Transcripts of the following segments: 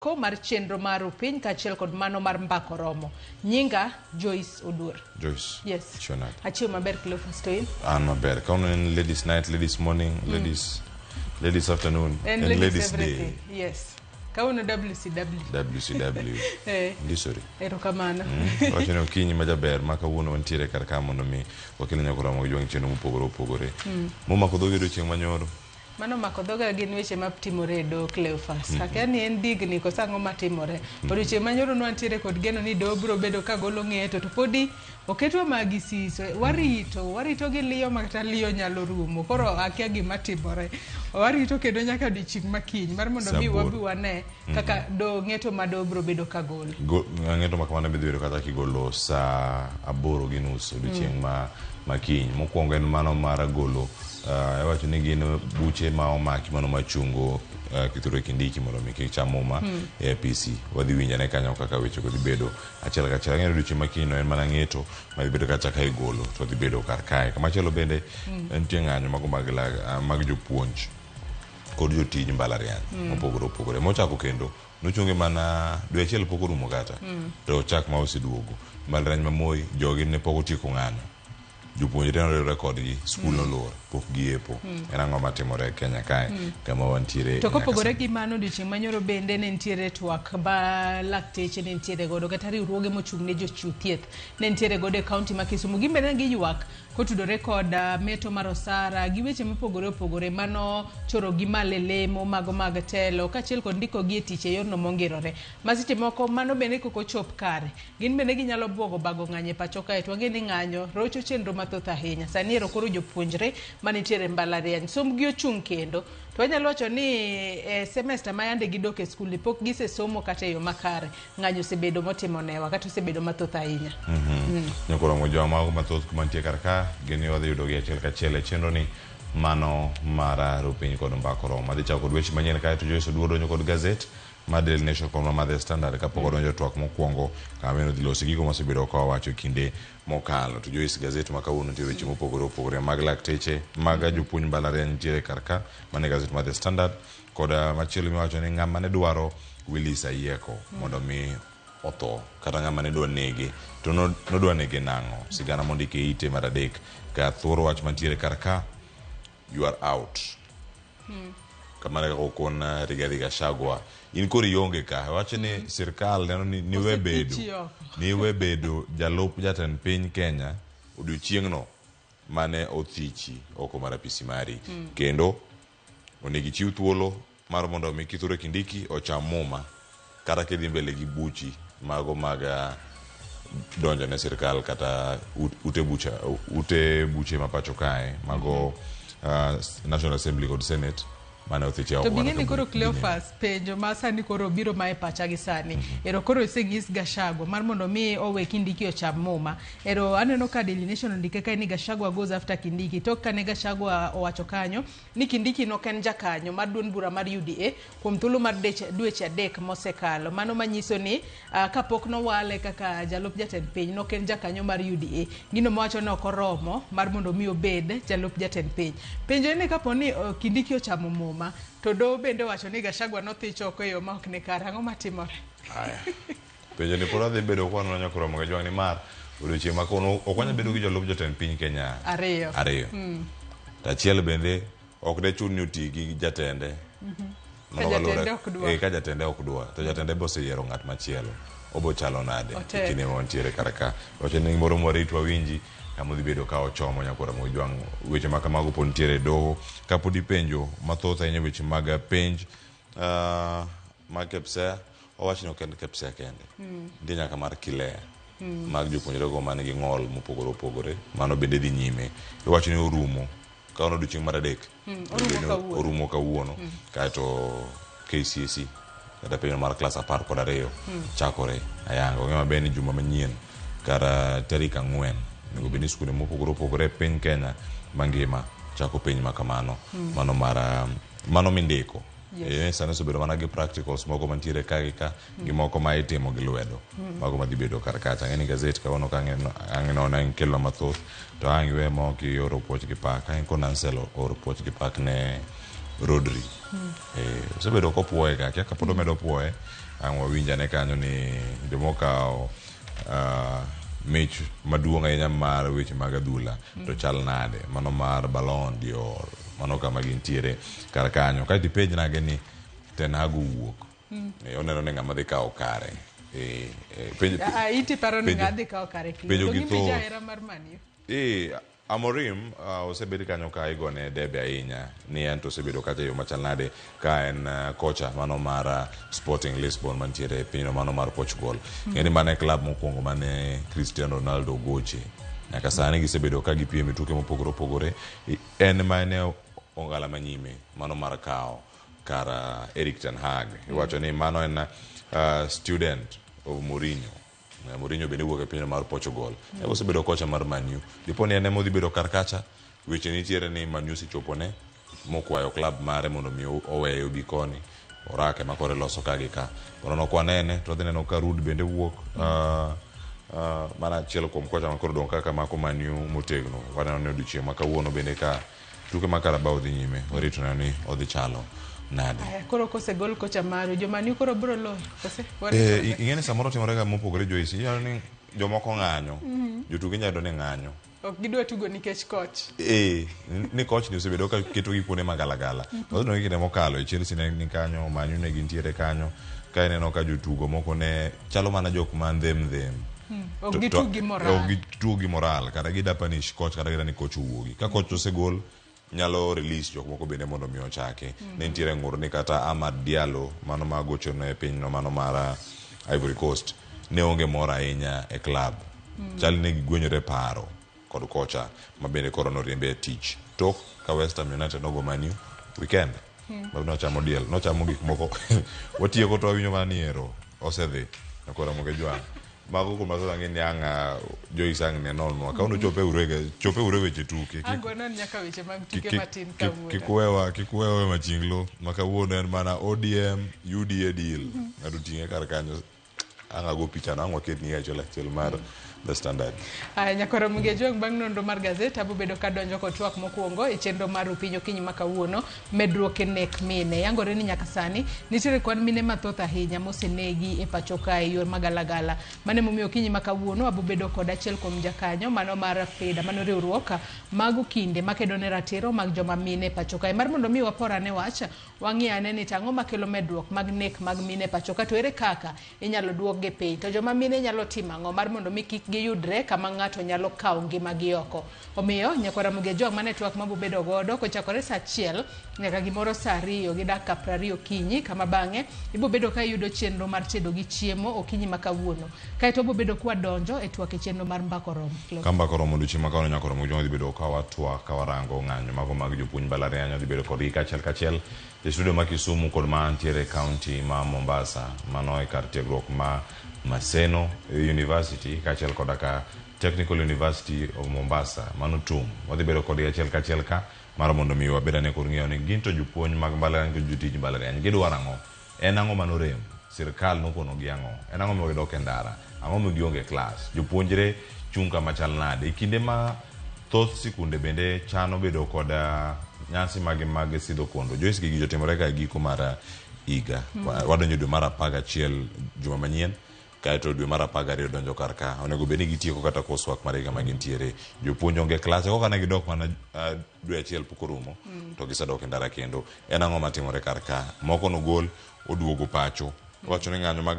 ko mar chenro mar piny kachiel kod mano mar mbako romo. Nyinga Joyce Odur. Joyce. Yes. Shonat. Achiew maber Cleophas to in. Maber. Come in ladies night, ladies morning, ladies afternoon, and ladies day. Yes. Kauno WCW. WCW. Ndisori. Erokamano. Wachone okinyi majaber ma kawuono wantiere kar ka mondo mi wakelo nyako Ramogi jwang' chenro mopogore opogore. Momako dhogi odiochieng' manyoro. Mano mako dhoga gin weche matimore do Cleophas. Akiani en digni kosang'o matimore. Odiochieng' manyoro nwantiere kod geno ni do biro bedo ka golo ng'eto to podi oketwa magi siso. Warito gi liyo makata liyo nyalo rumo. Koro akia gima timore. Warito kendo nyaka odiochieng' makiny mar mondo mi wabi wane kaka do ng'eto ma do biro bedo ka golo. Ng'eto ma kamano biro bedo kata kigolo saa 8:30 odiochieng' makiny. Mokwongo en mano mar golo wacho ni gin buche ma omaki mano machungo Kithure Kindiki mondo mi kik cham muma e APC. Wadhi winjane kanyo kaka weche go dhi bedo achiel kachiel. Ng'eto odiochieng' makiny en mana ng'eto ma dhi bedo kacha ka igolo to dhi bedo kar kae. Kamachielo bende nitie ng'anyo mago mag jopuonj kod jotij mbalariany mopogore opogore. Mochako kendo nochunge mana dwe achiel pok orumo kata to chak ma oseduogo. Mbalariany ma Moi jogi ne pok otieko ng'anyo. Jopuonjre noriwore kodgi, skul nolor, pok giepo. En ang'o matimore e Kenya kae kama wantiere. To kopogore gi mano odiochieng' manyoro bende ne nitiere twak ba lakteche ne nitiere godo kata riwruoge mochung' ne jochiw thieth ne nitiere godo e kaunti ma Kisumu. Gimbe ne giywak kotudore kod meto mar osara gi weche mopogore opogore mano choro gi malelemo mago mag telo kachiel kod ndiko gi e tich e yorno mongirore. Masite moko mano bende koko chop kare. Gin bende ginyalo buogo bago ng'anyo e pacho kae to wang'e ni ng'anyo rocho chenro mathoth ahinya. Sani ero koro jopuonjre manitiere mbalariany somgi ochung' kendo to wanyalo wacho ni semester ma yande gidok e skul pok gisesomo kata e yo makare. Ng'anyo osebedo motimonewa kata osebedo mathoth ahinya. Nyako Ramogi mago mathoth kuma nitie kar ka gini wadhi yudo gi achiel kachiel e chenro ni mano mar rupiny kod mbako romo. Madhi chako kod weche manyien kae to Joyce Oduor donjo kod gazet ma Daily Nation kod ma The Standard kapok odonjo twak mokwongo kameno dhi loso gigo mosebedo ka wacho kinde mokalo. To Joyce gazet ma kawuono nitie weche mopogore opogore mag lakteche mag jopuonj mbalariany nitiere kar ka mane gazet ma The Standard kod machielo miwacho ni ng'ama ne dwaro Willis Ayieko mondo mi otho kata ng'ama ne dwa nege to nodwa nege nang'o. Sigana mondike ite mar adek ka thoro wach mantiere kar ka you are out. Kamane kako kon Rigathi Gachagua in kori yonge ka wacho ni sirkal neno ni we bedo jalup jatend piny Kenya odiochieng'no mane othichi oko mar apisi mari kendo onegi chiw thuolo mar mondo mi Kithure Kindiki ocham muma kata kedhi mbele gi buchi mago mag donjo ne sirkal kata ute buche mapacho kae mago National Assembly kod Senate mane othichi to bing'eni koro Cleophas penjo ma sani koro biro ma e pacha gi sani ero koro iseng'is Gachagua mar mondo mi owe Kindiki ocham muma. Ero aneno ka Daily Nation ondike kae ni Gachagua goes after Kindiki. Tok kane Gachagua owacho kanyo ni Kindiki nok en jakanyo mar duond bura mar UDA kuom thuolo mar dweche adek mosekalo. Mano manyiso ni kapok nowale kaka jalup jatend piny nok en jakanyo mar UDA. Gino mowacho ne ok oromo mar mondo mi obed jalup jatend piny. Penjo ni kapo ni Kindiki ochamo muma to do bende wacho ni Gachagua nothicho oko e yo ma ok ne kare. Ang'o matimore? Penjo ni pora dhi bedo kwano Nyako Ramogi jwang' ni mar odiochieng' ma kono ok wanya bedo gi jolup jatend piny Kenya ariyo. Tachiel bende ok de chun ni oti gi jatende. Ka jatende ok dwa to jatende be oseyiero ng'at machielo obo chalo nade kine montiere kar ka. Wacho ni moro mwaritwa winji kama dhi bedo ka ochomo Nyako Ramogi jwang' weche ma kamago po nitiere doho kapo di penjo mathoth ahinya weche mag penj mag KEPSEA owacho ni ok en KEPSEA kende nitie nyaka mar Kilea mag jopuonjre go man gi ng'ol mopogore opogore mano bende dhi nyime. Iwacho ni orumo kaono odiochieng' mar adek orumo kawuono kaeto KCSE kata penjo mar klas 12 chakore ayanga. Ong'e maber ni juma manyien kar tarik 4 nego bende skunde mopogore opogore piny Kenya mangima chako penj makamano mano mindiko. Sani osebedo mana gi practicals moko mantiere ka gi ka gi moko ma itimo gi lwedo mago madhi bedo kar kacha. Ng'eni gazet kawono ka ang'ino na nkelo mathoth to ang'iwe mo ki oro puoch gi pak ang'e kon Anselo oro puoch gi pak ne Rodri. Osebedo kopuoye ka kia kapod omedo puoye ang wawinja ne kanyo ni demokao mich maduong' ahinya mar weche mag adhula to chal nade mano mar Ballon d'Or mano kama gintiere kar kanyo ka dipenj nage ni Ten Hag wuok oneno ni ng'ama dhi kawo kare iti paro ni ng'adhi kawo kare penjo gi tho jahera mar Man U Amorim osebedo kanyo ka igone debe ahinya ni en to osebedo kata yo machal nade ka en kocha mano mar Sporting Lisbon mantiere e pinyno mano mar Portugal ng'eni mane klab mokwongo mane Cristiano Ronaldo goche nyaka sani gisebedo ka gipiem e tuke mopogore opogore en mane ongala manyime mano mar kawo kar Erik ten Hag iwacho ni mano en student of Mourinho bende wuok e piny mar Portugal osebedo kocha mar Man U dipo ni ene modhi bedo kar kacha weche nitiere ni Man U sichopone mokwayo klab mare mondo mi oweyo bi koni orake makore loso kagi ka kono nokwanene to dhi neno ka Rud bende wuok mana achiel kuom kocha makoro dong' kaka mako Man U motegno waneno ni odiochieng' ma kawuono bende ka tuke ma Carabao dhi nyime warito neno ni odhi chalo nade koro kosegol kocha maru joma ni koro bro loyo ing'eni samoro timore ga mopogore Joyce iyalo ni jomoko ng'anyo jotugo nyalo ni ng'anyo ok gidwa tugo nikech coach ni coach ni osebedo ka keto gi kuonde magalagala odno gi kinde mokalo e Chelsea ne ni kanyo Man U ne gintiere kanyo ka ineno ka jotugo moko ne chalo mana jok man them ok gitugi moral kata gida punish coach kata gida ni coach wuogi ka coach osegol nyalo release jok moko bende mondo mi ochake ne ntiere ng'ur ni kata Amad Diallo mano magocho ne pinyno mano mar Ivory Coast ne onge mora ahinya e club chal ne gigwenyore paro kod kocha ma bende koro noriembe tich tok ka West Ham United nogo Man U weekend nochamo diel nochamo gik moko watieko to winyo maniero osedhi koro moge jwang mago kuma sasa ngeni anga Joyce ang ne non ka uno chope weche tuke angonon nyaka weche mag tuke matin kawuono kikuwewa machinglo makawuono en mana ODM UDA deal adu tinge kar kanyo anga go picha na angwa ket ni achola mar The Standard. Nyakoro muge jwang bang' nonro mar gazet abo bedo ka donjo kod twak mokwongo e chenro mar Upinyo Kinyi ma kawuono medruok e nek mine yangore ni nyaka sani nitiere kwan mine mathoth ahinya mosenegi e pacho ka e yor magalagala mane momiyo Kinyi ma kawuono abo bedo kod achiel kuom jakanyo mano mar FEDA mano riwruok mago kinde makedo ne ratiro mag joma mine e pacho ka mar mondo mi wapora ne wacha wang'i ane ni tang'o makelo medruok mag nek mag mine e pacho ka to ere kaka inyalo duok ge piny to joma mine nyalo timo ang'o mar mondo mi kik giyudre kama ng'ato nyalo kawo ngimagi oko omiyo nyakora muge jwang mane twak mabo bedo godo kochakore saa 1 nyaka gimoro saa 2 gi dakika 20 Kinyi kama bang'e ibo bedo ka yudo chenro mar tedo gi chiemo okinyi ma kawuono kaeto bo bedo kwa donjo e twak e chenro mar Mbakoromo Mbakoromo odiochieng' ma kawuono nyakoro muge jwang dhi bedo ka watwak ka warango ng'anyo mago mag jopuonj mbalariany dhi bedo kod kachiel e studio ma Kisumu kod ma antiere county ma Mombasa mano e kar tiegruok ma Maseno University kachiel kod ka Technical University of Mombasa mano TUM wadhi bedo kod kachiel ka mar mondo mi wabeda ne kod ng'eyo ni ginto jopuonj mag mbalariany kod jotij mbalariany gidwaro ang'o en ang'o manorem sirkal nokono gi ang'o en ang'o miyudo kendara ang'o migionge klas jopuonjre chung kama chal nade e kinde ma thoth sikunde bende chano bedo kod nyasi mag sidho kondo Joyce gi jotimore ka giko mar higa wadonjo dwe mar 11 juma manyien kaeto dwe mar 12 donjo kar ka onego bed ni gitieko kata koswak mar higa magintiere jopuonj onge klase koka ne gidok mana dwe achiel pok orumo to gisedok e ndara kendo en ang'o matimore kar ka moko nogol oduogo pacho wacho ni ng'anyo mag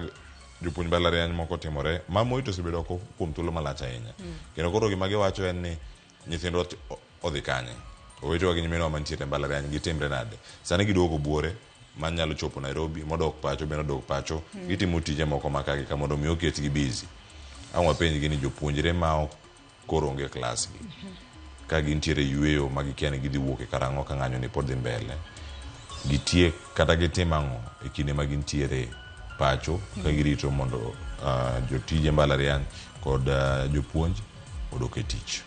jopuonj mbalariany moko timore mamoi to osebedo kuom thuolo malach ahinya kendo koro gima giwacho en ni nyithindwa odhi kanye owetewa gi nyiminwa mantiere mbalariany gitimre nade sani giduogo buore manyalo chopo Nairobi modok pacho beno dok pacho gitimo tije moko makagi ka mondo mi oketgi busy ang'wa penj gi ni jopuonjre ma koro onge klas gi ka gintiere yueyo magikia ni gidhi wuok e karang'o ka ng'anyo ni pod dhi mbele gitie kata gitim ang'o e kinde magintiere pacho ka girito mondo jotije mbalariany kod jopuonj odok e tich.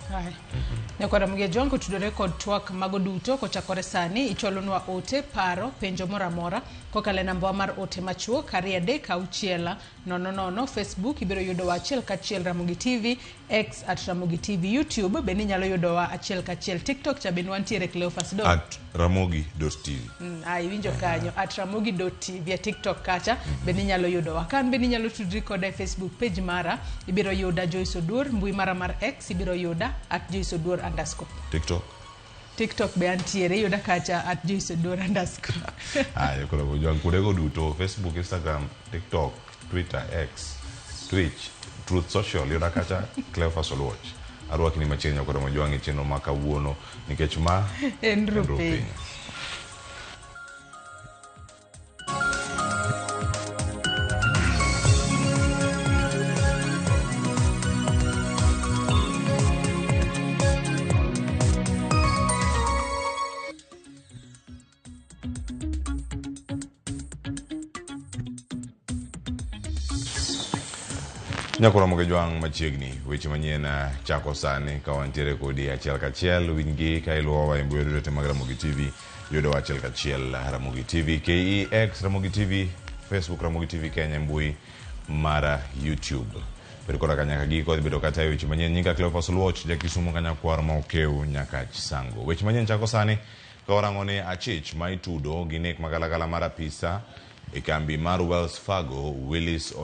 Nyakora muge jwang kotudore kod twak mago duto kochakore sani icholonwa ote paro penjo moramora kokale namba mar ote machuo kari 3 Facebook ibiro yudo wa achiel kachiel Ramogi TV X @Ramogi TV YouTube beni nyalo yudo wa achiel kachiel TikTok chabeni wantiere Cleophas Do Ramogi.tv. Iwinjo kanyo at ramogi.tv ya TikTok kacha bende nyalo yudo wakan bende nyalo tudri koda Facebook page mara ibiro yuda Joyce Oduor mbui mara mar X ibiro yuda at Joyce Oduor _ TikTok be antiere yuda kacha at Joyce Oduor _ Yokolo kujua kudego duto Facebook, Instagram, TikTok, Twitter, X, Twitch, Truth Social yuda kacha Cleophas Oluoch. Arwa kini machenya kwa mojwangi cheno maka uono nikech ma Enrupe. Nyakura mokejwang machiegni weche manyien chako sani ka wantiere kodi achiel kachiel wingi ka iluowa imbuyo duto mag Ramogi TV yudo achiel kachiel Ramogi TV KEX Ramogi TV Facebook Ramogi TV Kenya mbui mara YouTube pero kora kanyaka giko bedo kata weche manyien nyinga Cleophas Oluoch jakisumo kanyakwar ma okeu nyaka chisango weche manyien chako sani ka orangone achich ma itudo gi nek magalagala mar apisa e kambi mar Wells Fargo Willis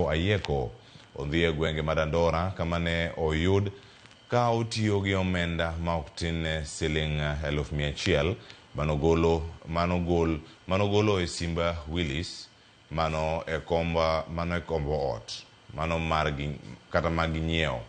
Ayieko ondhie gwenge madandora kama ne oyud ka otiyo gi omenda ma ok tin siling 100,000 manogolo e simba Willis mano e kombo ot mano margi kata magi nyiewo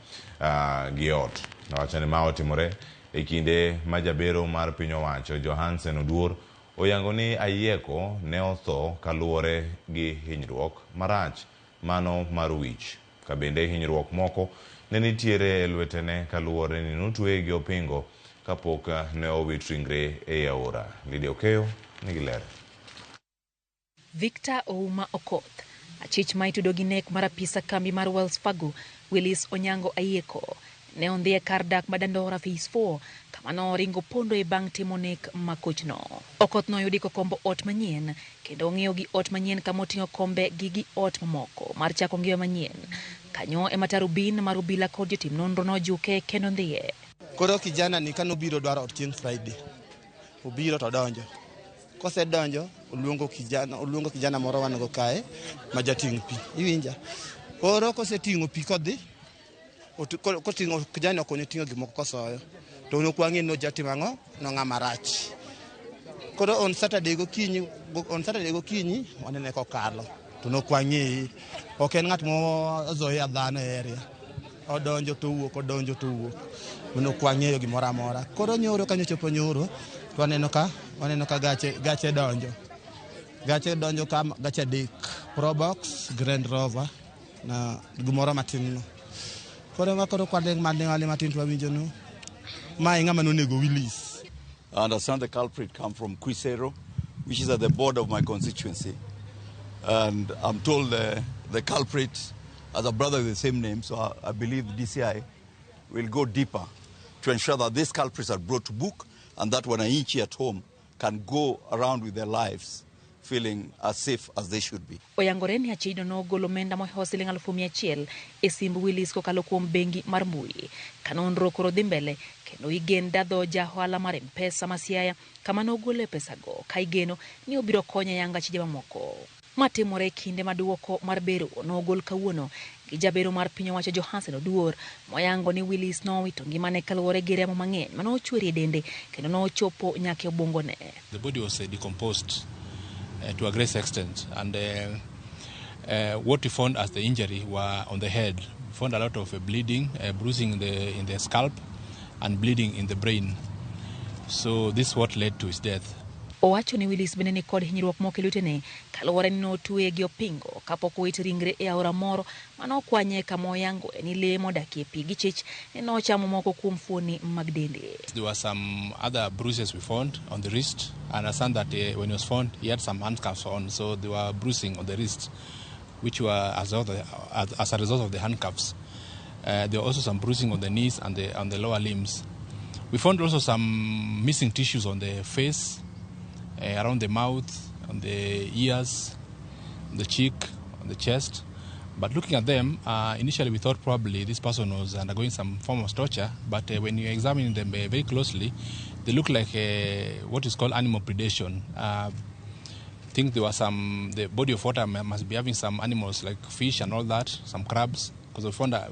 gi ot nawachane ma otimore e kinde majabero mar piny owacho Johansen Oduor oyango ni Ayieko ne otho kaluwore gi hinyruok marach mano mar wich kabende hinyruok moko ne nitiere lwetene kaluwore ni notwe gi opingo kapok ne owit ringre e aora. Lidia Okeyo nigi ler. Victor Ouma Okoth achich ma itudo gi nek mar apisa kambi mar Wells Fargo Willis Ayieko ne ondhie kar dak madandora Phase 4 kama no ringo pondo e bang' timo nek makochno. Okoth no yudi kombo ot manyien kendo ong'iyo gi ot manyien kama oting'o kombe gi ot mamoko mar chako ng'iyo manyien. Kanyo e matarubin mar obila kod jotim nonro nojuke kendo ndhiye. Koro kijana ni kanobiro dwaro ot chieng' Friday. Obiro to donjo. Kose donjo oluongo kijana moro wanago kae ma jating' pi. Iwinja. Koro kose ting'o pi kodhi koting'o kijana konyo ting'o gimoko kosoyo. To nokwang'e no jatim ang'o no ng'ama rach. Koro on Saturday gokinyi wanene kokalo. To nokwang'e ok en ng'at mo zoya dhano e area. Odonjo to wuok. Nokwang'eyo gimoro amora. Koro nyoro kanyo chopo nyoro to waneno ka gache donjo. Gache donjo kam gache dik Probox Grand Rover na gimoro matin no. Koro kwadeng wale matin to winjo no. Mai ng'ama nonego Willis. I understand the culprit come from Quisero, which is at the border of my constituency. And I'm told the culprit has a brother with the same name, so I believe the DCI will go deeper to ensure that these culprits are brought to book and that wananchi at home can go around with their lives feeling as safe as they should be. Oyangore ni achido no golo menda mohewo siling 100,000 e simb Willis kokalo kuom bengi mar mbui. Kanonro koro dhi mbele kendo igen dadho jaohala mar M-Pesa Masiaya kama nogole pesago ka igeno ni obiro konyo yanga chije mamoko. Matimore kinde maduoko mar bero nogol kawuono gi jabero mar piny owacho Johansen Oduor moyango ni Willis nowito ngimane kaluwore gi remo mang'eny manochweri e dende kendo nochopo nyaka obwongone. The body was decomposed to a great extent, and what we found as the injury were on the head. We found a lot of bleeding, bruising in the scalp, and bleeding in the brain. So this is what led to his death. Owacho ni Willis bende ni kod hinyruok moko e lwetene kaluwore ni notwe gi opingo kapok owit ringre e aora moro manokwanye kama oyango ni lee modakie pi gi chich nochamo moko kuom fuoni mag dende. There were some other bruises we found on the wrist. I understand that when he was found, he had some handcuffs on, so there were bruising on the wrist, which were as a result of the handcuffs. There were also some bruising on the knees and on the lower limbs. We found also some missing tissues on the face, around the mouth, on the ears, on the cheek, on the chest, But looking at them, initially we thought probably this person was undergoing some form of torture, but when you examine them very closely, they look like what is called animal predation. I think there was the body of water must be having some animals like fish and all that, some crabs, because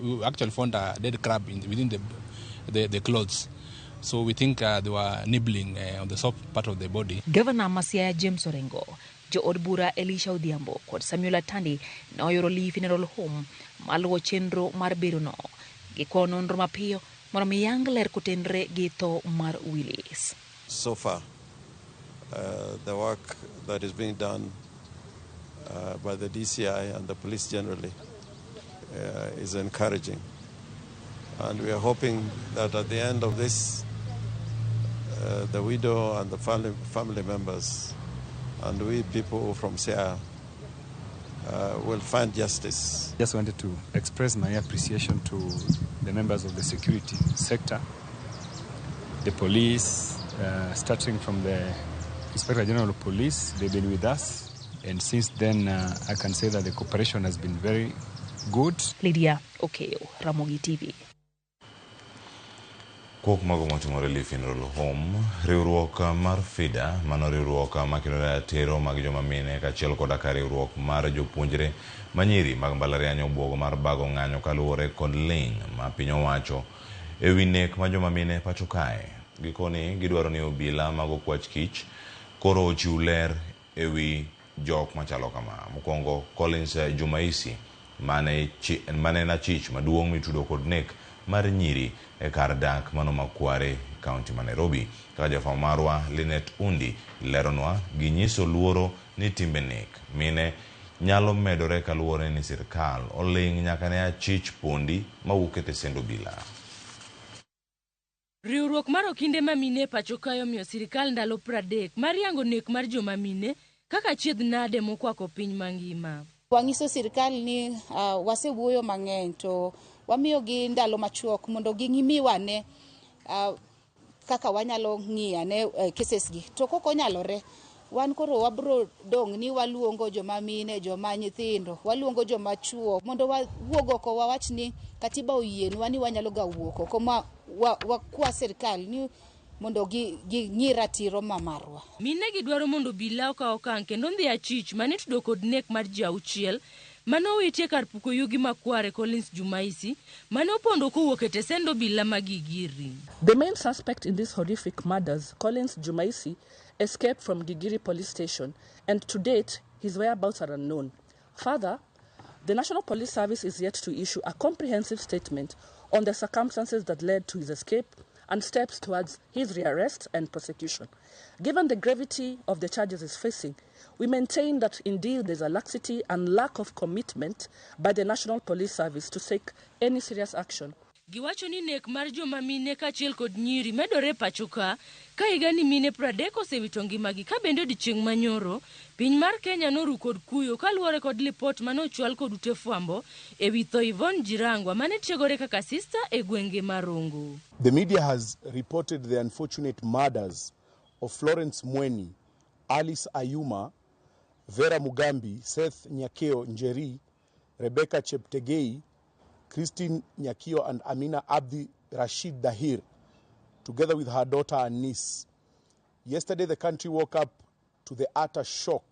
we actually found a dead crab within the clothes. So we think they were nibbling on the soft part of the body. Governor Masiaya James Orengo, Jo od bura Elisha Odhiambo kod Samuel Atandi noyoro Lee Funeral Home maluwo chenro mar bero no gikwo nonro mapiyo mondo mi yang ler kotenre gi tho mar Willis. So far, the work that is being done by the DCI and the police generally is encouraging, and we are hoping that at the end of this, the widow and the family members and we people from Siaya will find justice. Just wanted to express my appreciation to the members of the security sector, the police, starting from the Inspector General of Police. They've been with us, and since then I can say that the cooperation has been very good. Lydia Okeo, Ramogi TV. Kok mago motimore Lee Funeral Home, riwruok mar FIDA, mano riwruok makelo tero mag joma mine kachiel koda ka riwruok mar jopuonjre manyiri mag mbalariany obwogo mar bago ng'anyo kaluwore kod ling ma piny owacho ewi nek ma joma mine pacho kae. Gikoni gidwaro ni obila mag okwach kich koro ochiw ler ewi jok machalo kama. Mokwongo Collins Jumaisi mane na chich maduong' mitudo kod nek mar nyiri e kar dak mano Makware County ma Nairobi. Kaka jafwambo marwa Linet Undi leronwa ginyiso luoro ni timbe nek mine nyalo medore kaluwore ni sirkal oling nyaka ne achich pondi mawuok e tesend obila. Riwruok mar okinde ma mine pacho kayo miyo sirkal ndalo 30 mar yango nek mar joma mine kaka chiedh nade mokwako piny mangima. Wangiso sirkal ni wasewuoyo mang'eny to wamiyo gi ndalo machuok mondo ging'imiwane kaka wanyalo ng'iyane cases gi. To koko nyalore wan koro wabro dong ni waluongo joma mine, joma nyithindo, waluongo joma chuo mondo wawuog oko wawach ni katiba oyienwa ni wanyalo ga wuok oko ma wakwa sirkal ni mondo gi ratiro mamarwa. Mine gidwaro mondo obila okaw okang' kendo ndhi achich mane tudo kod nek mar ji 6 mano witie kar puko yugi Makware Collins Jumaisi mano pondo kowuok e tesend obila magigiri. The main suspect in these horrific murders, Collins Jumaisi, escaped from Gigiri police station, and to date his whereabouts are unknown. Further, the National Police Service is yet to issue a comprehensive statement on the circumstances that led to his escape and steps towards his rearrest and prosecution. Given the gravity of the charges he's facing, we maintain that indeed there's a laxity and lack of commitment by the National Police Service to take any serious action. Giwacho ni nek mar joma mine kachiel kod nyiri medore pacho ka higa ni mine 30 osewito ngimagi ka bende odiechieng' manyoro piny mar Kenya noru kod kuyo kaluwore kod lipot manochwal kod ute fwambo ewi tho Yvonne Jirangwa mane tiegore kaka sister e gwenge marongo. The media has reported the unfortunate murders of Florence Mweni, Alice Ayuma, Vera Mugambi, Seth Nyakeo Njeri, Rebecca Cheptegei, Christine Nyakio and Amina Abdi Rashid Dahir, together with her daughter and niece. Yesterday, the country woke up to the utter shock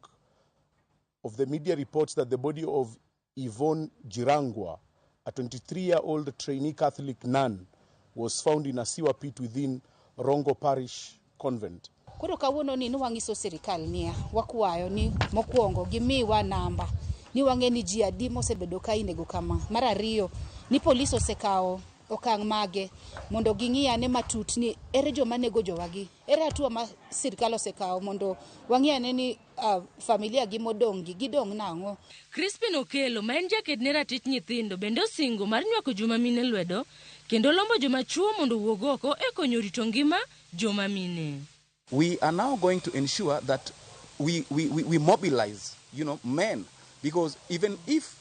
of the media reports that the body of Yvonne Jirangwa, a 23-year-old trainee Catholic nun, was found in a sewer pit within Rongo Parish Convent. Koro kawuono ni wangiso sirkal nia wakwayo ni mokwongo gimiwa namba ni wang'eni ji adi mosebedo ka inego kama. Mar ariyo ni police osekao okang' mage mondo ging'iyane matut ni ere joma nego jowagi, ere atua ma sirkal osekao mondo wang'iyane ni familia gi modong'gi gidong' nang'o. Crispin Okelo ma en jaked ne ratich nyithindo bende osingo mar nywako joma mine lwedo kendo lombo joma chuo mondo wuog oko e konyo rito ngima joma mine. We are now going to ensure that we mobilize, men, because even if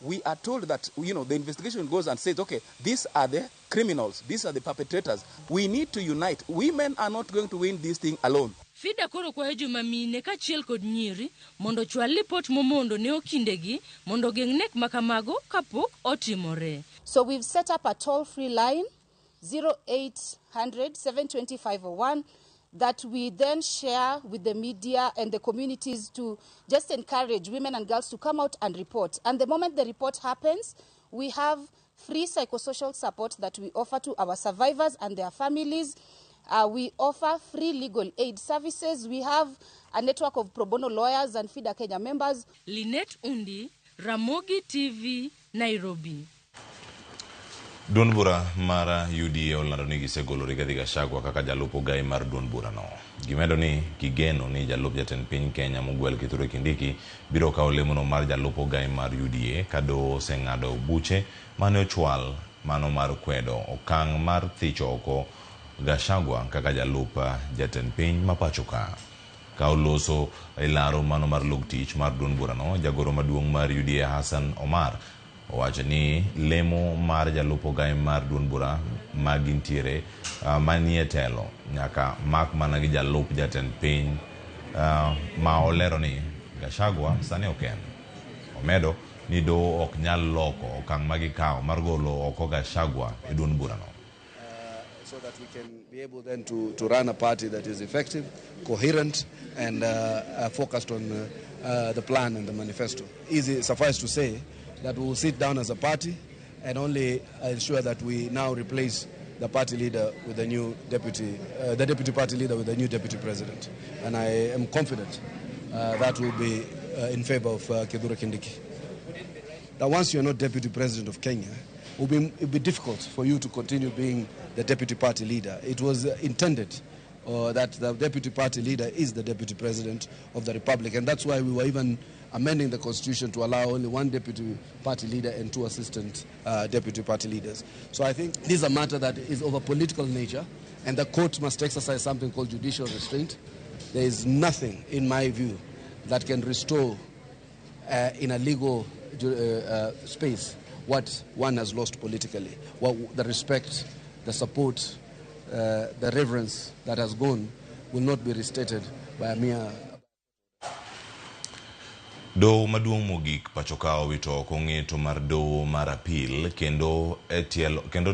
we are told that, the investigation goes and says, okay, these are the criminals, these are the perpetrators, we need to unite. Women are not going to win this thing alone. Fida koro kwayo joma mine kachiel kod nyiri mondo chwal lipot momondo ne okindegi mondo geng' nek makamago kapok otimore. So we've set up a toll-free line 0800 720 501 that we then share with the media and the communities to just encourage women and girls to come out and report. And the moment the report happens, we have free psychosocial support that we offer to our survivors and their families. We offer free legal aid services. We have a network of pro bono lawyers and FIDA Kenya members. Lynette Undi, Ramogi TV, Nairobi. Duond bura mara UDA olando ni gisegolo Rigathi Gachagua kaka jalup ogai mar duond bura no. Gimedo ni gigeno ni jalup jatend piny Kenya Mugwel Kithure Kindiki biro kawo lemono mar jalup ogai mar UDA kado oseng'ado buche mane ochwal mano mar kwedo okang' mar thicho oko Gachagua kaka jalup jatend piny mapacho ka. Ka oloso ilaro mano mar log tich mar duond bura no, jagoro maduong' mar UDA Hassan Omar owacho ni lemo mar jalup ogai mar duond bura magintiere manie telo nyaka mak mana gi jalup jatend piny ma olero ni Gachagua sani oken. Omedo ni do ok nyal loko okang' magikawo mar golo oko Gachagua e duond bura no. So that we can be able then to run a party that is effective, coherent, and focused on the plan and the manifesto. Easy, suffice to say, that we will sit down as a party and only ensure that we now replace the party leader with the new deputy, the deputy party leader with the new deputy president. And I am confident that will be in favor of Kithure Kindiki. That once you're not deputy president of Kenya, it will be difficult for you to continue being the deputy party leader. It was intended that the deputy party leader is the deputy president of the republic, and that's why we were even amending the constitution to allow only one deputy party leader and two assistant deputy party leaders. So I think this is a matter that is of a political nature, and the court must exercise something called judicial restraint. There is nothing, in my view, that can restore in a legal space what one has lost politically. The respect, the support, the reverence that has gone will not be restated by a mere... Do maduong' mogik pachoka owito kong'eto mar do mar apil kendo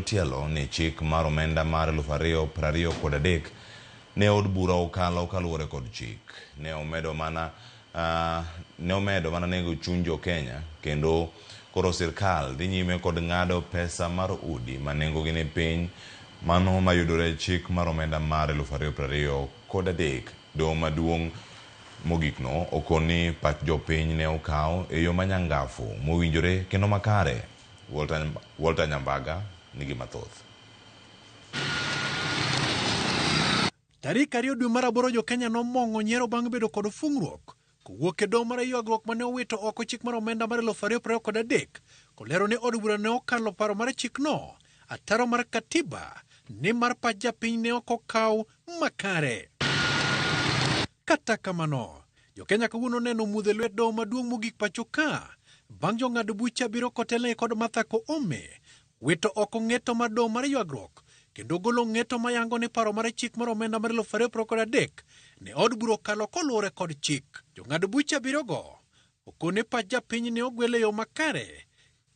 tielo ni chik mar omenda mar 2023 ne od bura okalo kaluwore kod chik. Ne omedo mana nego chunjo Kenya kendo koro sirkal dhi nyime kod ng'ado pesa mar udi manengo gi ne piny mano mayudore chik mar omenda mar 2023. Do maduong' mogik no okoni pach jopiny ne okawo e yo manyangafu mowinjore kendo makare. Walter Nyambaga nigi mathoth. Tarik 2 dwe mar 8 jo Kenya nomong'o nyiero bang' bedo kod fungruok kowuok e doho mar ywagruok mane owito oko chik mar omenda mar 2023 kolero ni od bura ne okalo paro mar chikno ataro mar katiba ni mar pach japiny ne ok okaw makare. Kata kamano, jo Kenya kawuono neno mudhe lwet doho maduong' mogik pacho ka bang' jong'ad bucha biro kotelne kod Martha Koome wito oko ng'eto mar doho mar ywagruok kendo golo ng'eto mayango ni paro mar chik mar omenda mar 2023 ne od bura okalo koluwore kod chik. Jong'ad bucha birogo okone pach japiny ne ogwele yo makare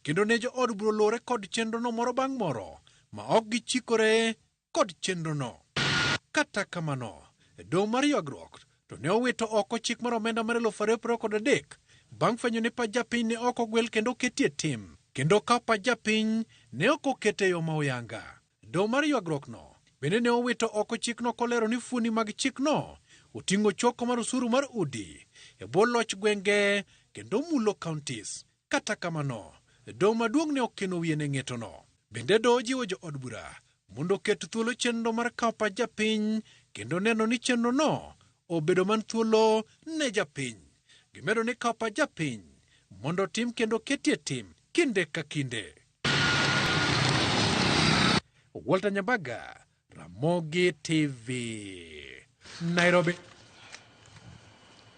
kendo ne jo od bura luwore kod chenrono moro bang' moro ma ok gichikore kod chenrono. Kata kamano, doho mar ywagruok to ne owito oko chik mar omenda mar 2023 bang' fwenyo ni pach japiny ne ok ogwel kendo oketie tim kendo ka pach japiny ne ok okete yo ma oyanga. Doho mar ywagruok no bende ne owito oko chikno kolero ni fuoni mag chikno oting'o choko mar usuru mar udi e bwo loch gwenge kendo mulo counties. Kata kamano, doho maduong' ne okeno wiye ne ng'etono. Bende doho jiwo jo od bura mondo ket thuolo chenro mar kawo pach japiny kendo neno ni chenro no obedo man thuolo ne japiny. Gimedo ni kawo pach japiny mondo tim kendo ketie tim kinde ka kinde. Walter Nyambaga, Ramogi TV, Nairobi.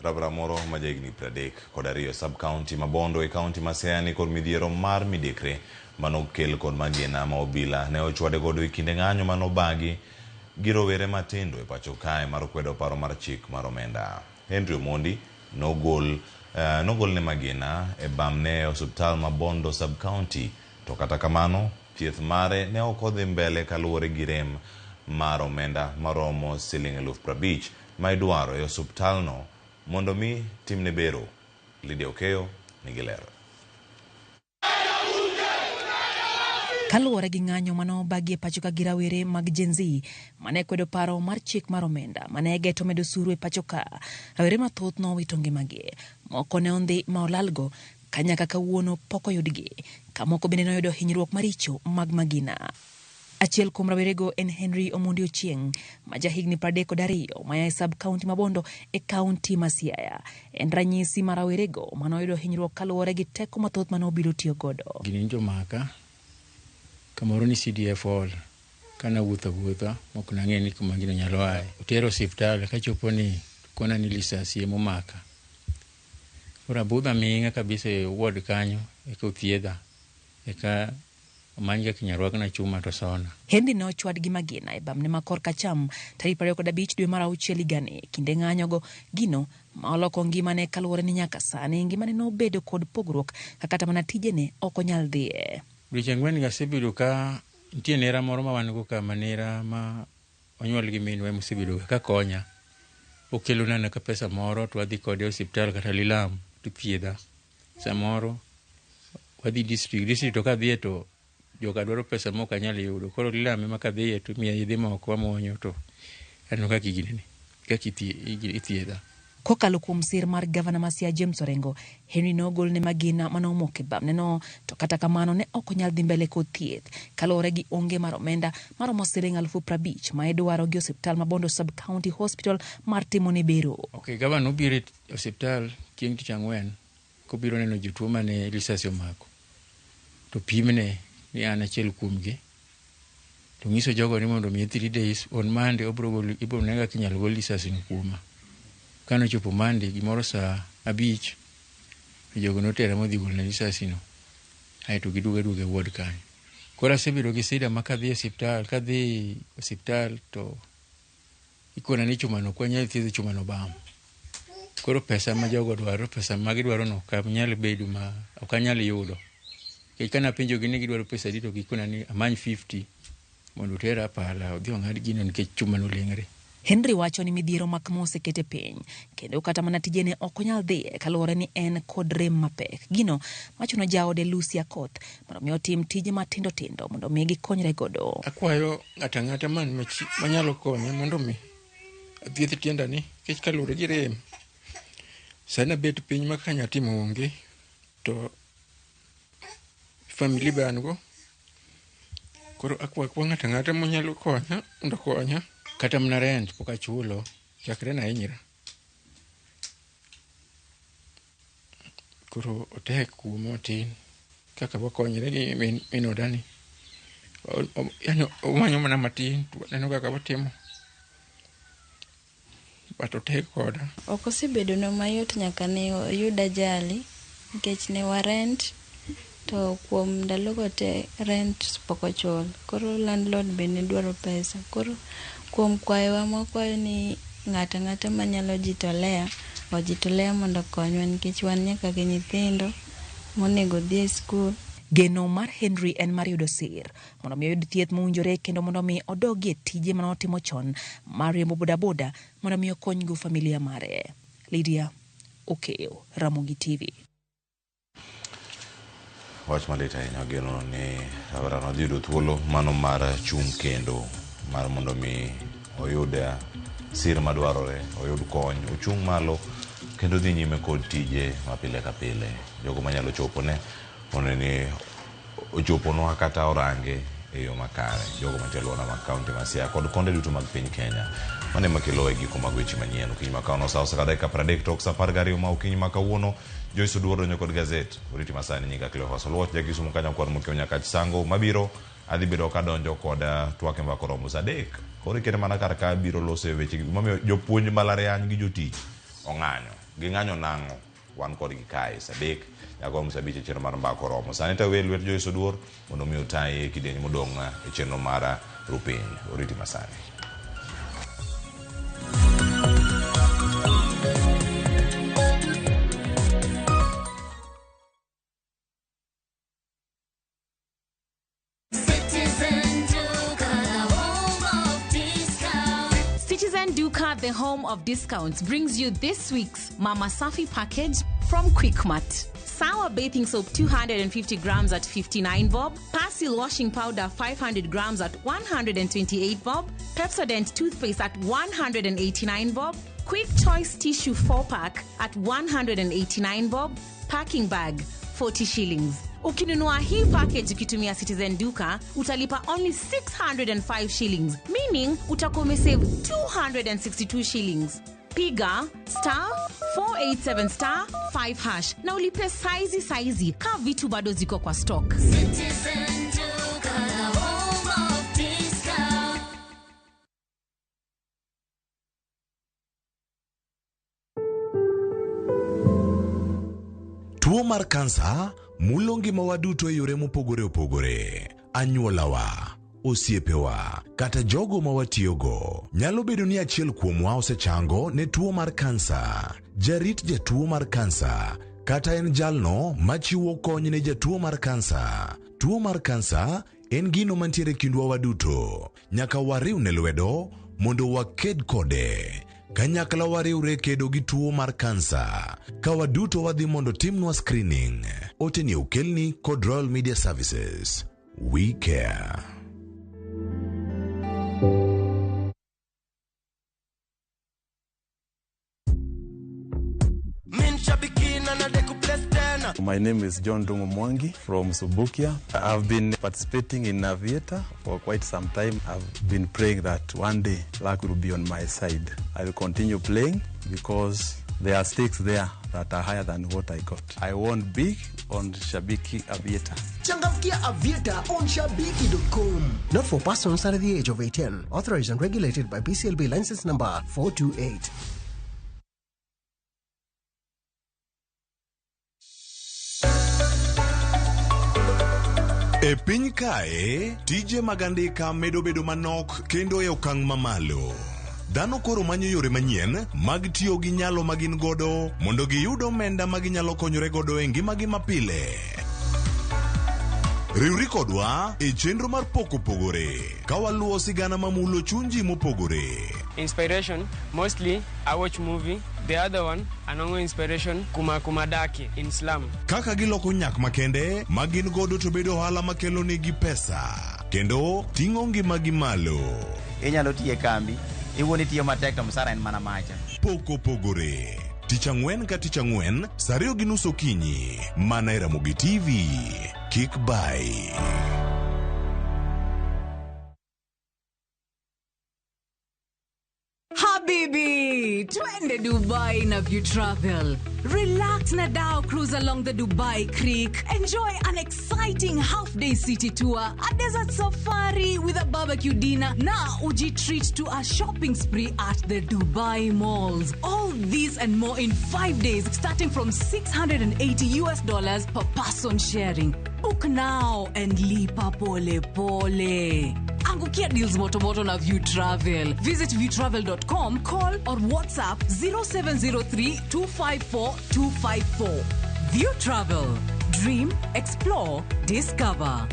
Rabra moro majegni 32 sub-county Mabondo e county Maseani kod midhiero mar midekre manokel kod magena ma obila ne ochwade godo e kinde ng'anyo manobagi gi rowere matindo e pacho kae mar kwedo paro mar chik mar omenda. Henry Omondi nogol ne magina e bamne osuptal ma Bondo sub-county, to kata kamano thieth mare ne ok odhi mbele kaluwore gi rem mar omenda maromo Sh50,000 ma idwaro e osuptalno mondo mi timne bero. Lydia Okeyo nigi lero. Kaluwore gi ng'anyo manobagi e pacho ka gi rawere mag Gen Z mane kwedo paro mar chik mar omenda mane geto medo suru e pacho ka, rawere mathoth nowito ngimagi. Moko ne ondhi ma olalgo ka nyaka kawuono pok oyudgi, ka moko bende noyudo hinyruok maricho mag magina. Achiel kuom rawerego en Henry Omondi Ochieng, ma jahigni 32 maya e sub-county ma Bondo e kaunti ma Siaya. En ranyisi mar rawerego manoyudo hinyruok kaluwore gi teko mathoth manobiro tiyo godo. Gini jomaka kamoro ni CDF all kana wuotho mok nang'e ni kuma gino nyalo aye. Otero osiptal ka chopo ni kona ni lisasi momaka. Ora budha minga kabisa e ward kanyo e ko thiedha e ka manja kinyarwakna chuma to sona. Henry ne ochwad gi magina e bamne ma korka cham tarik 25 dwe mar auchiel higani. Kinde ng'anyogo gino ma oloko ngimane kaluwore ni nyaka sani ngimane nobedo kod pogruok kata mana tijene ok onyal dhiye. Odiochieng' gasebedo ka nitie nera moro ma wan go ka manera ma onyuol gi minwa mosebedo ka konya. Okelona na ka pesa moro to wadhi kode osiptal kata Lilam to thiedha. Samoro wadhi district to ka dhiye to joka dwaro pesa moko anyal yudo. Koro Lilam ema ka dhiye to miya yedhe moko amuonyo to aneno kaka gini kaka ithiedha. Kokalo kuom sir mar gavana ma Siaya James Orengo, Henry nogol ne magina manomoke bamne no, to kata kamano ne ok onyal dhi mbele kod thieth kaluwore gi onge mar omenda maromo Sh50,000 ma idwaro gi osiptal ma Bondo sub-county hospital mar timo ne bero. Okay, gavana obiro e osiptal chieng' tich ang'wen kobiro neno jotuo mane lisasi omako. To pimne ni an achiel kuomgi. To nyiso jogo ni mondo mi 3 days on Monday ibro nega kinyal gol lisasi no kuoma. Kano chopo Monday gimoro saa 5 jogo notera modhi gol na lisasi no. Ai to giduoge ward kanyo. Kora sebedo gi sida makadhi osiptal to ikona ni chuma no kwanya thiedho chuma no bam. Koro pesa ma jogo dwaro, pesa ma gidwaro no ka nyalo bedo ma ok anyal yudo. Kana penjo gini gidwaro pesa dito gikona ni amany 50 mondo tera pala odhi ong'ad gino nikech chuma no lengre. Henry wacho ni midhiero mak mosekete piny kendo kata mana tijene ok onyal dhi kaluwore ni en kod rem mapek. Gino machuno jaode Lucy Akoth mondo mi otim tije matindo mondo mi gikonyre godo. Akwayo ng'ata man manyalo konye mondo mi thieth tienda ni kech kaluwore gi rem. Sana bet piny ma kanya timo onge to family bango. Koro akwa ng'ata manyalo konya mondo konya. Kata mna rent poka chulo chakre na inyira. Koro otek kuomo tin kaka wakonyre gi minodani. Yani umanyo mana matin to neno kaka watimo. Bato otek koda. Ok osebedo no mayot nyaka ne oyud ajali nikech ne wa rent to kuom ndalogo te rent pok ochul. Koro landlord bende dwaro pesa. Koro kuom kwayowa mokwayo ni ng'ata manyalo jitolea mondo konywa nikech wan nyaka gi nyithindo monego dhi e skul. Geno mar Henry en mar yudo sir mondo mi oyud thieth mowinjore kendo mondo mi odogi e tije manotimo chon mar riembo bodaboda mondo mi okonygo familia mare. Lydia Okeyo, Ramogi TV. Wach malit ahinya geno ni rawerano dhi yudo thuolo mano mar chung' kendo mar mondo mi oyud sir madwarore, oyud kony, ochung' malo kendo dhi nyime kod tije mapile ka pile. Jogo manyalo chopone mondo ni ochoponwa kata orange e yo makare. Jogo matelo na kaunti ma Siaya kod konde duto mag piny Kenya. Mane makelo e giko mag weche manyien. Okinyi makauno sa dakika 30 tok sa 12 ma okinyi makawuono. Joyce Oduor donyo kod gazet. Oriti masani nyinga Cleophas Oluoch Jakisumu kanyo kwar mokio nyaka chisango mabiro adhi bedo ka donjo kod twak mbako romo sadek. Koro ikete mana kar ka biro lose weche mamiyo jopuonj mbalariany gi jotich ong'anyo. Ging'anyo nang'o wan kod gi kae sadek nyaka msabiche chenro mar mbako romo. Sani ta wel wet Joyce Oduor mondo mi otaye kidieny modong' e chenro mar rupiny. Oriti masani. Citizen Duka, the home of discounts, brings you this week's Mama Safi package from Quickmart. Sour bathing soap 250 grams at 59 bob. Persil washing powder 500 grams at 128 bob. Pepsodent toothpaste at 189 bob. Quick Choice tissue 4-pack at 189 bob. Packing bag 40 shillings. Ukinunua hii package ukitumia Citizen Duka, utalipa only 605 shillings, meaning utakuwa umesave 262 shillings. Piga *487*5# na ulipe saizi ka vitu bado ziko kwa stock. Citizen Duka, the home of discount. Tuo mar kansa mulo ngimawa duto e yore mopogore opogore. Anyuolawa, osiepewa, kata jogo mawatiyogo nyalo bedo ni achiel kuomwa osechango ne tuo mar kansa. Jarit jatuo mar kansa kata en jalno machiwo kony ne jatuo mar kansa. Tuo mar kansa en gino mantiere kindwa waduto. Nyaka wariwne lwedo mondo waked kode. Kanyakla wariwre kedo gi tuo mar kansa. Ka waduto wadhi mondo timnwa screening. Oteni ukelni kod Royal Media Services. We care. My name is John Dongo Mwangi from Subukia. I've been participating in Aviator for quite some time. I've been praying that one day luck will be on my side. I will continue playing because there are stakes there that are higher than what I got. I won big on Shabiki Aviator. Changamkia Aviator on Shabiki.com. Not for persons under the age of 18. Authorized and regulated by BCLB license number 428. E piny kae, tije magandika medo bedo manok kendo e okang' mamalo. Dhano koro manyo yore manyien mag tiyo gi nyalo magin godo mondo giyud omenda maginyalo konyore godo e ngimagi mapile. Riwri kodwa e chenro mar poko pogore ka waluwo sigana mamulo chunji mopogore. Inspiration, mostly I watch movie. The other one, anongo inspiration, kumadaki in slum. Kaka giloko nyak makende magin godo to bedo hala makelo negi pesa kendo ting'o ngimagi malo. Inyalo tiye kambi, iwoni tiyo matek to msara en mana macha. Poko pogore Tich Ang'wen ka Tich Ang'wen saa 2:30 okinyi mana e Ramogi TV. Kick by. Habibi, twende Dubai na View Travel. Relax na Dao cruise along the Dubai Creek. Enjoy an exciting half-day city tour, a desert safari with a barbecue dinner. Now, uji treat to a shopping spree at the Dubai malls. All these and more in 5 days, starting from $680 per person sharing. Book now and lipa pole pole. Angukia deals motomoto na View Travel. Visit viewtravel.com, call or WhatsApp 0703-254-254. View Travel. Dream, explore, discover.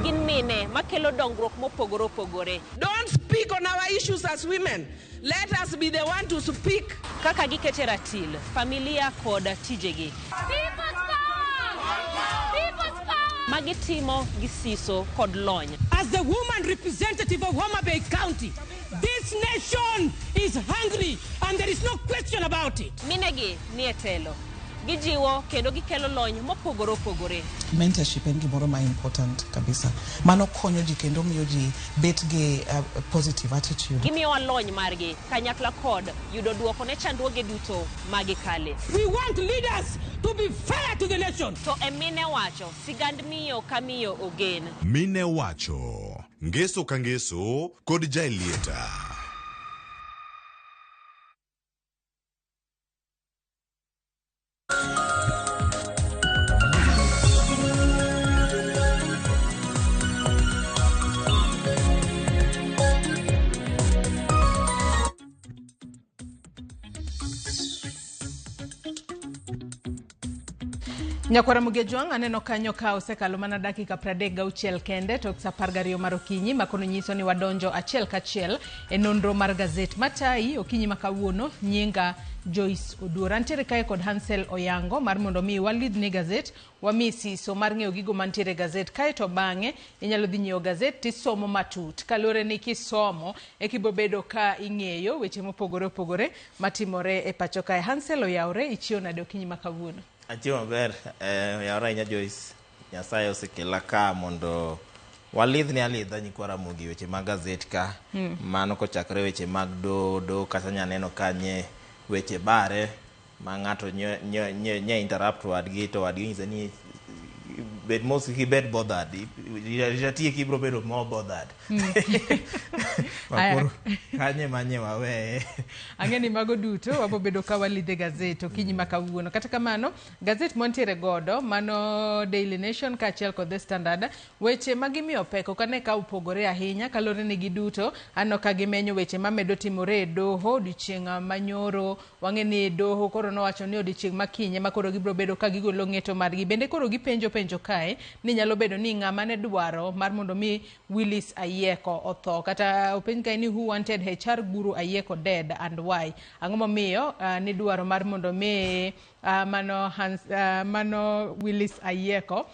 Ginmine makelo dongruok mopogore opogore. Don't speak on our issues as women. Let us be the one to speak. Kaka gikete ratil, familia kod tijegi. Magitimo gisiso kod lony. As the woman representative of Homa Bay County, this nation is hungry and there is no question about it. Minegi nietelo. Gijiwo kendo gikelo lony mopogore opogore. Mentorship en gimoro ma important kabisa. Mano konyo ji kendo miyo ji bet gi positive attitude. Gimiyo lony margi kanyakla kod yudo duoko ne chandruoge duto magikale. We want leaders to be fair to the nation. To emine wacho sigand miyo kamiyo ogen. Mine wacho ngeso ka ngeso kod jailieta. Nyakwara Mugejwang aneno kanyo ka osekalo mana dakika 36 kende to sa 12 mar okinyi makono nyiso ni wadonjo achiel kachiel e nonro mar gazet matai okinyi makawuono nyinga Joyce Oduor. Antiere kae kod Hansel Oyango mar mondo mi walid ni gazet wamisi so mar ng'eyo gigo mantiere gazet kae to bang'e inyalo dhi nyiewo gazet tisomo matut kalore ni kisomo e kibobedo ka ing'eyo weche mopogore opogore matimore e pacho kae. Hansel Oyawre ichio nade okinyi makawuono. Achio maber, Oyawre nya Joyce, Nyasaye osekela ka mondo walidh ni alidha Nyakwara Mugi weche mag gazet ka. Mano kochakre weche mag do kata nyaneno kanye weche bare ma ng'ato nye interrupt wadgi to wadgi nyisa ni bed most he bed bothered ritatie kibro bedo more bothered makoro kanye manye wawe ang'eni mago duto wabo bedo ka walidhe gazet okinyi makawuono. Kata kamano gazet montiere godo mano Daily Nation kaachiel kod The Standard weche magimiyo peko kane ka upogore ahinya kalore ni giduto ano ka gimenyo weche mamedo timore e doho odiochieng' manyoro wang'eni doho koro nowacho ni odiochieng' makinye makoro gibro bedo ka gigolo ng'eto margi bende koro gipenjo kae ni nyalo bedo ni ng'ama ne dwaro mar mondo mi Willis Ayieko otho kata openj kae ni who wanted HR Guru Ayieko dead and why. Ang'o momiyo ni dwaro mar mondo mi mano Willis Ayieko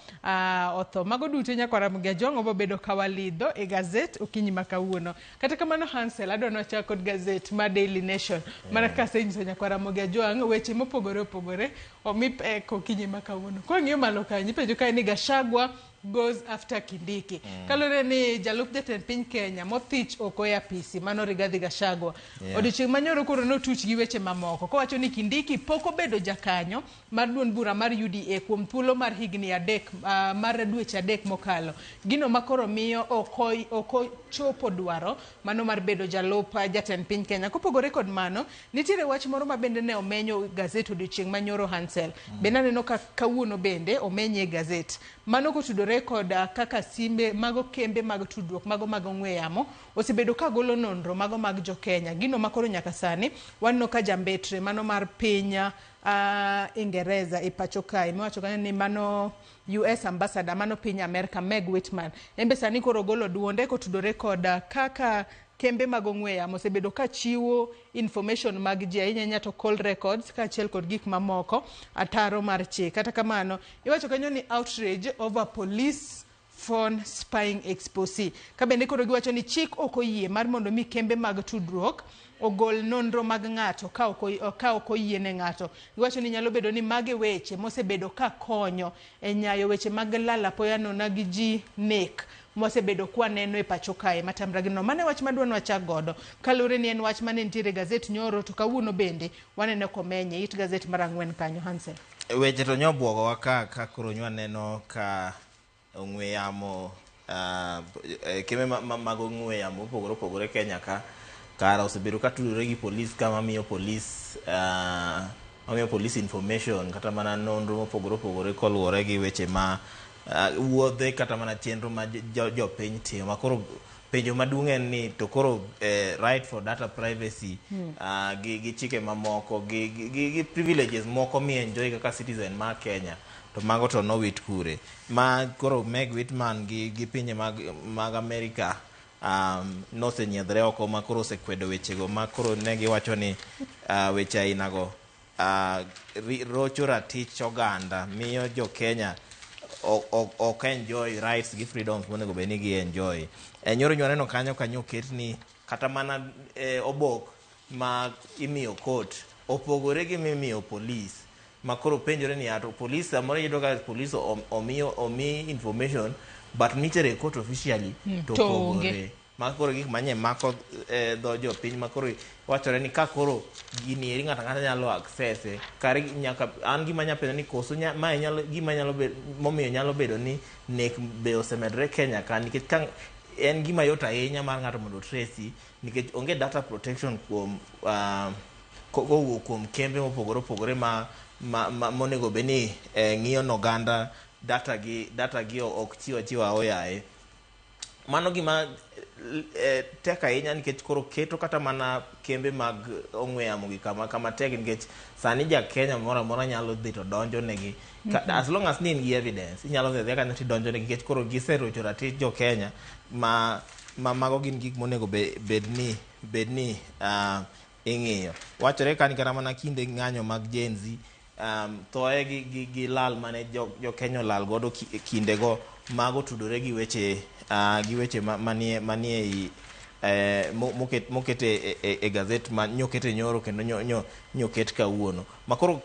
otho. Mago duto Nyakwara Mugejwang obo bedo kawalidho e gazet okinyi makawuono. Kata kamano Hansel adwano chako kod gazet ma Daily Nation mana kasenyiso Nyakwara Mugejwang weche mopogore opogore omi peko okinyi makawuono. Kwa ng'iyo malo kanyi penjo kae ni Gachagua goes after Kindiki. Kalore ni jalup jatend piny Kenya mothich oko e apisi mano Rigathi Gachagua. Odiochieng' manyoro koro notuch gi weche mamoko kowacho ni Kindiki poko bedo jakanyo mar duond bura mar UDA kuom thuolo mar higni 3 mar dweche 3 mokalo. Gino makoro miyo oko chopo dwaro mano mar bedo jalup jatend piny Kenya. Kopogore kod mano nitiere wach moro ma bende ne omenyo gazet odiochieng' manyoro Hansel. Bende aneno ka kawuono bende omenye gazet. Mano kotudore kod kaka simbe mago kembe mag tudruok mago mag ong'we yamo osebedo ka golo nonro mago mag jo Kenya. Gino makoro nyaka sani wanno ka jambetre mano mar piny Ingereza e pacho kae mewacho kanyo ni mano US ambassador mano piny America Meg Whitman embe sani koro golo duonde kotudore kod kaka kembe mag ong'we yamo osebedo ka chiwo information mag ji ahinya to call records kaachiel kod gik mamoko ataro mar chik. Kata kamano iwacho kanyo ni outrage over police phone spying expose. Ka bende koro giwacho ni chik ok oyie mar mondo mi kembe mag tudruok ogol nonro mag ng'ato ka ok oyie ne ng'ato. Giwacho ni nyalo bedo ni mage weche mosebedo ka konyo e nyayo weche mag lala apoya nono gi ji nek mosebedo kwa neno e pacho kae matamra gino. Mane wach madwano wachak godo kalore ni en wach mane nitiere gazet nyoro to kawuono bende wanene komenye it gazet mar 4 kanyo Hansel. Weche to nyobwogo waka koro nyaneno ka ong'we yamo kembe mag ong'we yamo opogore Kenya ka kara osebedo ka tudore gi police kama miyo police information kata mana nonro mopogore koluwore gi weche ma wuodhe kata mana chenro ma jopiny timo makoro penjo maduong' en ni to koro right for data privacy gi chike mamoko gi privileges moko mi enjoy kaka citizen ma Kenya to mago to no wit kure ma koro Meg Whitman gi pinje mag America nosenyiedhre oko ma koro osekwedo wechego ma koro ne giwacho ni weche ainago rocho ratich oganda miyo jo Kenya ok enjoy rights gi freedoms monego bed ni gi enjoy. Nyoro nyaneno kanyo ket ni kata mana obok ma imiyo court opogore gi mimiyo police makoro penjore ni ato police amore yudo ka police omi information but nitere court officially to opogore makoro gik manye mako do jo piny makoro wachore ni ka koro gini eri ng'ata nyalo access kare nyaka an gima nyapeno ni koso ma nyalo gima nyalo momiyo nyalo bedo ni nek be osemedre Kenya ka nikech kan en gima yot ahinya mar ng'ato mondo trace nikech onge data protection kuom kembe mopogore ma monego be ni ng'iyo noganda data gi ok chiwa oyaye mano gima tek ahinya nikech koro keto kata mana kembe mag ong'we yamo gi kama tek nikech sani ja Kenya moro amora nyalo dhi to donjo negi as long as ni in gi evidence inyalo dhi kanyo to donjo negi nikech koro giserocho ratich jo Kenya ma mago gin gik monego bedni ing'iyo. Wachore kani kata mana kinde ng'anyo mag Gen Z thoe gi lal mane jo Kenya lal godo kindego mago tudore gi weche manie mokete e gazet ma nyokete nyoro kendo nyoket kawuono makoro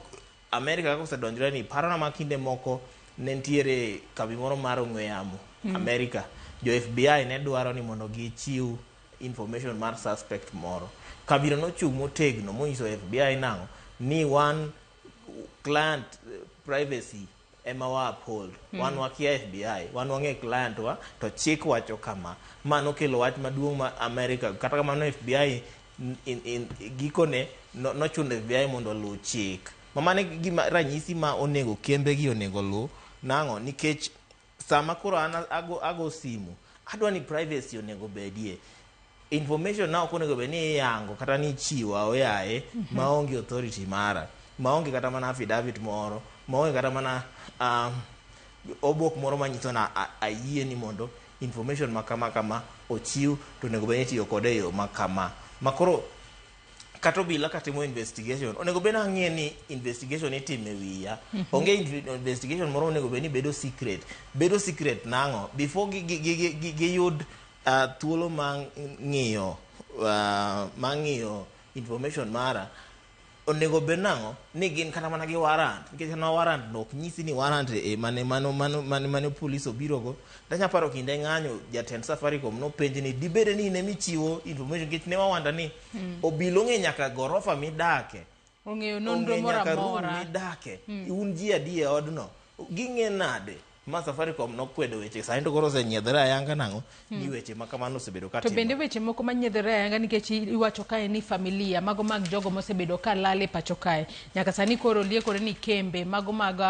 America kaka osedonjore ni parona ma kinde moko ne ntiere kambi moro mar ong'we yamo America jo FBI ne dwaro ni mondo gichiw information mar suspect moro kambino nochung' motegno monyiso FBI nang'o ni one client privacy ema wa uphold wan wakia FBI wan wang'e client wa to chik wacho kama mano kelo wach maduong' ma America kata kamano FBI gikone nochuno FBI mondo luw chik mamane gima ranyisi ma onego kembe gi onego luw nang'o nikech sama koro ago simu adwa ni privacy onego bedie information na ok onego bed ni iyango kata ni chiwo aoyaye maonge authority mara maonge kata mana affidavit moro maonge kata mana obok moro manyiso na ayie ni mondo information makama ochiw to onego bed ni tiyo kode yo makama makoro kata obila katimo investigation onego bed ang'e ni investigation itime wiya onge investigation moro onego bed ni bedo secret nang'o before giyud thuolo mang'iyo information mara onego bed nang'o ni gin kata mana gi warrant nikech na warrant no ok nyisi ni warrant mane police obirogo danya paro kinde ng'anyo jatend Safaricom no penj ni dibede ni ne michiwo information nikech ne wawanda ni obilo ng'e nyaka gorofa midake ong'eyo nonro moro amora midake un ji adi e odno ging'e nade ma Safaricom nokwedo weche sani to koro osenyiedhore ayanga nang'o ni weche ma kamano osebedo ka to bende weche moko manyiedhore ayanga nikech iwacho kae ni familia mago mag jogo mosebedo ka lal e pacho kae nyaka sani koro liekore ni kembe mago mag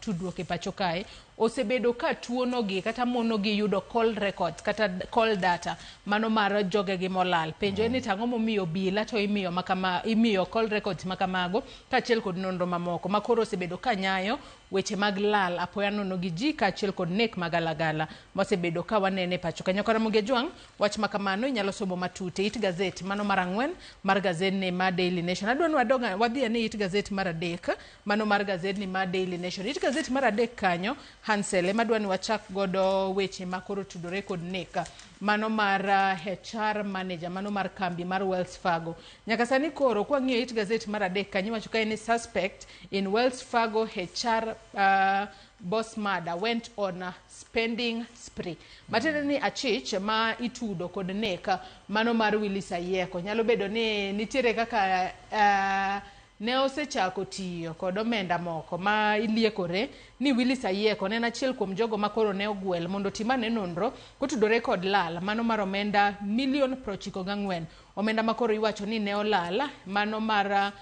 tudruok e pacho kae osebedo ka tuonogi kata monogi yudo call records kata call data mano mar jogegi molal penjo ni tang'o momiyo bila to imiyo call records makamago kaachiel kod nonro mamoko makoro osebedo ka nyayo weche mag lal apoya nono gi ji kaachiel kod nek magalagala mosebedo ka wanene pacho ka nyakora Ramogi Jwang wach makamano inyalo somo matute it gazet mano mar 4 mar gazet ne ma Daily Nation adwa ni wadhi ne it gazet mar 3 mano mar gazet ni ma Daily Nation it gazet mar 3 kanyo Hansel madwa ni wachak godo weche makoro tudore kod neka mano mar HR manager mano mar kambi mar Wells Fargo nyaka sani koro kwa ng'iyo it gazet mar 3 kanyo wacho kae ni suspect in Wells Fargo HR boss murder went on a spending spree matene ni achich ma itudo kod neka mano mar Willis Ayieko nyalo bedo ni nitiere kaka ne osechako tiyo kod omenda moko ma iliekore ni Willis Ayieko ne achiel kuom jogo makoro ne ogwel mondo timane nonro kotudore kod lal mano mar omenda $94,000,000 omenda makoro iwacho ni ne olala mano mar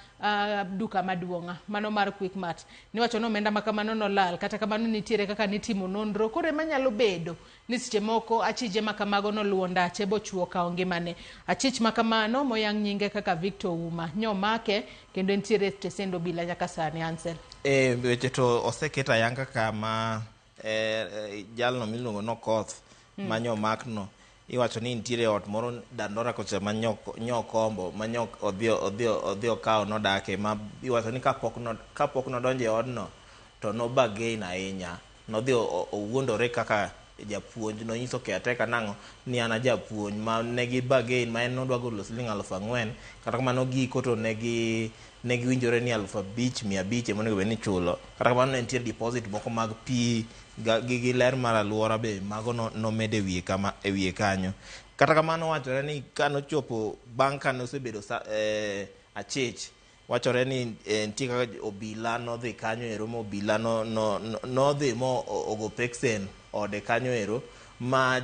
duka maduong'a mano mar Quickmart niwacho ni omenda makamano nolal kata kamano nitiere kaka nitimo nonro kore manyalo bedo ni seche moko achije makamago noluwo ndache bochuo ka ngimane achich makamano moyang nyinge kaka Victor Uma nyomake kendo nitiere tesendo bila nyaka sani Ansel weche to oseketa yanga kama jalno miluongo no Koth manyomakno iwacho ni nitiere ot moro Dandora kocha manyokombo manyok odhi okawo nodake ma iwacho ni kapok nodonje odno to no bagain ahinya nodhi owuondore kaka japuonj no nyiso caretaker nang'o ni ana japuonj ma negi bagain ma en nodwa golo $4,000 kata kamano giko to negi winjore ni $5,500 monego bed ni chulo kata kamano ne nitiere deposit moko mag pi gi ler mar aluora be mago nomede wiye kanyo kata kamano wachore ni kanochopo bang' kane osebedo achich wachore ni nitie kaka obila nodhi kanyo ero mo obila nodhi mo ogo peksen ode kanyo ero ma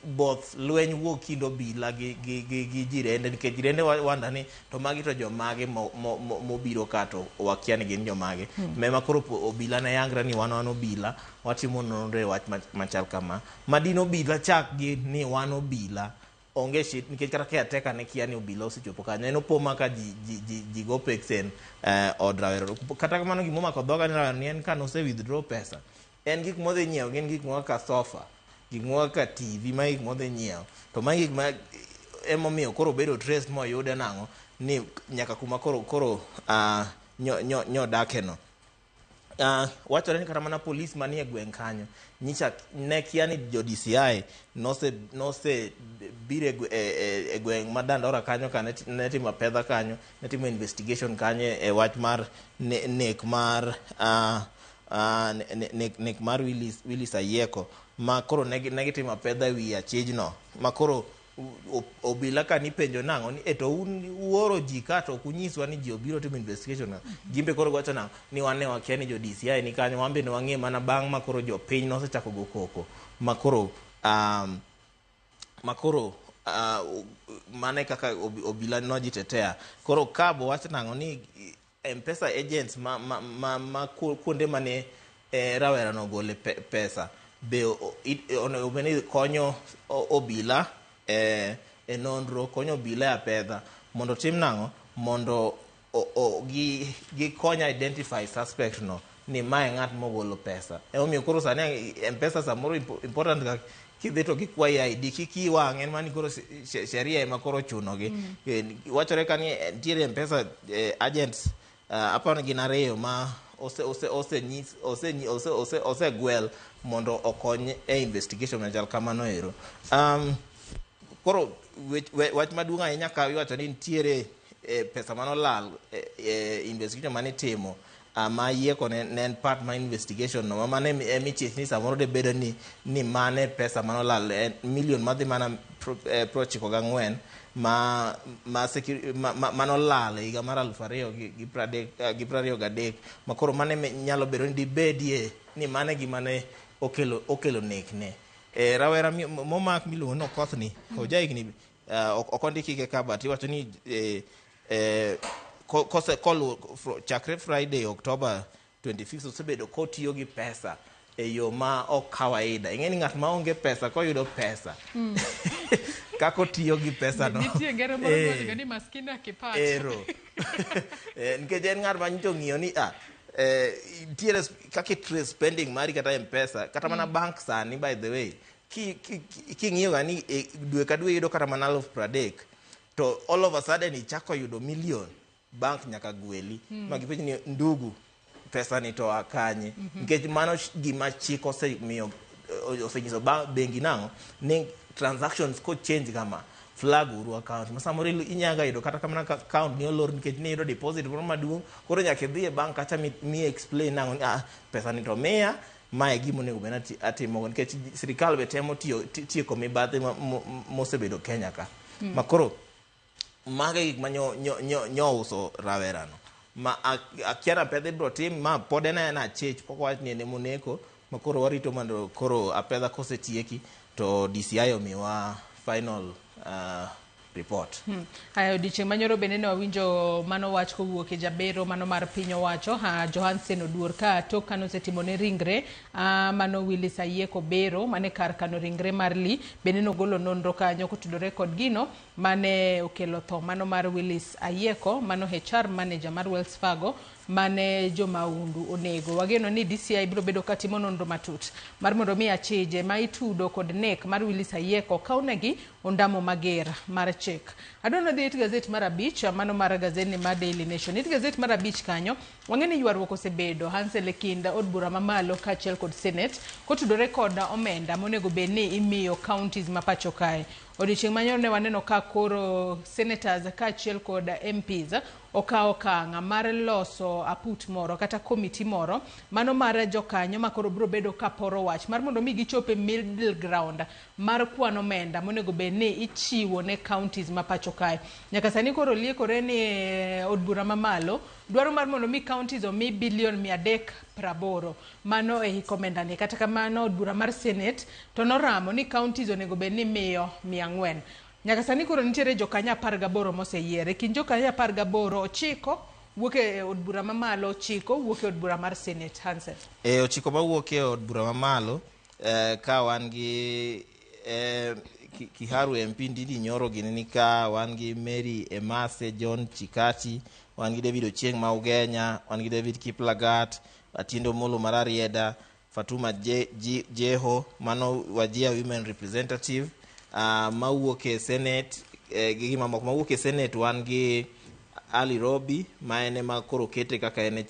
both lweny wuok kind obila gi jirende nikech jirende wanda ni to magi to jomage mobiro ka to wakia ni gin jomage mema koro obila ne yangra ni wan obila watimo nonro e wach machal kama madino obila chak gi ni wan obila onge shit nikech kata caretaker ne kia ni obila osechopo kanyo en opo maka ji go peksen od rawero kata kamano gimomako dhoga ni rawero ni en ka nose withdraw pesa en gik modhi nyiewo gin gik moko ka sofa gik moko ka TV ma gik modhi nyiewo to ma gik ma emomiyo koro bedo trace moyude nang'o ni nyaka kuma koro nyodake no wachore ni kata mana polis manie gweng' kanyo nyicha ne kia ni jo DCI nose bire e gweng' ma Dandora kanyo ka ne timo pedha kanyo ne timo investigation kanyo e wach mar nek mar Willis Ayieko ma koro ne timo pedha wi achijno ma koro obila ka ni penjo nang'o ni to uoro ji ka to kunyiswa ni ji obiro timo investigation gimbe koro gwacho nang'o ni wan ne wakia ni jo DCI ni kanyo wambe ne wang'e mana bang' ma koro jo piny nosechako go koko ma koro mane kaka obila nojitetea koro kabo wacho nang'o ni M-Pesa agents ma kuonde mane rawera no gole pesa be obeni konyo obila e nonro konyo obila ya pedha mondo tim nang'o mondo gi konya identify suspect no ni mae ng'at mogolo pesa omiyo koro sani M-Pesa samoro important ka kidhi to gikwayi ID kikiwang' en mani koro sheria ema koro chunogi wachore ka ni ntiere M-Pesa agents apano gin ariyo ma osegwel mondo okony e investigation machal kamano ero koro wach maduong' ahinya ka iwacho ni nitiere pesa manolal investigation mane timo ma Ayieko ne en part ma investigation no mane emichich ni samoro de bedo ni mane pesa manolal million madhi mana 94 manolal higa mar 2023 makoro mane nyalo bedo ni dibedie ni mane gimane okelo nekne rawera momak miluongo no Kothni ojaigni okondikike ka but iwacho ni chakre Friday October 25 osebedo kotiyo gi pesa e yo ma ok kawaida ing'e ni ng'at ma onge pesa koyudo pesa kako tiyo gi pesa no nitie ngero moro mondo ni maskini akipata nikech en ng'at ma nyicho ng'iyo ni nitiere kaka trace spending mari kata M-Pesa kata mana bank sani by the way king'iyo ga ni dwe ka dwe yudo kata mana 30,000 to all of a sudden ichako yudo million bank nyaka gweli ma gipenji ni ndugu pesa ni to akanye nikech mano gima chik osemiyo osenyiso bengi nang'o ni transactions ko change kama flag uru account masamoro inyaga yudo kata kamana account ni olor nikech ni yudo deposit moro maduong' koro nyaka idhi e bank acha mi explain nang'o pesa ni to miya mae gimo nego bena atimo nikech sirikal be temo tieko mibadhi mosebedo Kenya ka makoro mage gik ma nyo rawerano ma akiana pedhe bro tim ma pod en achich pok wach ni ene moneko makoro warito mondo koro apedha kosetieki to DCI omiwa final report. Haya odiochieng' manyoro bende ne wawinjo mano wach kowuok e jabero mano mar piny owacho Johansen Oduor ka tok kano setimone ringre mano Willis Ayieko bero mane kar kano ringre mar Lee bende nogolo nonro kanyo kotudore kod gino mane okelo tho mano mar Willis Ayieko mano HR manager mar Wells Fargo mane jomaundu onego. Wageno ni DCI biro bedo katimo nonro matut mar mondo mi achije ma itudo kod nek mar Willis Ayieko kaunegi ondamo mager mar chek. Adono dhi it gazet mar abich mano mar gazet mar Daily Nation. It gazet mar abich kanyo wangeni ywaruok osebedo Hansel Kinda od bura mamalo kaachiel kod Senate kotudore kod omenda monego bedni imiyo counties mapacho kae. Odiochieng' manyoro ne waneno ka koro senators kaachiel kod MPs okawo okang' mar loso aput moro kata komiti moro mano mar jokanyo makoro biro bedo kaporo wach mar mondo mi gichope middle ground mar kwano omenda monego bedni ichiwo ne counties mapacho kae. Nyaka sani koro liekore ni od bura mamalo dwaro mar mondo mi counties omi bilion 300 80 mano e hikomenda ni. Kata kamano od bura mar Senate to noramo ni counties onego bed ni miyo 400. Nyaka sani koro nitiere jokanya 18 moseyiere. Kin jokanya 18 9 wuok e od bura mamalo, 9 wuok e od bura mar Senate. Hansen. 9 mawuok e od bura mamalo ka wan gi Kiharu MP Ndindi Nyoro gini ni ka wan gi Mary Emase, John Chikati, wan gi David Ochieng ma Ugenya, wan gi David Kiplagat, Atindo Molo Mararieda, Fatuma Jeho, mano Wajia Women Representative, mawuok e Senate, gi mamoko mawuok e Senate wan gi Ali Robi, ma ene ma koro kete kaka ene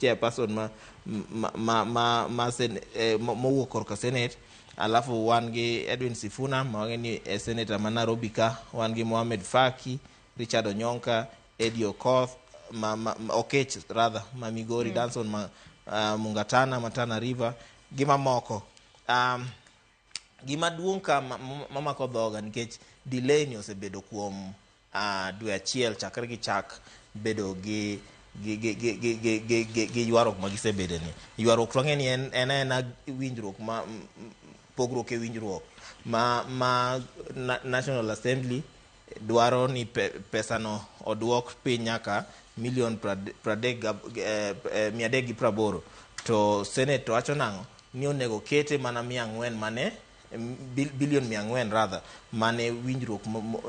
chairperson mawuok korka Senate. Alafu wan gi Edwin Sifuna, ma wangeni senator ma Nairobi ka, wan gi Mohamed Faki, Richard Onyonka, Eddie Okoth, Okech rather, ma Migori, Danson Mungatana, Matana River, gi mamoko. Gima duong' ka mamako dhoga nikech delay ni osebedo kuom dwe achiel chakre gi chak bedo gi ywarok magisebedo ni. Ywarok rang'eni en winjruok pogruok e winjruok ma National Assembly dwaro ni pesano oduok piny nyaka $380,000 to Senate to wacho nang'o ni onego kete mana 400 mane billion 400 rather mane winjruok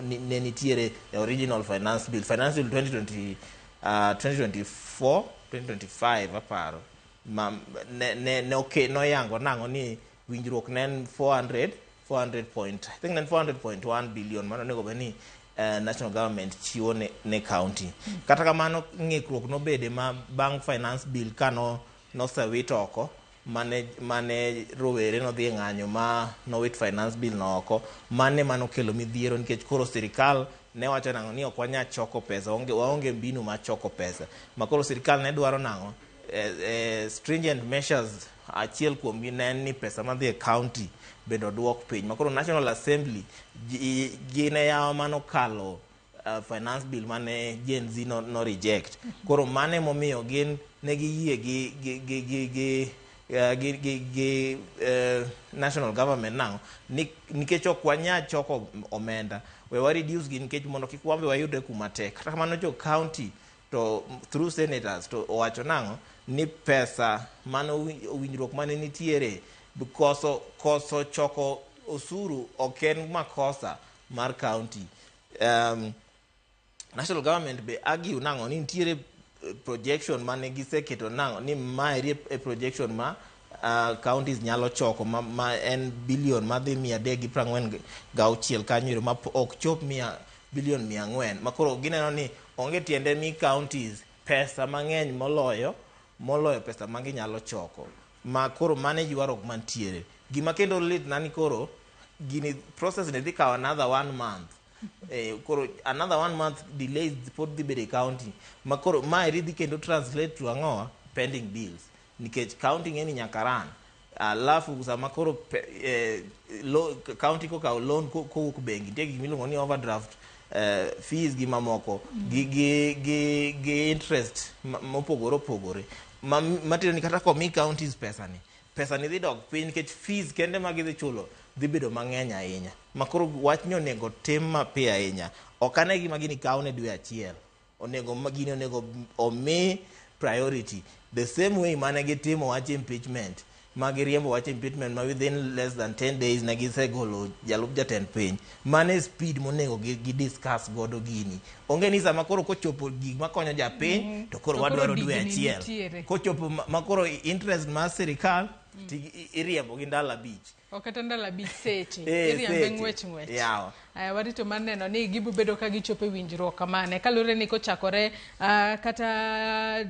ne nitiere original finance bill 2024-2025 aparo no yango nang'o ni winjruok nen 400.1 billion mano nego beni national government chiwo ne county. Kata kamano ng'ikruok nobede ma bang finance bill kano nosewito oko mane rowere no dhi ng'anyo ma nowit finance bill no oko mane kelo midhiero nikech koro sirikal ne wacho nang'o ni ok wanya choko pesa, waonge mbinu ma choko pesa, ma koro sirikal ne dwaro nang'o stringent measures. Achiel kuom gi ne ni pesa madhi e county bedo duok piny, ma koro National Assembly gine yawa mano kalo finance bill mane Gen Z no reject. Koro mane momiyo gin ne giyie gi national government now nikech ok wanya choko omenda, we wa reduce gi nikech mondo kik wambe wayude kuma tek. Kata kamano jo county to through senators to owacho nang'o ni pesa mano winjruok mane nitiere koso choko osuru oken makosa mar county. National government be argue nang'o ni nitiere projection mane giseketo nang'o ni maeri e projection ma counties nyalo choko ma en billion madhi 346 kanyo ma ok chop billion 400, ma koro gineno ni onge tiende mi counties pesa mang'eny moloyo pesa ma ginyalo choko, ma koro mane ywarok mantiere. Gima kendo lit nani koro gini process ne dhi kawo another 1 month. Koro another 1 month delays pod dhi bede county, ma koro maeri dhi kendo translate to ang'owa pending bills nikech county ng'eni nyaka ran. Alafu sama koro county kokawo loan kowuok bengi, nitie gik miluongo ni overdraft fees gi mamoko gi interest mopogore opogore matero ni kata komi counties pesa ni dhi dok piny nikech fees kende ma gidhi chulo dhi bedo mang'eny ahinya, ma koro wachni onego tim mapiyo ahinya. Ok ane gima gini kawo ne dwe achiel, onego omi priority the same way mane gitimo wach impeachment, ma giriembo wach impeachment ma within less than 10 days na gisegolo jalup jatend piny. Mane speed monego gi discuss godo gini. Onge ni sama koro kochopo gik makonyo japiny to koro wadwaro dwe achiel, kochopo makoro interest ma sirikal iriembo gi ndalo abich. Okata ndalo abich seche iriambe ng'wech yawa. Warito mar neno ni gibo bedo ka gichopo winjruok kamane kalure ni kochakore kata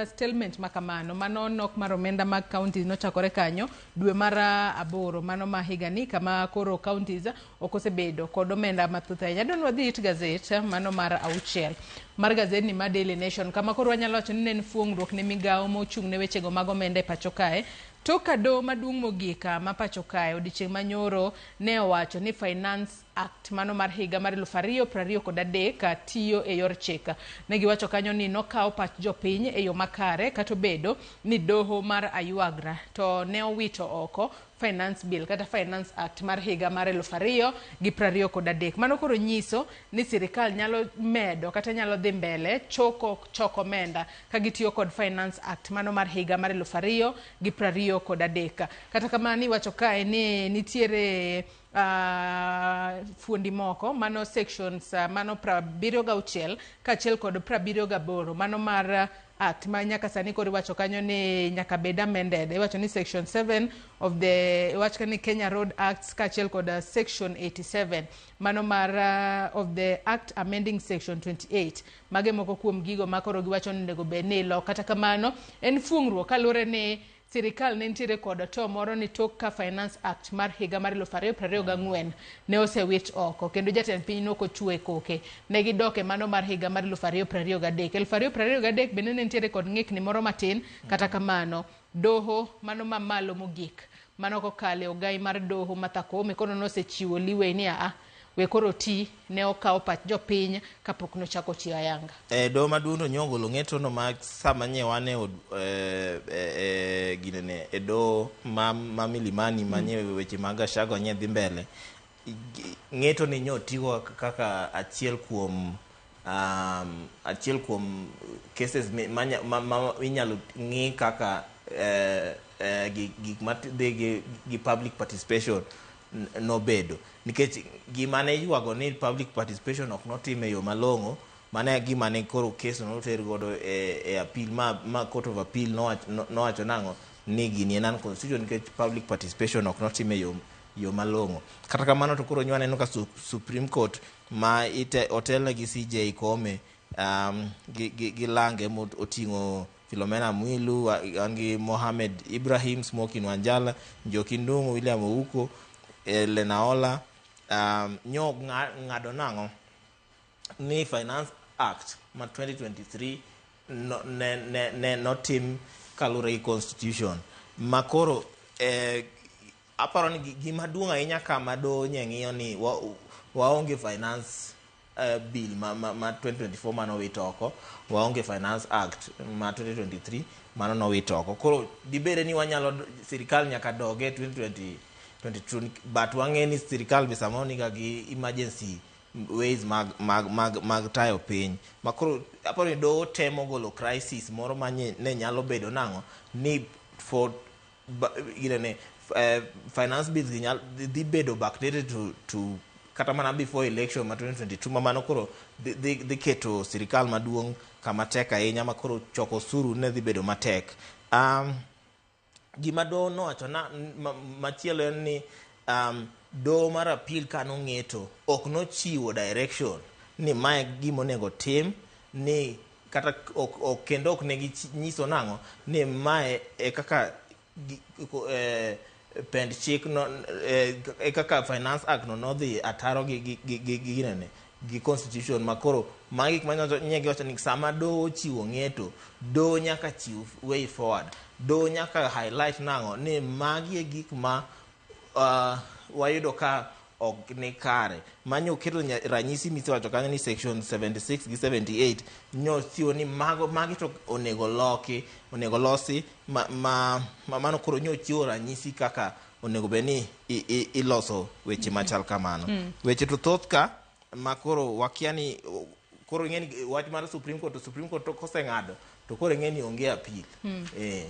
statement makamano mano nok mar omenda mag counties nochakore kanyo dwe mar 8 mano ma higa ni, kama koro counties okosebedo kod omenda mathoth ahinya. Adonwa dhi it gazette mano mar 6 mar gazet ni ma Daily Nation, kama koro wanyalo wacho ni en fuong'ruok ne migawo mochung' ne wechego mag omenda e pacho kae. Toka do maduong' mogika ma pacho kae odiochieng' manyoro ne owacho ni Finance Act mano mar higa mar 2023 tiyo e yor chik. Ne giwacho kanyo ni nokawo pach jopiny e yo makare kata bedo ni doho mar ayuagra to ne owito oko Finance Bill kata Finance Act mar higa mar 2023. Mano koro nyiso ni sirikal nyalo medo kata nyalo dhi mbele choko omenda ka gitiyo kod Finance Act mano mar higa mar 2023. Kata kamano iwacho kae ni nitiere fuondi moko mano sections mano 76 kaachiel kod 78 mano mar Act ma nyaka sani koro iwacho kanyo ni nyaka bed amended. Iwacho ni section 7 of the iwacho ni Kenya Road Acts kaachiel kod section 87 mano mar of the Act amending section 28 mage moko kuom gigo ma koro giwacho ni nego bed ni lo. Kata kamano en fuong'ruok kaluwore ni sirikal ne nitiere kod to moro ni tok ka Finance Act mar higa mar 2024 ne osewit oko kendo jatend piny nokochwe koke ne gidoke mano mar higa mar 2023. 2023 bende ne nitiere kod ng'ikni moro matin. Kata kamano doho mano mamalo mogik mano kokale ogai mar doho mathakome kono nosechiwo liwe ni we koro ti ne okawo pach jopiny kapok nochako chiyo ayanga. Do madundo nyongolo ng'eto no ma sama nyewane ginene do ma milimani manye weche maga shago nye dhi mbele ng'eto ni nyotigo kaka achiel kuom cases inyalo ng'i kaka gik gi public participation no bedo nikech gima ne yuago ni public participation ok notime yo malong'o mane gima ne koro case no ter godo e appeal ma court of appeal nowacho nang'o ni gini en unconstitutional nikech public participation ok notime yo malong'o. Kata kamano to koro nywane no ka Supreme Court ma otelne gi CJ Kome gi lange oting'o Philomena Mwilu angi Mohamed Ibrahim Smokin Wanjala Njoki Ndung'u William Ouko Lenaola nyo ng'ado nang'o ni Finance Act ma 2023 no tim kalure gi constitution makoro aparo ni gima duong' ahinya kama do nyeng'iyo ni waonge finance bill ma 2024 mano wito oko waonge Finance Act ma 2023 mano no wito oko koro dibede ni wanyalo sirikal nyaka doge 2022 but wang'eni sirikal bisamo niga gi emergency ways mag tayo piny makoro aparo ni do temo golo crisis moro manye ne nyalo bedo nang'o ni for finance bills dhi bedo backdated to kata mana before election ma 2022 ma mano koro dhi keto sirikal maduong' kama tek ahinya makoro choko osuru ne dhi bedo matek. Gima do nowacho na machielo en ni do mar appeal kano ng'eto ok nochiwo direction ni mae gimo nego tim ni kata kendo ok ne nyiso nang'o ni mae e kaka pend chik no kaka Finance Act no dhi ataro gi constitution makoro magi manyo nyegi wacho ni sama do chiwo ng'eto do nyaka chiw way forward do nyaka highlight nang'o ni magi e gik ma wayudo ka ok ni kare manyo keto ranyisi misewacho kanyo ni section 76 gi 78 nyo chiwo ni magi to onego losi mano koro nyo chiwo ranyisi kaka onego beni iloso weche machal kamano. Weche to thoth ka makoro wakiani koro ng'eni wach mar Supreme Court to koseng'ado to koro ng'eni onge appeal.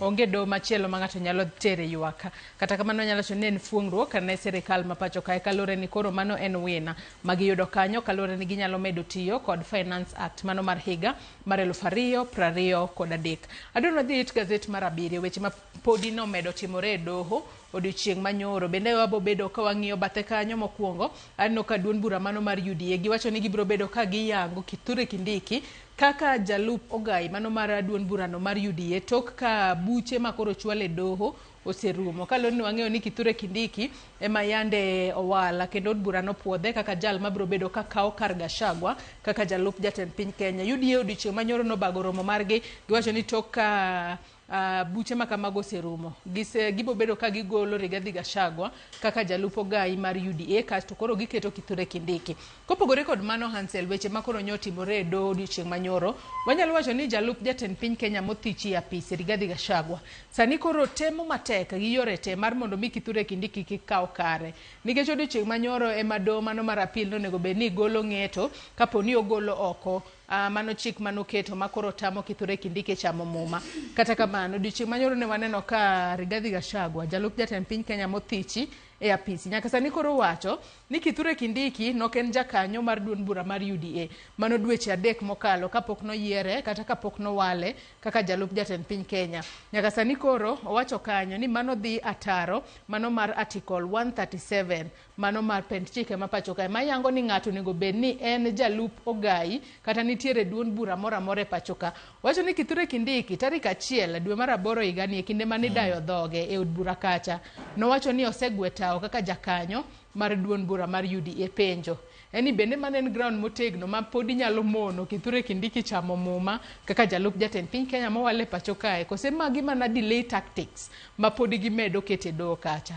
Onge do machielo ma ng'ato nyalo tere ywaka. Kata kamano nyalo chone en fuong'ruok ne sirikal ma pacho kae kalore ni koro mano en wina magiyudo kanyo kalore ni ginyalo medo tiyo kod Finance Act mano mar higa mar 2023. Adono dhi it gazet mar 7 weche ma podi no medo timore e doho odiochieng' manyoro bende wabo bedo ka wang'iyo bathe kanyo mokwongo anno ka duond bura mano mar UDA giwacho ni gibiro bedo ka giyango Kithure Kindiki kaka jalup ogai mano mar duond burano mar UDA tok ka buche makoro chwale doho oserumo kaloni ni wang'eyo ni Kithure Kindiki ema yande owala kendo od burano puodhe kaka jal mabiro bedo ka kawo kar Gachagua kaka jalup jatend piny Kenya. UDA odiochieng' manyoro no bago romo margi giwacho ni tok ka buche ma kamago serumo. Gibo bedo ka gigolo Rigathi Gachagua kaka jalupo gai mar UDA kasto koro giketo Kithure Kindiki. Kopogore kod mano Hansel, weche makoro nyotimore do odiochieng' manyoro, wanyalo wacho ni jalup jatend piny Kenya mothichi apis Rigathi Gachagua sani koro temo matek gi yore te mar mondo mi Kithure Kindiki kikaw kare. Nikech odiochieng' manyoro ema do mano mar apil nonego bed ni golo ng'eto kapo ni ogolo oko mano chik manoketo makoro tamo Kithure Kindiki chamo muma. Kata kamano odiochieng' manyoro ne waneno ka Rigathi Gachagua jalup jatend piny Kenya mothichi e apisi nyaka sani koro wacho ni Kithure Kindiki noken jakanyo mar duond bura mar UDA mano dweche 3 mokalo kapok noyiere kata kapok nowale kaka jalup jatend piny Kenya. Nyaka sani koro owacho kanyo ni mano dhi ataro mano mar article 137 mano mar pend chike mapacho kae mayango ni ng'ato nego bed ni en jalup ogai kata nitiere duond bura mora more pacho ka. Wacho ni Kithure Kindiki tarik 1 dwe mar 8 higani e kinde mane dayo dhoge e od bura kacha nowacho ni osegweta kaka jakanyo mar duond bura mar UDA penjo eni bende manen ground motegno ma podi nyalo mono Kithure Kindiki chamo muma kaka jalup jatend piny Kenya mowale pacho kae kose magi mana delay tactics ma podi gimedo kete do kacha.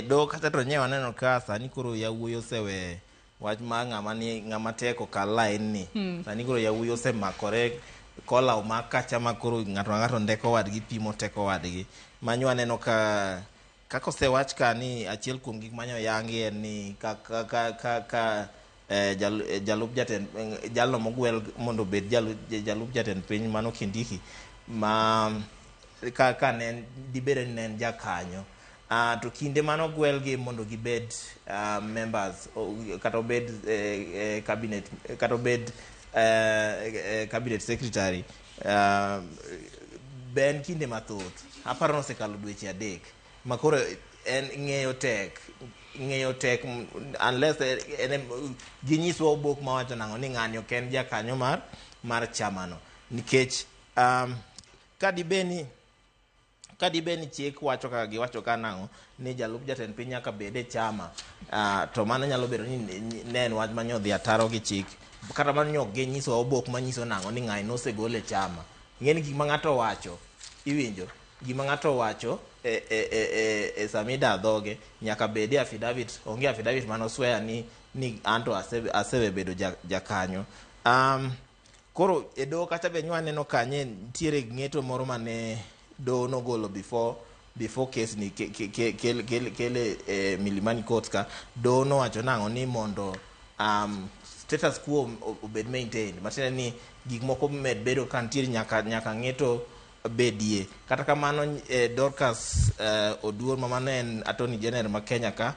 Do kacha to nyewa neno ka sani koro yawuoyo sewe wach ma ng'ama teko ka line ni sani koro yawuoyo semakore kola ma kacha ma koro ng'ato ndeko wadgi pimo teko wadgi manywa neno ka kako se wach ka ni achiel kuom gik manyo yangi en ni ka jalup jatend jalno mogwel mondo bed jalup jatend piny mano Kindiki ma ka nen dibere nen jakanyo to kinde mano gwelgi mondo gibed members kata bed cabinet kata bed cabinet secretary ben kinde mathoth aparo no sekalo dweche 3 makoro en ng'eyo tek unless ginyiswa obok mawacho nango ni ng'anyo ken jakanyo mar chamano nikech kadibeni chik wacho ka giwacho ka nango ni jalup jatend piny nyaka bede chama to mano nyalo bedo ni nen wach manyodhi ataro gi chik kata mano nyok gi nyiswa obok manyiso nango ni ng'anyo nosegole chama ng'eni gik ma ng'ato wacho iwinjo gima ng'ato wacho e samida dhoge nyaka bede affidavit onge affidavit mano swear ni anto asebe bedo jakanyo koro e do kata be nywa neno kanye ntiere ng'eto moro mane do no golo before case ni kele Milimani Court ka do no wacho nango ni mondo status quo obed maintained matiende ni gik moko med bedo kantiere nyaka ng'eto bedie kata kamano Dorcas Oduor mama en Attorney General ma Kenya ka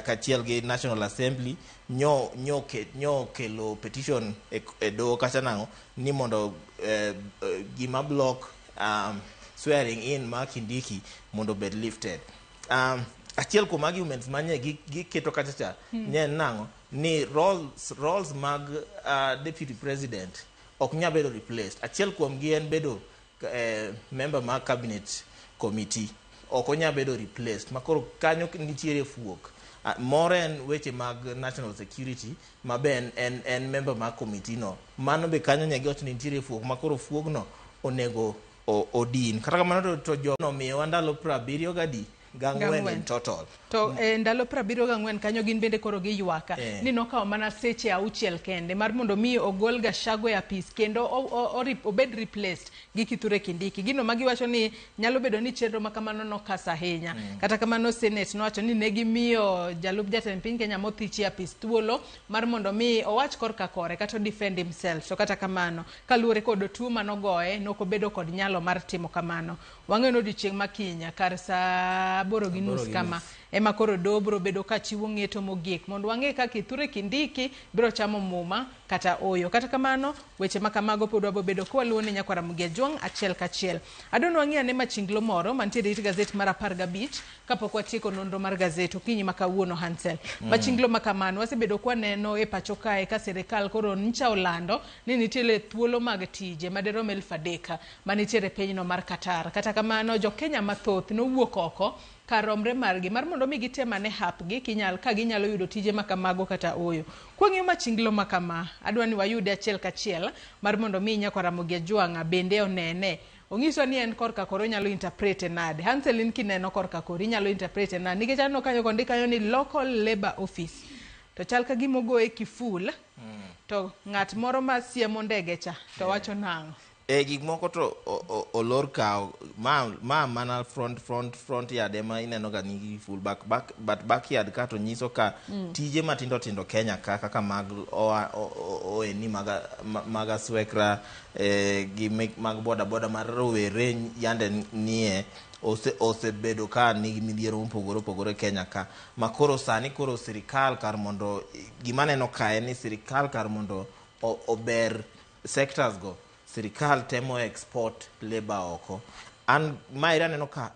kachiel gi National Assembly nyo kelo petition e do kacha nango ni mondo gima block swearing in ma Kindiki mondo bed lifted. Achiel kuom arguments manye giketo kacha nyen nango ni roles mag deputy president ok nya bedo replaced. Achiel kuom gi en bedo member ma cabinet committee ok nya bedo replaced makoro kanyo nitiere fuok more en weche mag national security ma ben en member ma committee no mano be kanyo nya goch nitiere fuok makoro fuogno onego odin kata kamano to jono miyo ndalo 70 gangwen in total to ndalo 74 kanyo gin bende koro gi ywaka ni nokawo mana seche 6 kende mar mondo mi ogol Gachagua e apis kendo obed replaced gi Kithure Kindiki gino magi wacho ni nyalo bedo ni chenro makamano no kasa ahinya kata kamano Senate nowacho ni negi miyo jalup jatend piny Kenya mothichi apis thuolo mar mondo mi owach korka kore kata defend himself to kata kamano kaluwore kod tuo manogoye nokobedo kod nyalo mar timo kamano wang'eno odiochieng' makinya kar saa 8:30 kama ema koro dobro bedo ka chiwo ng'eto mogik mondo wang'e ka Kithure Kindiki biro chamo muma kata oyo kata kamano weche makamago pod wabo bedo kwaluwo ni nyakwara Mugiajwang achiel kachiel adon wang'e ane machinglo moro mantiere it gazet mar 15 kapok watieko nonro mar gazet okinyi makawuono Hansel machinglo makamano wasebedo kwaneno e pacho kae ka sirikal koro ncha olando ni nitiere thuolo mag tije maderom 3,000 manitiere pinyno mar Qatar kata kamano jo Kenya mathoth nowuok oko karomre margi mar mondo mi gitemane hapgi ka ginyalo yudo tije makamago kata oyo kwang'eyo machinglo makama adwani wayude achiel kachiel mar mondo mi nyakwara Mugiajwang bende onene ongiso ni en korka koro nyalo interpret nade. Hanselin kineno korka koro nyalo interpret nade nikech anno kanyo kondi kanyo ni local labor office to chal ka gimo go e kiful to ng'at moro ma siemo ndege cha to wacho nango gik moko to olor kao mana front yard ema ineno ga nigi full but backyard ka to nyiso ka tije matindo tindo Kenya kaka mag oeni maga swekra gi mag boda mar rowere yande nie osebedo ka nigi midhiero mopogore Kenya ka makoro sani koro sirikal kar mondo gima neno kae ni sirikal kar mondo ober sectors go sirikal temo export labor oko an maira neno ka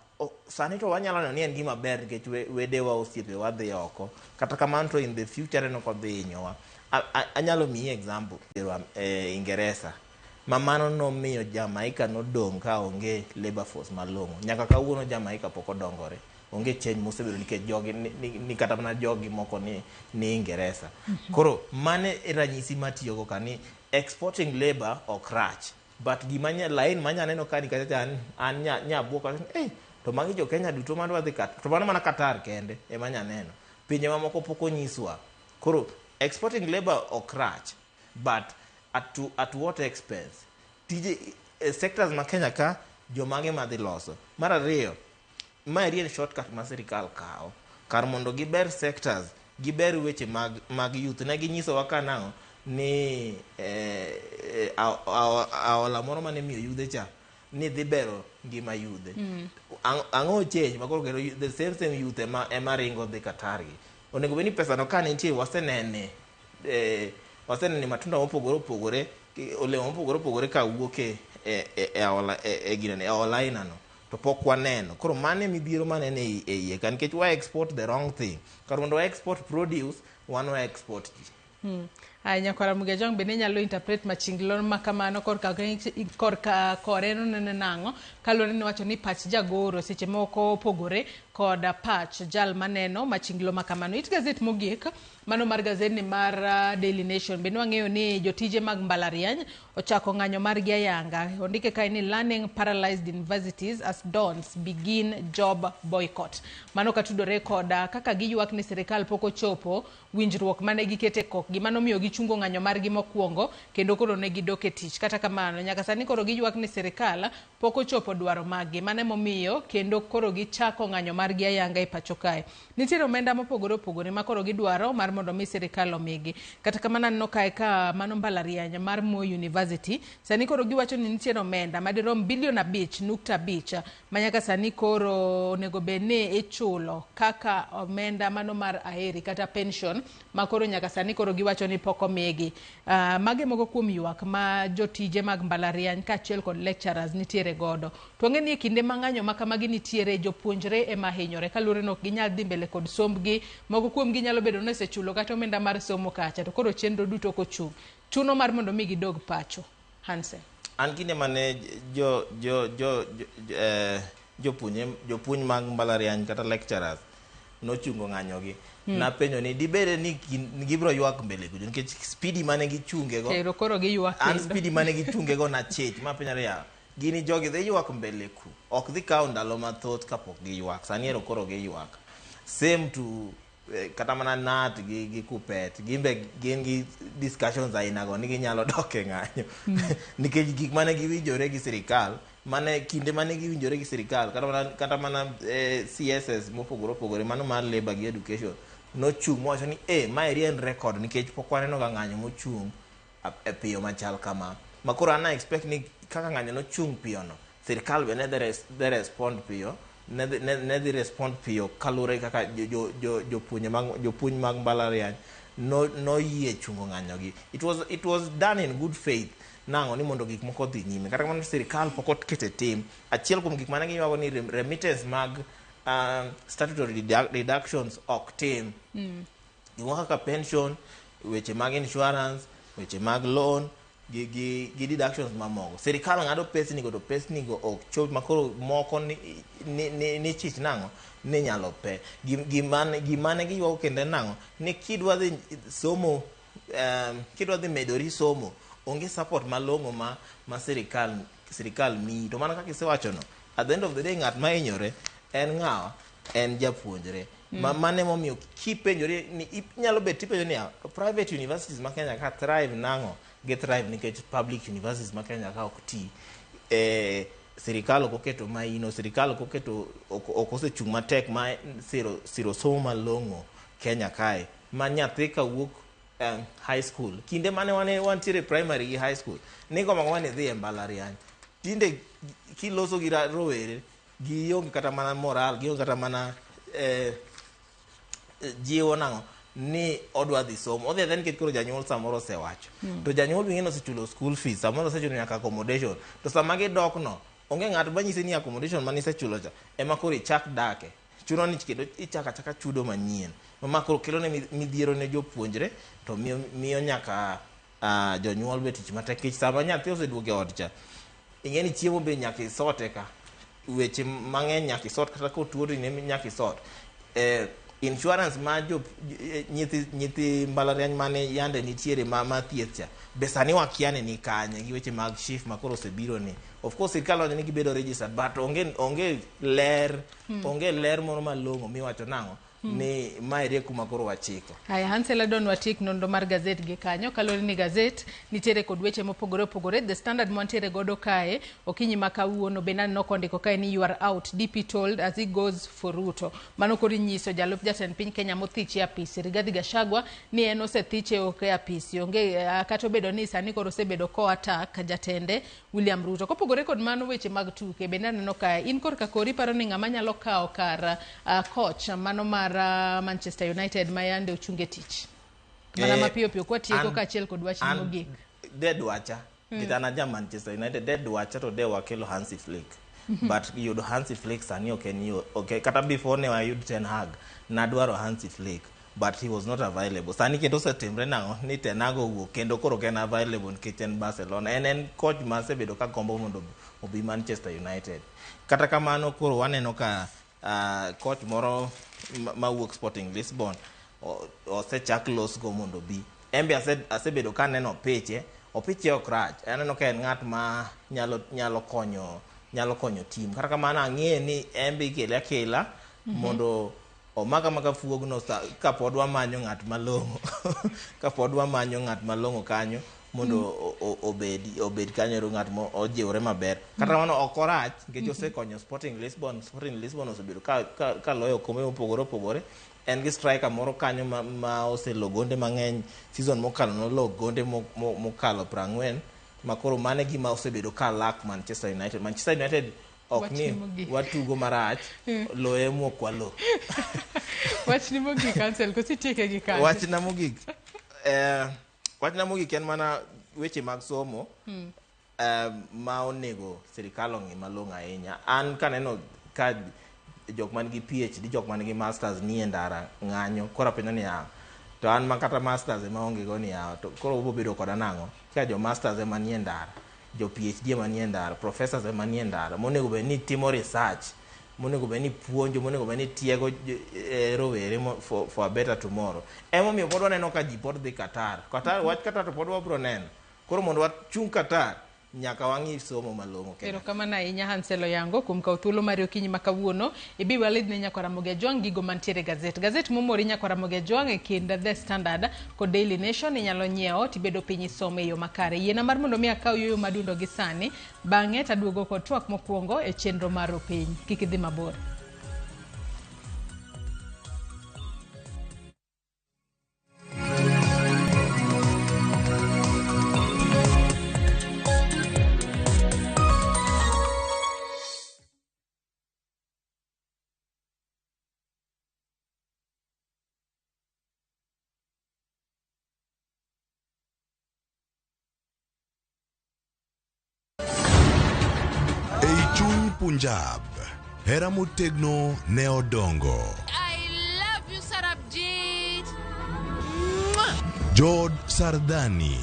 sani to wanyalo neno ni en gima ber nikech wedewa osiepe wadhi oko kata kamano to in the future neno kodhi hinyowa. Anyalo miyi example Ingereza mamano nomiyo Jamaica nodong' ka onge labor force malong'o nyaka kawuono Jamaica pok odongore onge change mosebedo nikech jogi ni kata mana jogi moko ni Ingereza koro mane ranyisi matiyogo kani exporting labor ok rach but gimanya line manya neno kani kata an nyabuo to magi jo Kenya duto madwa dhi kat to mana Qatar kende emanya neno pinje mamoko pok onyiswa koro exporting labor ok rach but at what expense tije sectors ma Kenya ka jomage madhi loso mar ariyo ma rien shortcut ma sirikal kao kar mondo giber sectors giber weche mag youth ne ginyiso waka nango ni aola moro mane miyo yudhe cha ni dhi bero ngima yudhe ang'o change makoro kendo the same youth ema ringo dhi Qatar gi onego beni pesa no ka nitie wasenene matunda mopogore olemo mopogore ka wuoke aola ginene aola inano to pok waneno koro mane midhiero manene e iye kan nikech wa export the wrong thing kar mondo wa export produce wan wa export nyakwara Mugejong bende nyalo interpret machinglo makamano korka koreno nene nango kalore ni wacho ni pach jagoro seche moko pogore kod pach jal maneno machinglo makamano. It gazet mogik mano mar gazet mar Daily Nation bende wang'eyo ni jotije mag mbalariany ochako ng'anyo margi ayanga ondike kae ni learning paralyzed universities as dons begin job boycott mano katudore kod kaka giywak ni sirikal pok ochopo winjruok mane gikete kok gimano miyo gichungo ng'anyo margi mokwongo kendo koro ne gidoke tich kata kamano nyaka sani koro giywak ni sirikal pok ochopo dwaro maggi mane momiyo kendo koro gichako ng'anyo margi ayanga e pacho kae nitiere omenda mopogore ma koro gidwaro mar mondo mi sirikal omigi kata kamano no kae ka mano mbalariany mar Moi University sani koro giwacho ni nitiere omenda madirom $5.5 manyaka sani koro onego bene ichulo kaka omenda mano mar aheri kata pension makoro nyaka sani koro giwacho ni pok omigi mage moko kuom ywak ma jotije mag mbalariany kaachiel kod lecturers nitiere godo to ng'e ni kinde mang'anyo makamagi nitiere jopuonjre ema hinyore kalure no ginyal dhi mbele kod sombgi moko kuom gi nyalo bedo ni sechulo kata omenda mar somo kacha to koro chenro duto kochung chuno mar mondo mi gidog pacho. Hansen an kinde mane jopuonj mag mbalariany kata lecturers nochungo ng'anyogi napenjo ni dibede ni gibro ywak mbele kujo nikech speedy mane gichunge go ero koro giywak an speedy mane gichunge go na chech mapenjare ya gini jogi dhi ywak mbele ku ok dhi kawo ndalo mathoth kapok giywak sani ero koro giywak same to kata mana nat gi kupet gimbe gin gi discussions aina go ni ginyalo doke ng'anyo nikech gik mane giwinjore gi sirikal mane kinde mane giwinjore gi sirikal kata mana CSS mopogore mano mar labor gi education no chung mowacho ni ma en record nikech pok waneno ga ng'anyo mochung e piyo machal kama makoro ana expect ni kaka ng'anyo no chung piyo no sirikal be ne the respond piyo ne dhi respond piyo kalure kaka jopuonj mag mbalariany no yie chungo ng'anyogi. It was done in good faith nango ni mondo gik moko dhi nyime kata kamano sirikal pok okete tim achiel kuom gik mane giwago ni remittance mag statutory deductions ok tim gimoko kaka pension weche mag insurance weche mag loan gi deductions mamoko sirikal ng'ado pesnigo to pesnigo ok chop makoro moko ni chich nango ni nyalo pe gimane giywago kende nango ni kidwa dhi somo kidwa dhi medori somo onge support malong'o ma sirikal mi to mana kaka isewacho no at the end of the day ng'at ma hinyore en ng'awa en japuonjre mane momiyo kipenjore ni inyalo bet tipenjo ni private universities ma Kenya ka thrive nang'o ge thrive nikech public universities ma Kenya ka ok ti sirikal ok oketo maino sirikal ok oketo ok osechung' matek ma siro somo malong'o Kenya kae ma nyathi ka wuok high school kinde mane wantiere primary gi high school ni goma wane dhi e mbalariany tinde kiloso gi rowere gi onge kata mana moral gi onge kata mana jiwo nang'o ni odwa dhi somo odhi then nikech koro janyuol samoro osewacho to janyuol bing'eno osechulo school fees samoro osechulo nyaka accommodation to sama gidok no onge ng'at manyise ni accommodation mane isechulo cha ema koro ichak dake chuno ni kendo ichaka chaka chudo manyien ma koro kelo ne midhiero ne jopuonjre to miyo nyaka jonyuol be tich matek kich sama nyathi oseduogo e ot cha ing'eni chiemo be nyaka isote ka weche mang'eny nyaka isot kata kotuo ne nyaka isot insurance ma nyithi mbalariany mane yande nitiere ma thieth cha be sani wakiane ni kanye gi weche mag shift ma koro osebiro ni of course sirikal wacho ni gibedo registered but onge ler moro malong'o miwacho nang'o ni maere kuma koro wachiko. Haya Hansel adon watik nondo mar gazet gi kanyo kalore ni gazet nitiere kod weche mopogore opogore. The Standard mwantiere godo kae okinyi makawuono benani nokondiko kae ni you are out DP told as he goes for Ruto. Mano kori nyiso jalup jatend piny Kenya mothiche apisi Rigathi Gachagua ni en osethiche oke apisi onge kata obedo ni sani koro osebedo ko attack jatende William Ruto. Kopogore kod mano weche mag tuke benani no kae in korka kori paro ni ng'ama nyalo kawo kar coach mano mar Manchester United mayande ochunge tich mana mapiyo piyo kwa tieko ka achiel kod wach mogik dedwacha kitana ja Manchester United dedwacha to de wakelo Hansi Flick but yudo Hansi Flick sani okay kata before ne wayud Ten Hag nadwaro Hansi Flick but he was not available sani kendo setembre nang'o ni Ten Hag owuok kendo koro ken available nikech en Barcelona en coach ma sebedo ka gombo mondo obi Manchester United kata kamano koro waneno ka coach moro mawuok Sporting Lisbon osechak los go mondo bi embe asebedo ka neno piche ok rach aneno ka en ng'at ma nyalo konyo team kata kamano ang'e ni embe ikele akela mondo omaka fuogno kapod wamanyo ng'at malong'o kanyo mondo obed kanyo ng'at mo ojiwre maber kata kamano ok orach nikech osekonyo Sporting Lisbon osebedo ka loyo kombe mopogore opogore en gi striker moro kanyo ma oselo gonde mang'eny season mokalo noloo gonde mokalo 40 makoro mane gima osebedo ka lak Manchester United ok ni watugo marach loye mokwalo wach ni mogik cancel ko sitieke gi kanyo wach na mogik en mana weche mag somo ma onego sirikal ong'i malong'o ahinya an kaneno ka jok man gi PhD jok man gi masters ni e ndara ng'anyo koro penjo ni to an makata masters ema onge go ni to koro bobedo koda nang'o ka jo masters ema ni e ndara jo PhD ema ni e ndara professors ema ni e ndara monego be ni timo research monego be ni puonjo monego be ni tiego rowere for a better tomorrow emomiyo pod waneno ka ji pod dhi Qatar wach Qatar to pod wabro neno koro mondo wachung Qatar nyaka wang'i somo malong'o kendo kamano ahinya Hansel Oyango kuom kawo thuolo mari okinyi makawuono ibi walid ne nyako Ramogi Ajwang' gigo mantiere gazet momori nyako Ramogi Ajwang' e kind The Standard kod Daily Nation inyalo nyiewo tibedo piny isomo e yo makare yiena mar mondo mi akaw yoyo madundo gi sani bang'e taduogo kod twak mokwongo e chenro mar opiny kik idhi mabor. Punjab, hera motegno ne odongo. I love you, Sarabjit. Jod Sardani,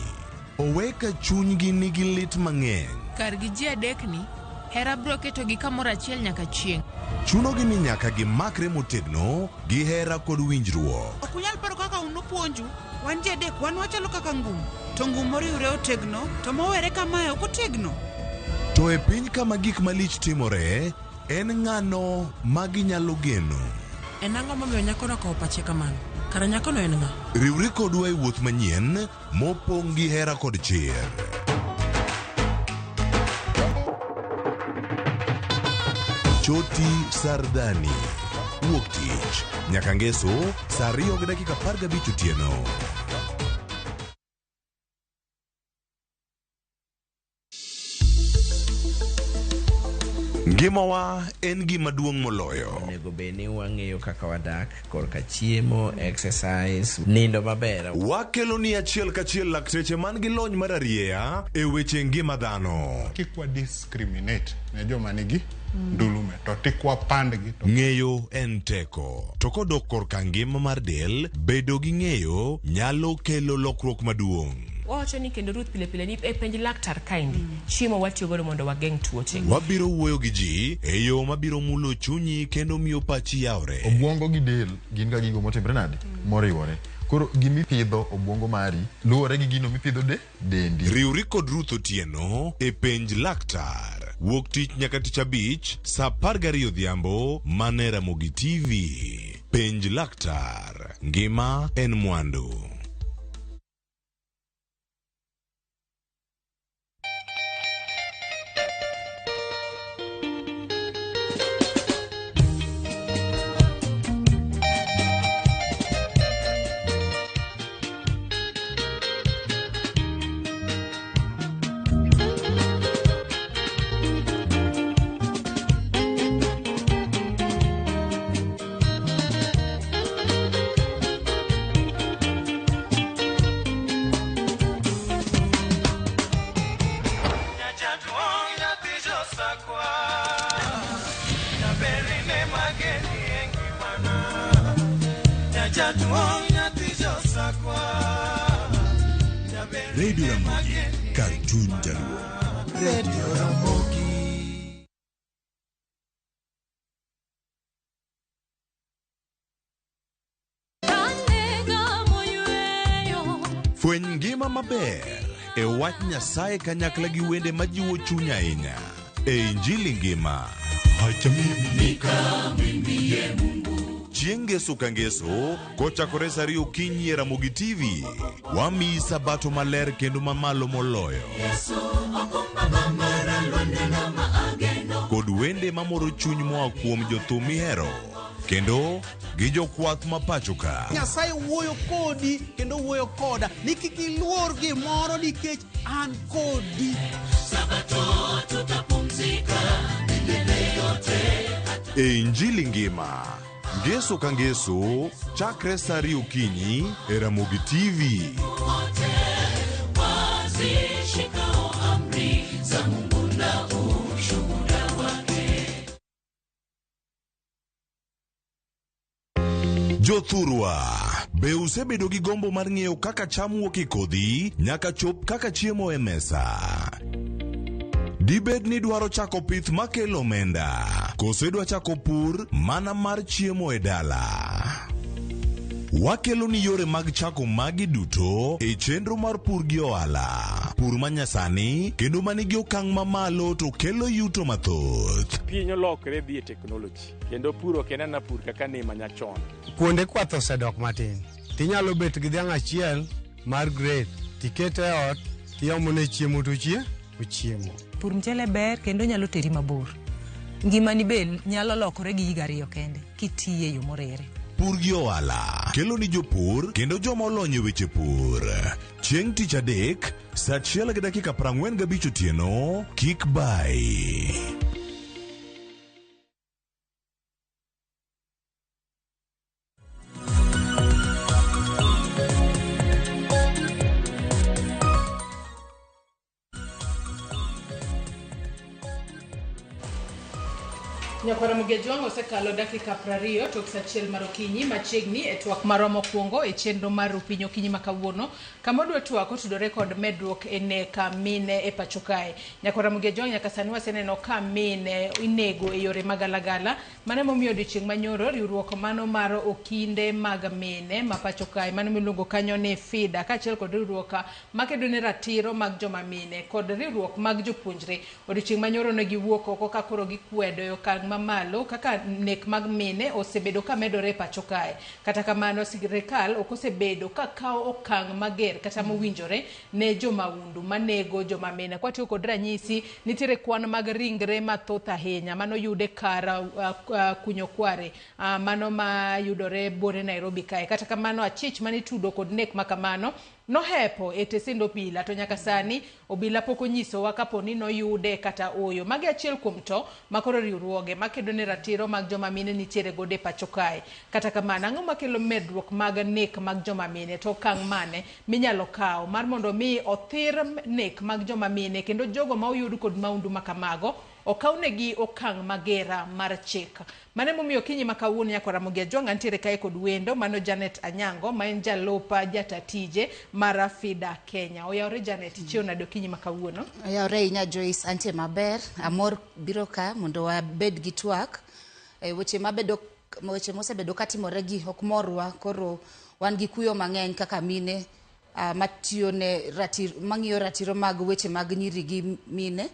oweka chunygi nigi lit mang'eny. Kargi ji adekni, hera bro keto gi kamoro achiel nyaka chieng'. Chunogi ni nyaka gimakre motegno gi hera kod winjruok. Ok unyal paro kaka unopuonju, wan ji adek wan wachalo kaka ngum. to ng'um moriwre otegno, to mowere kamae ok otegno. To e piny kama gik malich timore, en ng'ano ma ginyalo geno. En ang'o momiyo nyakono okawo pache kamano? Kara nyakono en ng'a? Riwri kodwa e wuoth manyien mopong' gi hera kod chir. Choti Sardani, wuok tich nyaka ngeso saa 2:15 otieno. Ngimawa en gima duong' moloyo. Onego bed ni wang'eyo kaka wadak, korka chiemo, exercise, nindo maber. Wakelo ni achiel kachiel lakteche man gi lony mararieya e weche ngima dhano. Kik wa discriminate ne joma nigi ndulume, to tikwa pandgi. Ng'eyo en teko. To kodok korka ngima mar del, bedo gi ng'eyo nyalo kelo lokruok maduong'. Wacho ni kendo Ruth pile pile ni e penj laktar kaindi chiemo watiyo godo mondo wageng' tuoche. Wabiro wuoyo gi ji e yo mabiro mulo chunyi kendo miyo pachi yawre. Obwongo gi del gin ga gigo motimre nade moriwore. Koro gimipidho obwongo mari luwore gi gino mipidho dendi. Riwri kod Ruth Otieno e penj laktar. Wuok tich nyaka tich abich saa 12 odhiambo mane Ramogi TV. Penj laktar. Ngima en mwandu. Radio Ramogi, Cartoon Jaluo. Radio Ramogi. Fweny ngima maber e wach Nyasaye kanyakla gi wende majiwo chuny ahinya. E Injili ngima. Chieng' ngeso ka ngeso, kochakore saa 2 okinyi e Ramogi TV, wamiyi sabato maler kendo mamalo moloyo. Kod wende mamoro chuny moa kuom jothum mihero, kendo gi jokwath ma pacho ka. Nyasaye wuoyo kodi kendo wuoyo koda ni kik iluor gimoro nikech an kodi. Sabato tutapumzika milele yote. E Injili ngima. Ngeso ka ngeso, chakre saa 2 okinyi e Ramogi TV. Jothurwa, be usebedo gi gombo mar ng'eyo kaka cham wuok e kodhi nyaka chop kaka chiemo e mesa? Dibed ni dwaro chako pith makelo omenda, koso idwa chako pur mana mar chiemo e dala? Wakelo ni yore mag chako magi duto e chenro mar pur gi ohala. Pur manyasani kendo manigi okang' mamalo to kelo yuto mathoth. Piny olokre dhi e teknoloji, kendo puro kenana pur kaka ne manyachon. Kuonde kwath osedok matin. Tinyalo bet gi dhiang' achiel mar grade, tikete e ot, tiomone chiemo to ochiemo. Pur mchele ber kendo nyalo teri mabor. Ngimani be nyalo lokore gi higa 2 kende kitiye yo morere. Pur gi ohala kelo ni jopur kendo joma olony e weche pur. Chieng' tich adek saa 1:45 otieno, kik bai. Nyakwara Mugejuang osekalo dakika 20 tok sachiel mar okinyi machiegni e twak marwa mokwongo e chenro mar Upiny Okinyi ma kawuono kama dwa twak otudore kod medruok e neka mine e pacho kae. Nyakwara Mugejuang nyaka sani waseneno ka mine inego e yore magalagala mane momiyo odiochieng' manyoro riwruok mano mar okinde mag mine ma pacho kae mano miluongo kanyo ni FIDA kaachiel kod riwruok makedo ne ratiro mag joma mine kod riwruok mag jopuonjre odiochieng' manyoro ne giwuok oko ka koro gikwedo okang' mamalo kaka nek mag mine osebedo ka medore e pacho kae. Kata kamano sirikal ok osebedo ka kawo okang' mager kata mowinjore ne jomaundu manego joma mine. Kwatiyo kod ranyisi nitiere kwan mag ringre mathoth ahinya mano yude kar kunyo kware mano ma yudore bore Nairobi kae. Kata kamano achich manitudo kod nek makamano nohepo e tesend obila to nyaka sani obila pok onyisowa kapo ni noyude kata oyo. Magi achiel kuom to makoro riwruoge makedo ne ratiro mag joma mine nitiere gode pacho kae. Kata kamano ang'o makelo medruok mag nek mag joma mine to okang' mane minyalo kawo mar mondo mi othir nek mag joma mine kendo jogo ma oyud kod maundu makamago okawnegi okang' magera mar chik. Mane momiyo Okinyi ma kawuono Nyakwara Mugejuang antiere kae kod wendo mano Janet Anyango ma en jalopa jatatije mar FIDA Kenya. Oyawre Janet, chiew nade Okinyi ma kawuono? Oyawre inya Joyce, antie maber, amor biro ka mondo wabed gi twak weche mosebedo katimore gi ok morwa koro wan gi kuyo mang'eny kaka mine matiyo ne mang'iyo ratiro mag weche mag nyiri gi mine.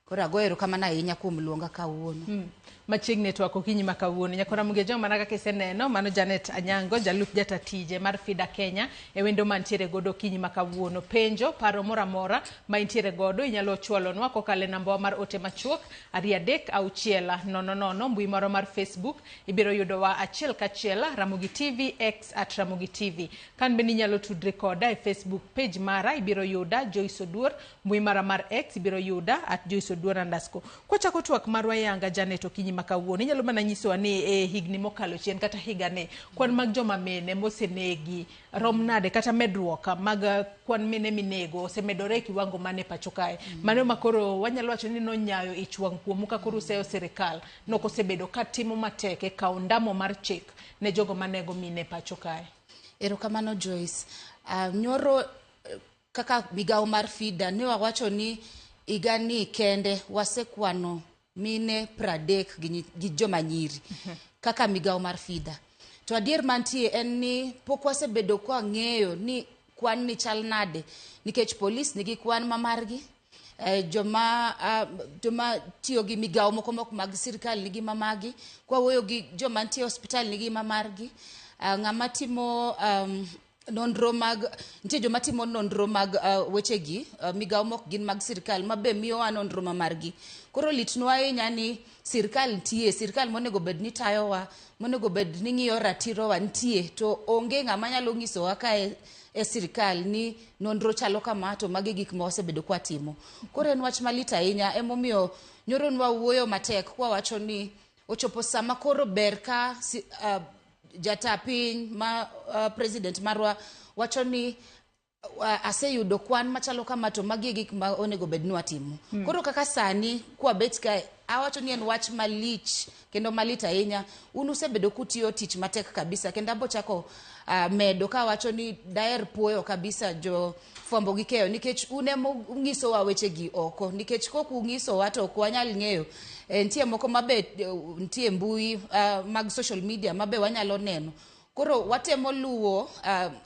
Koro agoero kamano ahinya kuom luonga kawuono. Machiegni twak Okinyi ma kawuono Nyakwara Mugejuang mana kaka iseneno mano Janet Anyango jalup jatatije mar FIDA Kenya e wendo mantiere godo Okinyi ma kawuono. Penjo paro moramora ma intiere godo inyalo chwalonwa kokale namba mar ote machuok 36000 mbui moro mar Facebook ibiro yudowa achiel kachiel Ramogi TV X @Ramogi TV. Kan bende inyalo tudre koda e Facebook page mara ibiro yuda Joyce Oduor, mbui mara mar X ibiro yuda @JoyceOduor_. Kwachako twak marwa yanga Janet Okinyi ma kawuono inyalo mana nyisowa ni higni mokalo chien kata higane kwan mag joma mine mosenegi rom nade kata medruok mag kwan mine minego osemedore kiwango mane pacho kae. Mano makoro wanyalo wacho ni nonyayo ich wang' kuomu ka koro useyo sirikal nok osebedo ka timo matek e kawo ndamo mar chik ne jogo manego mine pacho kae. Erokamano Joyce. Nyoro kaka migawo mar FIDA ne wawacho ni igani kende wasekwano mine 30 gi joma nyiri kaka migawo mar FIDA. To adier mantie en ni pok wasebedo kwa ng'eyo ni kwan ni chal nade nikech polis nigi kwan mamargi, joma tiyo gi migawo moko mag sirikal nigi mamagi, kwa wuoyo gi joma nitie hospital nigi mamargi, ng'ama timo nonro mag nitie joma timo nonro mag wechegi migawo mok gin mag sirikal mabe miyowa nonro mamargi. Koro litnwa ahinya ni sirikal nitie, sirikal monego bed ni tayowa, monego bed ni ng'iyo ratirowa nitie to onge ng'ama nyalo ng'isowa ka e sirikal ni nonro chalo kama to magi gik ma wasebedo kwa timo. Koro en wach malit ahinya emomiyo nyoro nwa wuoyo matek kwa wacho ni ochopo sama koro ber ka jata piny ma president marwa wacho ni aseyudo kwan machalo kama to magi gik ma onego bed ni watimo. Koro kaka sani kwa bet ka awacho ni en wach malich kendo malit ahinya. Un usebedo kutiyo tich matek kabisa kendo abo chako medo ka wacho ni daer puoyo kabisa jo fwambo gi keyo nikech une ng'iso wa weche gi oko nikech kok ung'iso wa to ok wanyal ng'eyo. Nitie moko mabe nitie mbui mag social media mabe wanyalo neno. Koro watemo luwo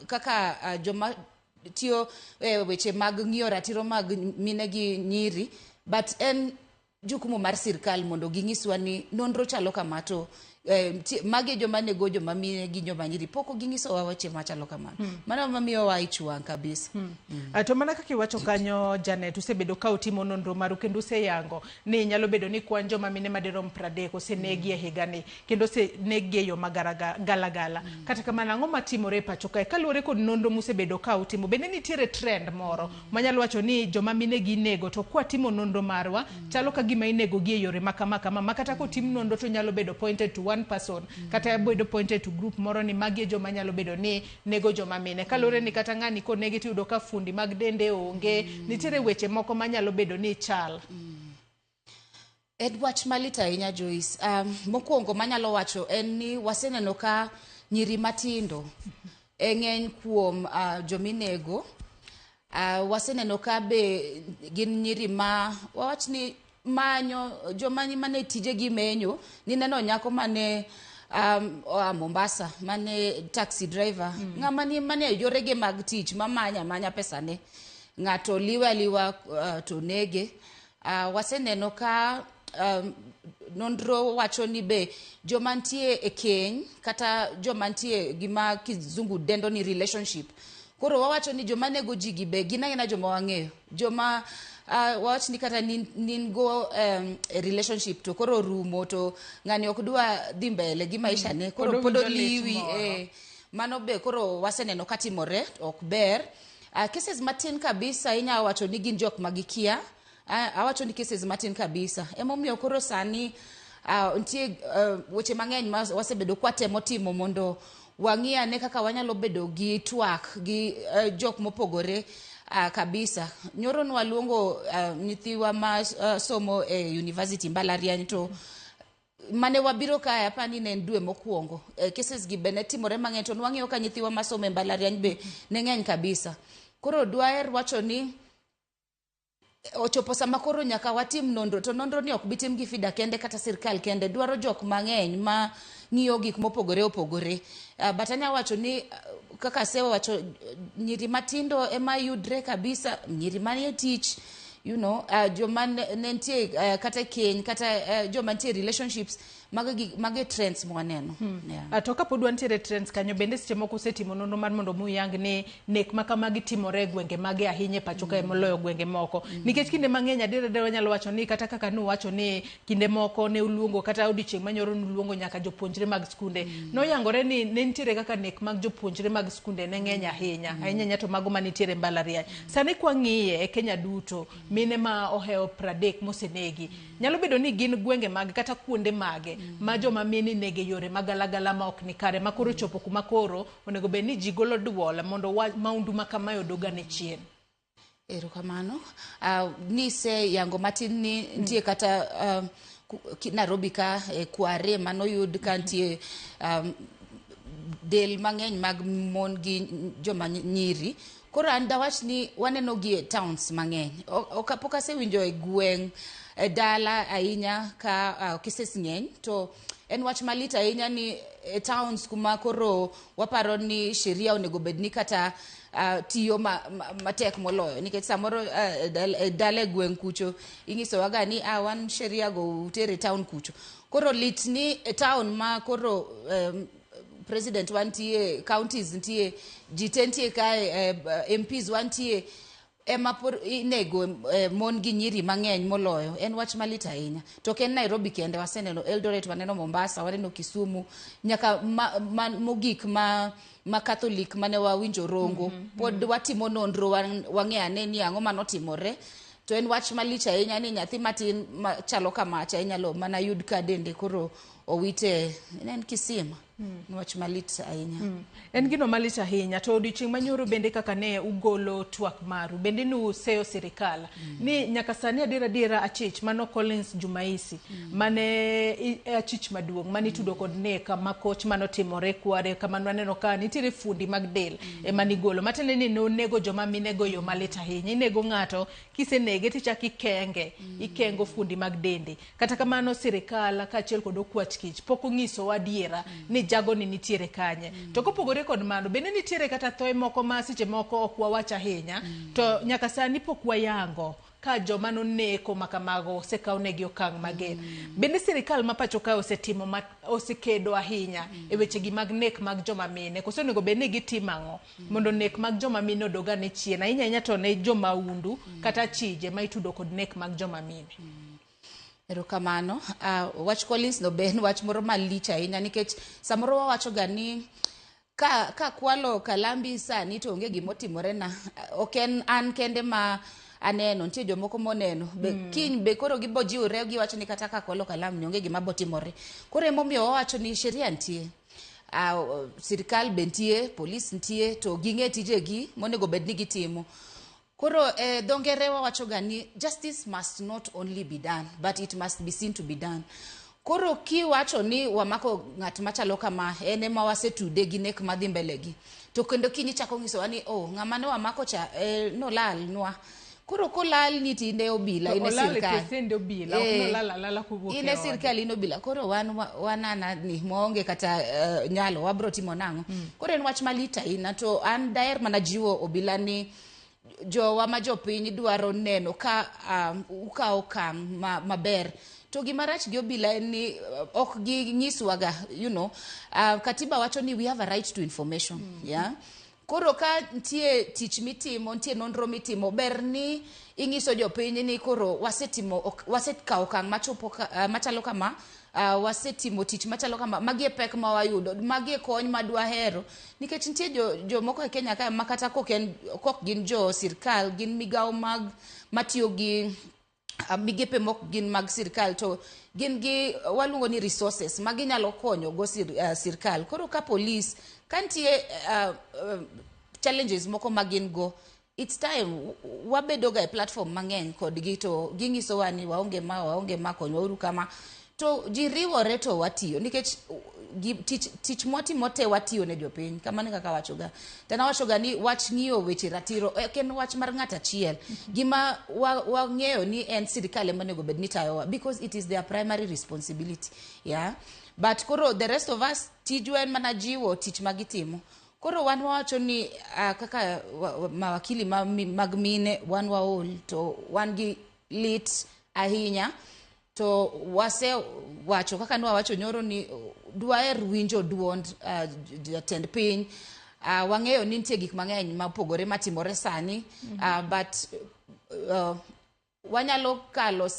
kaka joma tiyo weche mag ng'iyo ratiro mag mine gi nyiri but en jukumu mar sirikal mondo ging'iswa ni nonro chalo kama to magi joma nego joma mine gi joma nyiri poko ging'isowa weche machalo kamano. Mano mamiyo wa ich wang' kabisa. To mana kaka iwacho kanyo Janet usebedo ka utimo nonro maru kendo useyango ni nyalo bedo ni kwan joma mine madirom 30 osenegi e higani kendo osenegi e yo magalagala. Kata kamano ang'o matimore pacho kae kaluwore kod nonro musebedo ka utimo bende nitiere trend moro manyalo wacho ni joma mine gi nego to kwa timo nonro marwa chalo ka gima inego gi e yore makama kata kotim nonro to nyalo bedo pointed to one person kata bedo pointed to group moro ni magi joma nyalo bedo ni nego joma mine kalore ni kata ng'ani ko negi tiyudo ka fundi mag dende onge nitiere weche moko manyalo bedo ni chal. En wach malit ahinya Joyce. Mokwongo manyalo wacho en ni waseneno ka nyiri matindo ng'eny kuom jominego. Waseneno ka be gin nyiri ma wawach ni manyo jomani mane tije gi menyo. Nineno nyako mane Mombasa mane taxi driver ng'ama mane yorege mag tich manya pesane ng'ato liwa to nege. Waseneno ka nonro wacho ni be jomantie e keny kata jomantie gima kizungu dendo ni relationship. Koro wawacho ni joma nego ji gi be gina ina joma wang'eyo joma wawach ni kata nin go relationship to koro rumo to ng'ani ok dwa dhi mbele gi maisha ne koro podo liwi mano be koro waseneno katimore ok ber. Cases matin kabisa inya wacho ni gin jok magikia. Awacho ni cases matin kabisa emomiyo koro sani ntie weche mang'eny ma wasebedo kwatemo timo mondo wang'ia ne kaka wanyalo bedo gi twak gi jok mopogore kabisa. Nyoro nwaluongo nyithiwa ma somo e university mbalariany to mane wabiro kaya apani ne dwe mokwongo cases gi bene timore mang'eny to nwang'eyo ka nyithiwa masomo e mbalariany be ne ng'eny kabisa. Koro dwaer wacho ni ochopo sama koro nyaka watim nonro to nonro ni ok bitim gi FIDA kende kata sirkal kende dwaro jok mang'eny ma ng'iyo gik mopogore opogore. Batanya wacho ni kaka sewa wacho nyiri matindo ema yudre kabisa nyiri manie tich joma nentie kata keny kata joma nentie relationships mage trends mwaneno. To kapod wantiere trends kanyo bende seche moko setimo nonro mar mondo muyang ni nek makamagi timore gwenge mage ahinya pacho kae moloyo gwenge moko nikech kinde mang'eny adire wanyalo wacho ni kata kaka nuwacho ni kinde moko ne uluongo kata odiochieng' manyoro nuluongo nyaka jopuonjre mag skunde noyangore ni ne nitiere kaka nek mag jopuonjre mag skunde ne ng'eny ahinya to mago manitiere mbalariany. Sani kwang'iye e Kenya duto mine ma oheo 30 mosenegi nyalo bedo ni gin gwenge mag kata kuonde mage ma joma mini nege yore magalagala ma ok ni kare makoro chopo kuma koro onego be ni ji golo duola mondo maundu makamayo doga ne chien. Erokamano. Nise yango matin ni ntie kata Nairobi ka Kware manoyud ka ntie del mang'eny mag mon gi joma nyiri. Koro andawach ni waneno gi towns mang'eny. Pok asewinjo e gweng' dala ahinya ka cases ng'eny to en wach malit ahinya ni towns kuma koro waparo ni sheria onego bed ni kata tiyo matek moloyo nikech samoro dala gweng' kucho ing'iso waga ni wan sheria go utere town kucho. Koro lit ni town ma koro president wantie counties ntie G10 kae MPs wantie ema inego mon gi nyiri mang'eny moloyo en wach malit ahinya. To ken Nairobi kende waseneno Eldoret waneno Mombasa waneno Kisumu nyaka mogik ma Catholic mane wawinjo Rongo pod watimo nonro wang'eane ni ang'o manotimore to en wach malich ahinya ni nyathi matin chalo kamacha inyalo mana yud ka dende koro owite en kisima. Wach malit ahinya. En gino malit ahinya to odiochieng' manyoro bende kaka ne ugolo twak maru bende nu seyo sirikal ni nyaka sani adira achich mano Collins Jumaisi mane achich maduong' mani tudo kod neka makoch manotimore Kware kama waneno ka nitiere fundi mag del mani golo matende ni no nego joma minego yo malit ahinya inego ng'ato kisenege tichaki ikengo fundi mag dende kata kamano sirikal kaachiel kod okwach kich pok ong'iso adiera ni jago ni nitiere kanye to kopogore kod mano bende nitiere kata thoe moko ma seche moko ok wawacha ahinya to nyaka sani pok wayango ka joma noneko makamago osekawnegi okang' mager. Bende sirikal ma pacho ka osetimo osekedo ahinya e wechegi mag nek mag joma mine koso onego bed ni gitimo ang'o mondo nek mag joma mine odoga ne chien ahinya to ne joma undu kata chije ma itudo kod nek mag joma mine. Erokamano. Wach Collins no ben wach moro malich ahinya nikech samoro wawacho ga ni ka kwalo kalambi sani to onge gimotimore na ok an kende ma aneno ntie jomoko moneno kiny be koro gibojiwre giwacho ni kata ka kwalo kalam onge gima botimore. Koro emomiyo wawacho ni sheria ntie sirikal be ntie polis ntie to ging'e tijegi monego bed ni gitimo. Koro dho ngere wawachoga ni justice must not only be done but it must be seen to be done. Koro kiwacho ni wamako ng'at machalo kama en ema wasetude gi nek madhi mbele gi to kendo kiny chako nyisowa ni ng'ama ne wamako cha nolal nwa. Koro kolal ni tinde obila ine sirkal. Ine sirkal ine obila. Koro wanana ni maonge kata nyalo wabro timo nang'o. Koro en wach malita ina to an daher mana jiwo obila ni jowa ma jopiny dwaro neno ka ukawo okang' maber. To gimarach gi obila en ni ok gi nyiswaga, katiba wacho ni we have a right to information. Yeah. Koro ka ntie tich mitimo, ntie nonro mitimo, ber ni ing'iso jopiny ni koro wasekawo okang' machalo kama, wasetimo tich machalo kama, magie pek ma wayudo, magie kony madwahero. Nikech ntie jomoko e Kenya ka makata kok gin jo sirkal, gin migawo matiyo gi migepe mok gin mag sirkal to gin gi waluongo ni resources maginyalo konyo go sirkal. Koro ka police kantie challenges moko magin go, it's time wabedo ga platform mang'eny kodgi to ginyisowa ni waonge ma konywauru kama to jiriwore to watiyo nikech tich mwatimo te watiyo ne jopiny kamano kaka wachoga. Tena wachoga ni wach ng'iyo weche ratiro ken wach mar ng'at achiel. Gima wang'eyo ni en sirkal ema onego bed ni tayowa because it is their primary responsibility. Yeah. But koro the rest of us tijwa en mana jiwo tich magitimo. Koro wan wacho ni kaka mawakili mag mine wan waol to wan gi lit ahinya to wase wacho kaka wacho nyoro ni dwaer winjo duond jatend piny. Wang'eyo ni nitie gik mang'eny mapogore matimore sani, but wanyalo kalo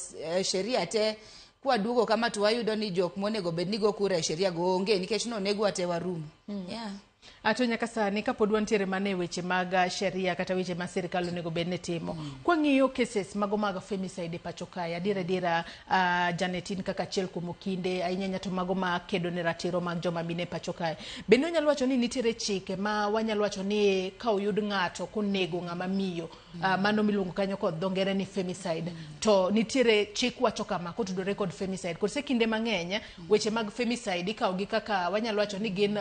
sheria te kwaduogo kama to wayudo ni jok monego bed ni go kura sheria go onge nikech nonego ate warum. Yeah. Ato nyaka sani kapod wantiere mane weche mag sheria kata weche ma sirkal onego bed ni timo. Kwa ng'iyo cases mago mag femicide pacho kae adira Janetin kaka achiel kuom okinde ahinya to mago ma kedo ne ratiro mag joma mine pacho kae. Bende onyalo wacho ni nitiere chike ma wanyalo wacho ni ka oyud ng'ato konego ng'ama miyo mano miluongo kanyo kod dho ngere ni femicide to nitiere chik wacho kama kotudore kod femicide. Kose kinde mang'eny weche mag femicide ikawo gi kaka wanyalo wacho ni gin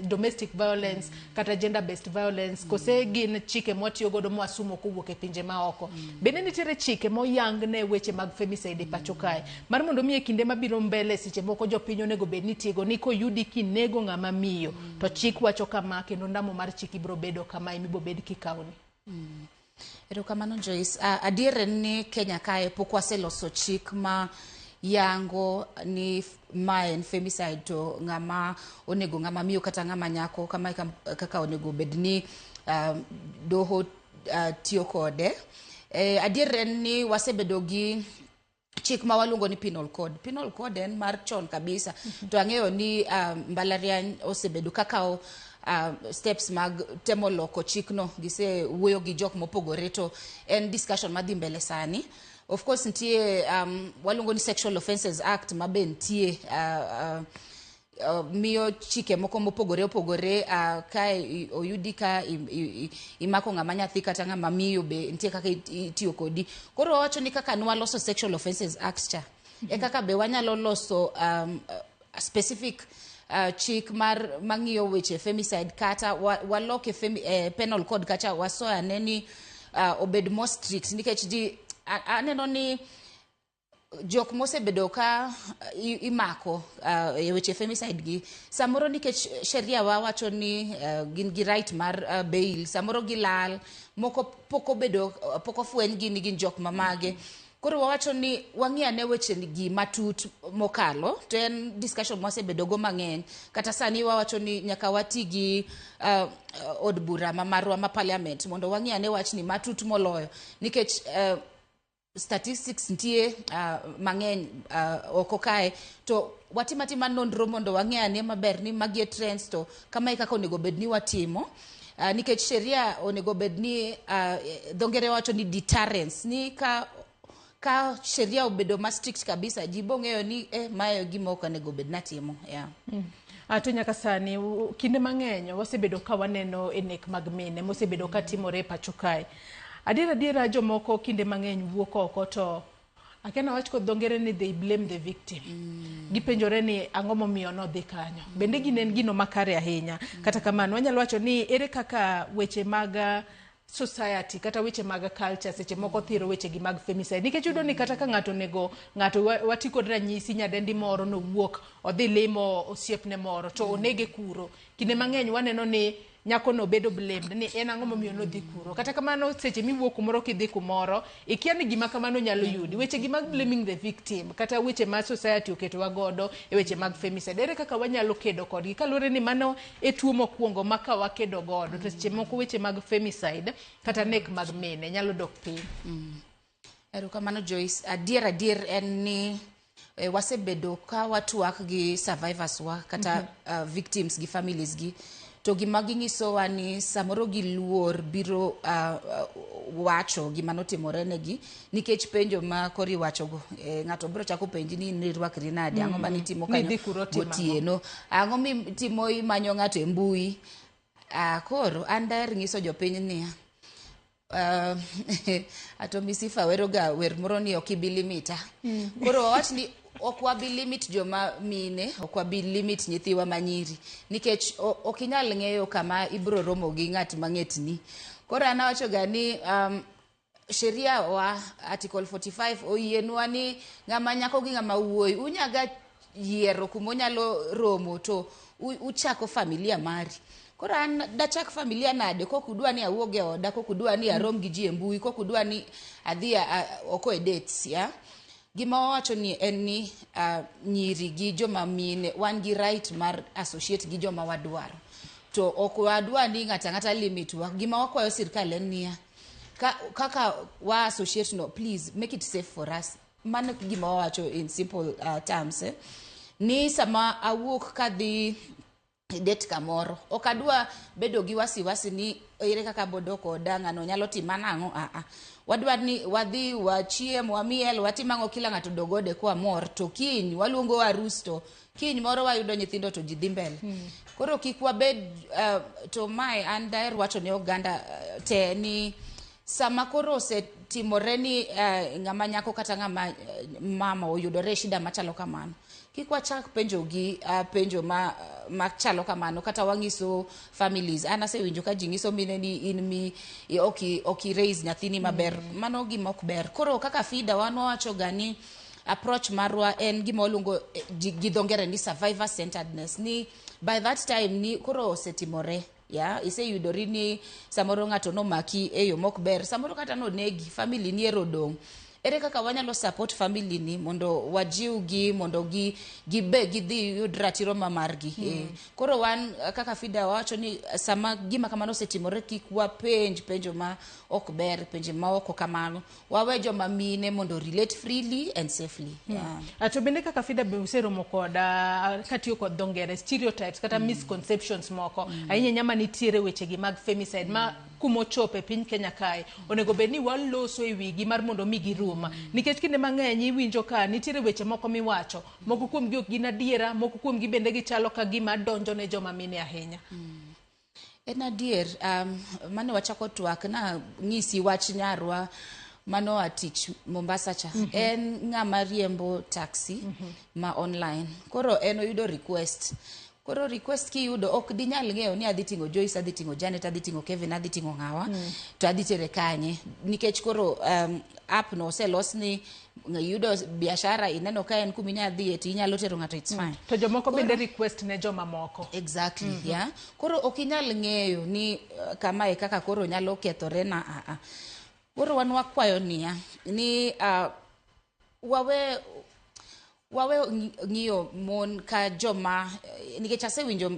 domestic violence kata gender based violence kose gin chike mwatiyo godo mwasumo kowuok e pinje maoko. Bende nitiere chike moyang ne weche mag femicide pacho kae mar mondo mi e kinde mabiro mbele seche moko jopiny onego bed ni tiego ni koyudi kinego ng'ama miyo to chik wacho kama kendo ndamo mar chik ibiro bedo kama imibo bed kikawni. Erokamano Joyce. Adier ni Kenya kae pok waseloso chik ma yango ni en femicide to ng'ama onego ng'ama miyo kata ng'ama nyako kama kaka onego bed ni doho tiyo kode. Adier ni wasebedo gi chik ma waluongo ni penal code. Penal code en mar chon kabisa. To ang'eyo ni mbalariany osebedo kakao steps mag temo loko chikno gise wuoyo gi jok mopogore to en discussion madhi mbele sani. Of course ntie waluongo ni Sexual Offences Act mabe ntie miyo chike moko mopogore ka oyudi ka imako ng'ama nyathi kata ng'ama miyo be ntie kaka itiyo kodi. Koro wacho ni kaka nwaloso Sexual Offences Act cha kaka be wanyalo loso specific chik mar mang'iyo weche femicide kata waloke penal code kata wasoya neni obed more strict nikech aneno ni jok mosebedo ka imako e weche femicide gi samoro nikech sheria wacho ni gin gi right mar bail samoro gilal moko poko fweny gin jok mamage. Koro wawacho ni wang'ia ne weche gi matut mokalo to en discussion mosebedo go mang'eny kata sani wawacho ni nyaka wati gi od bura marwa ma parliament mondo wang'ia ne wach ni matut moloyo nikech statistics ntie mang'eny oko kae to watimatima nonro mondo wang'ia ne maber ni magie trends to kama kaka onego bed ni watimo nikech sheria onego bed ni dho ngere wacho ni deterrence ni ka sheria obedo ma strict kabisa jibo ng'eyo ni mayo gima ok onego bed natimo. Yeah. Ato nyaka sani kinde mang'eny wasebedo ka waneno enek mag mine mosebedo ka timore pacho kae. adiera jomoko kinde mang'eny wuok oko to akena wach kod dongere ni they blame the victim. Gipenjore ni ang'o momiyo nodhi kanyo. Bende ginen gino makare ahinya. Kata kamano wanyalo wacho ni ere kaka weche mag society kata weche mag culture seche moko thiro weche gi mag femicide. Nikech yudo ni kata ka ng'ato wati kod ranyisi nyadendi moro no wuok odhi limo osiepne moro to onege kuro. Kinde mang'eny waneno ni nyako no bedo blamed ni en ang'o momiyo nodhi kuro. Kata kamano seche miwuok kumoro kidhi kumoro ikia ni gima kamano nyalo yudi. Weche gi mag blaming the victim kata weche ma society oketowa godo e weche mag femicide. Ere kaka wanyalo kedo kodgi kaluwore ni mano e tuo mokwongo ma ka wakedo godo to seche moko weche mag femicide kata nek mag mine nyalo dok piny. Erokamano Joyce, adier en ni wasebedo ka watuak gi survivors wa kata victims gi families gi to gima ginyisowa ni samoro giluor biro wacho gima notimore negi nikech penjo ma kori wachogo ng'ato biro chako penji ni nirwakri nade ang'o mani timo kanyo gotieno ang'o mitimo imanyo ng'ato e mbui koro an daher nyiso jopiny niya ato misifa weroga wer moro ni ok ibi limita koro wawach ni ok wabi limit joma mine ok wabi limit nyithiwa manyiri nikech ok inyal ng'eyo kama ibro romo gi ng'at mang'etni koro anawacho ga ni sheria wa article 45 oyienwa ni ng'ama nyako gi ng'ama wuoyi unyaga yiero kuma unyalo romo to uchako familia mari. Koro an dachak familia nade kok udwa ni awuog e oda kok udwa ni arom gi ji e mbui kok udwa ni adhi oko e dates ya gima wacho ni en ni nyiri gi joma mine wan gi right mar associate gi joma wadwaro to ok wadwa ni ng'ata limit wa gima wakwayo sirkal en niya kaka wa associate no please make it safe for us mano gima wacho in simple terms ni sama awuok kadhi det kamoro ok adwa bedo gi wasiwasi ni ere kaka bodoko oda ng'ano nyalo timo nang'o wadwa ni wadhi wachiem wamiel watimang'o kila ng'ato dogode kwa mor to kiny waluongo arus to kiny moro wayudo nyithindo to ji dhi mbele koro kik wabed to mai an daher wacho ne oganda te ni sama koro osetimore ni ng'ama nyako kata ng'ama mama oyudore shida machalo kamano kik wachak penjo gi penjo machalo kamano kata wang'iso families an asewinjo ka ji ng'iso mine ni in mi ok raise nyathini maber mano gima ok ber koro kaka FIDA wan wacho ga ni approach marwa en gima waluongo gi dho ngere ni survivor centeredness ni by that time ni koro osetimore iseyudori ni samoro ng'ato nomaki e yo mok ber samoro kata nonegi family ni erodong ere kaka wanyalo support family ni mondo wajiw gi mondo gidhi yud ratiro mamargi koro wan kaka FIDA wacho ni sama gima kamano osetimore kik wapenjo ma ok ber penjo ma ok kamano wawe joma mine mondo relate freely and safely ato bende kaka FIDA be useromo koda katiyo kod dho ngere stereotypes kata misconceptions moko ahinya nyama nitiere weche gi mag femicide ma kumochope piny Kenya kae onego bed ni waloso e wigi mar mondo mi girum nikech kinde mang'eny iwinjo ka nitiere weche moko miwacho moko kuom gi ok gin adiera moko kuom gi bende gichalo ka gima donjo ne joma mine ahinya en adier mane wachako twak na ng'isi wach nyarwa mano atich Mombasa cha en ng'ama riembo taxi ma online koro en oyudo request koro request ki yudo ok dinyal ng'eyo ni adhi ting'o Joyce adhi ting'o Janet adhi ting'o Kevin adhi ting'o ng'awa to adhi tere kanye nikech koro app no oselos ni yudo biashara ineno ka en kuma inyalo dhiye to inyalo tero ng'ato it's fine to jomoko bende request ne joma moko exactly koro ok inyal ng'eyo ni kama e kaka koro nyalo kethore na koro wan wakwayo niya ni wawe ng'iyo mon ka joma nikech asewinjo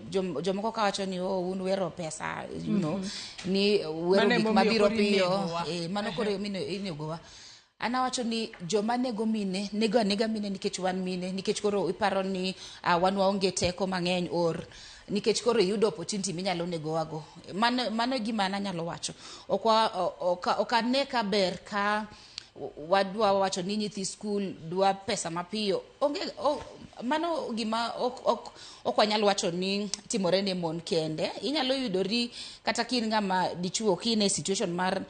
jomoko kawacho ni un wero pesa you know ni wero gik mabiro piyo mano koro inegowa anawacho ni joma nego mine nega mine nikech wan mine nikech koro iparo ni wan waonge teko mang'eny or nikech koro yudo opportunity minyalo negowago mano gima anyalo wacho ok ane ka ber ka wadwa wacho ni nyithi school dwa pesa mapiyo mano gima ok wanyalo wacho ni timore ne mon kende inyalo yudori kata kin ng'ama dichuo kin e situation mar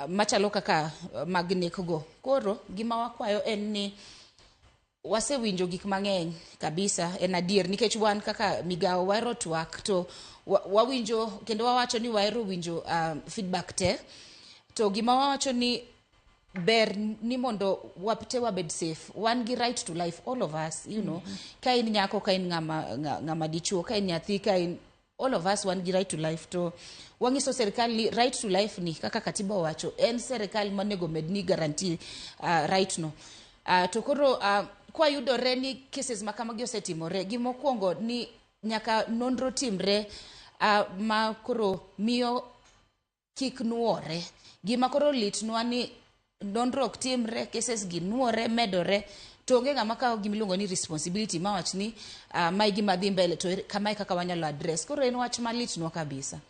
machalo kaka mag nekgo. Koro gima wakwayo en ni wasewinjo gik mang'eny kabisa en adier nikech wan kaka migao wahero twak to wawinjo kendo wawacho ni wahero winjo feedback te to gima wawacho ni ber ni mondo wapte wabed safe. Wan gi right to life, all of us, you know. Ka in nyako, ka in ng'ama dichuo, ka in nyathi, ka in all of us wan gi right to life. To wangiso serikal ni right to life ni kaka katiba wacho en serikal manego med ni guarantee right no. To koro kwa yudore ni cases makamagi osetimore, gimokwongo ni nyaka nonro timre ma koro miyo kik nuore. Gima koro litnwa ni nonro ok timre, cases gi nuore, medore, to onge ng'ama kawo gimiluongo ni responsibility mawach ni mai gima dhi mbele to kamae kaka wanyalo address. Koro en wach malitnwa kabisa.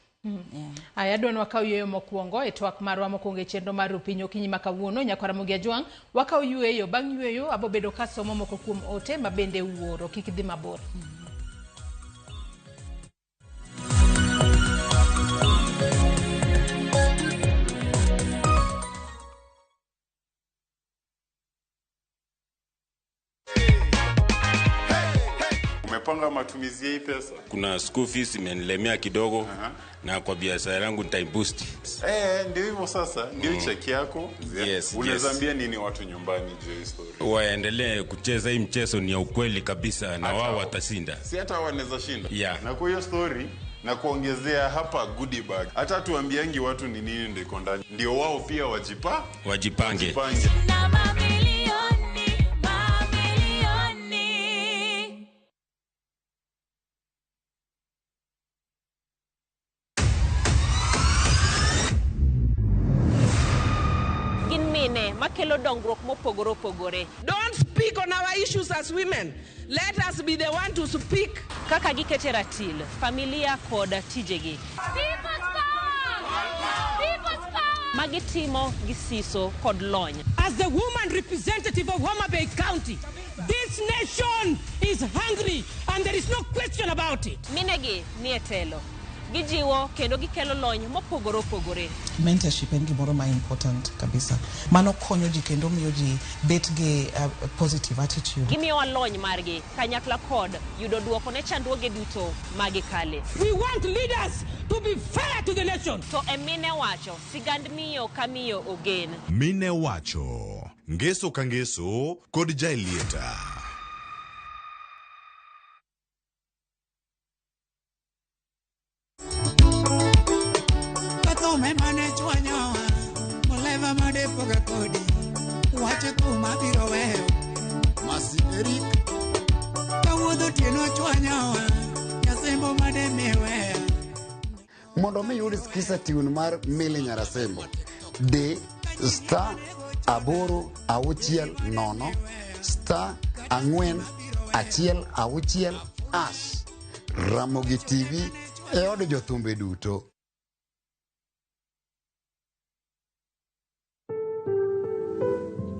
Aya adwa wakaw yueyo mokwongo e twak marwa mokwongo e chenro mar Opiny Okinyi ma kawuono nyaka Ramogi Ajwang'. Wakaw yueyo, bang' yueyo abo bedo ka somo moko kuom ote ma bende uoro, kik dhi mabor. Umepanga matumizi ya hii pesa? Kuna school fees imenilemea kidogo na kwa biashara yangu nitaiboost. Ndio hivyo sasa, ndio cheki yako. Yes, unazambia nini watu nyumbani je hii story? Waendelee kucheza hii mchezo, ni ya ukweli kabisa na wao watashinda. Si hata wanaweza shinda. Yeah. Na kwa hiyo story na kuongezea hapa goodie bag. Hata tuambiangi watu ni nini ndio iko ndani. Ndio wao pia wajipange. Na mamilioni. Makelo dongruok mopogore opogore. Don't speak on our issues as women. Let us be the one to speak. Kaka gikete ratil, familia koda tijegi. People's power! People's power! Magitimo gisiso kod lony. As the woman representative of Homa Bay County, this nation is hungry and there is no question about it. Minegi ni etelo. Gijiwo kendo gikelo lony mopogore opogore. Mentorship en gimoro ma important kabisa. Mano konyo ji kendo miyo ji bet gi positive attitude. Gimiyo lony margi kanyakla kod yudo duoko ne chandruoge duto magikale. We want leaders to be fair to the nation. To emine wacho sigand miyo kamiyo ogen. Mine wacho ngeso ka ngeso kod jailieta. Mane chwanyowa moleva made poga kodi wache kuma biro weyo Masiberi kawuodho tieno chwanyowa Nyasembo made miweya. Mondo mi yud skisa tiun mar Mili Nyarasembo de star 860 star 416 as Ramogi TV e od jothumbe duto.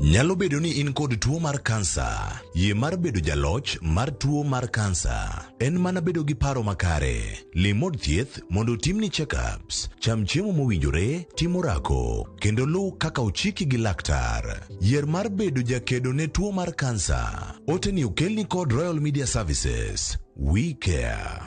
Nyalo bedo ni in kod tuo mar kansa. Yie mar bedo jaloch mar tuo mar kansa en mana bedo gi paro makare. Limod thieth mondo timni check-ups. Cham chiemo mowinjore, timo rako, kendo lu kaka ochiki gi laktar. Yier mar bedo jakedo ne tuo mar kansa. Ote ni ukelni kod Royal Media Services. We care.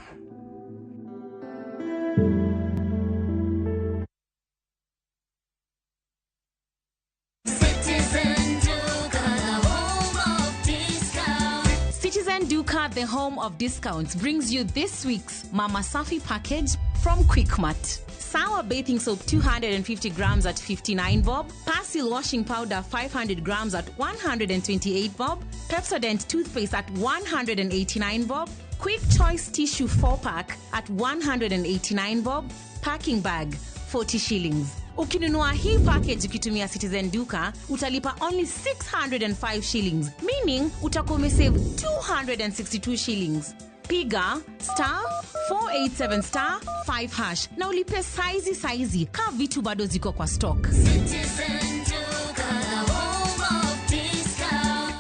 The home of discounts brings you this week's Mama Safi package from Quickmart. Sour bathing soap 250 grams at 59 bob. Persil washing powder 500 grams at 128 bob. Pepsodent toothpaste at 189 bob. Quick Choice tissue 4-pack at 189 bob. Packing bag 40 shillings. Ukinunua hii package ukitumia Citizen Duka, utalipa only 605 shillings, meaning utakuwa umesave 262 shillings. Piga *487*5# na ulipe saizi ka vitu bado ziko kwa stock. Citizen Duka, home of discount.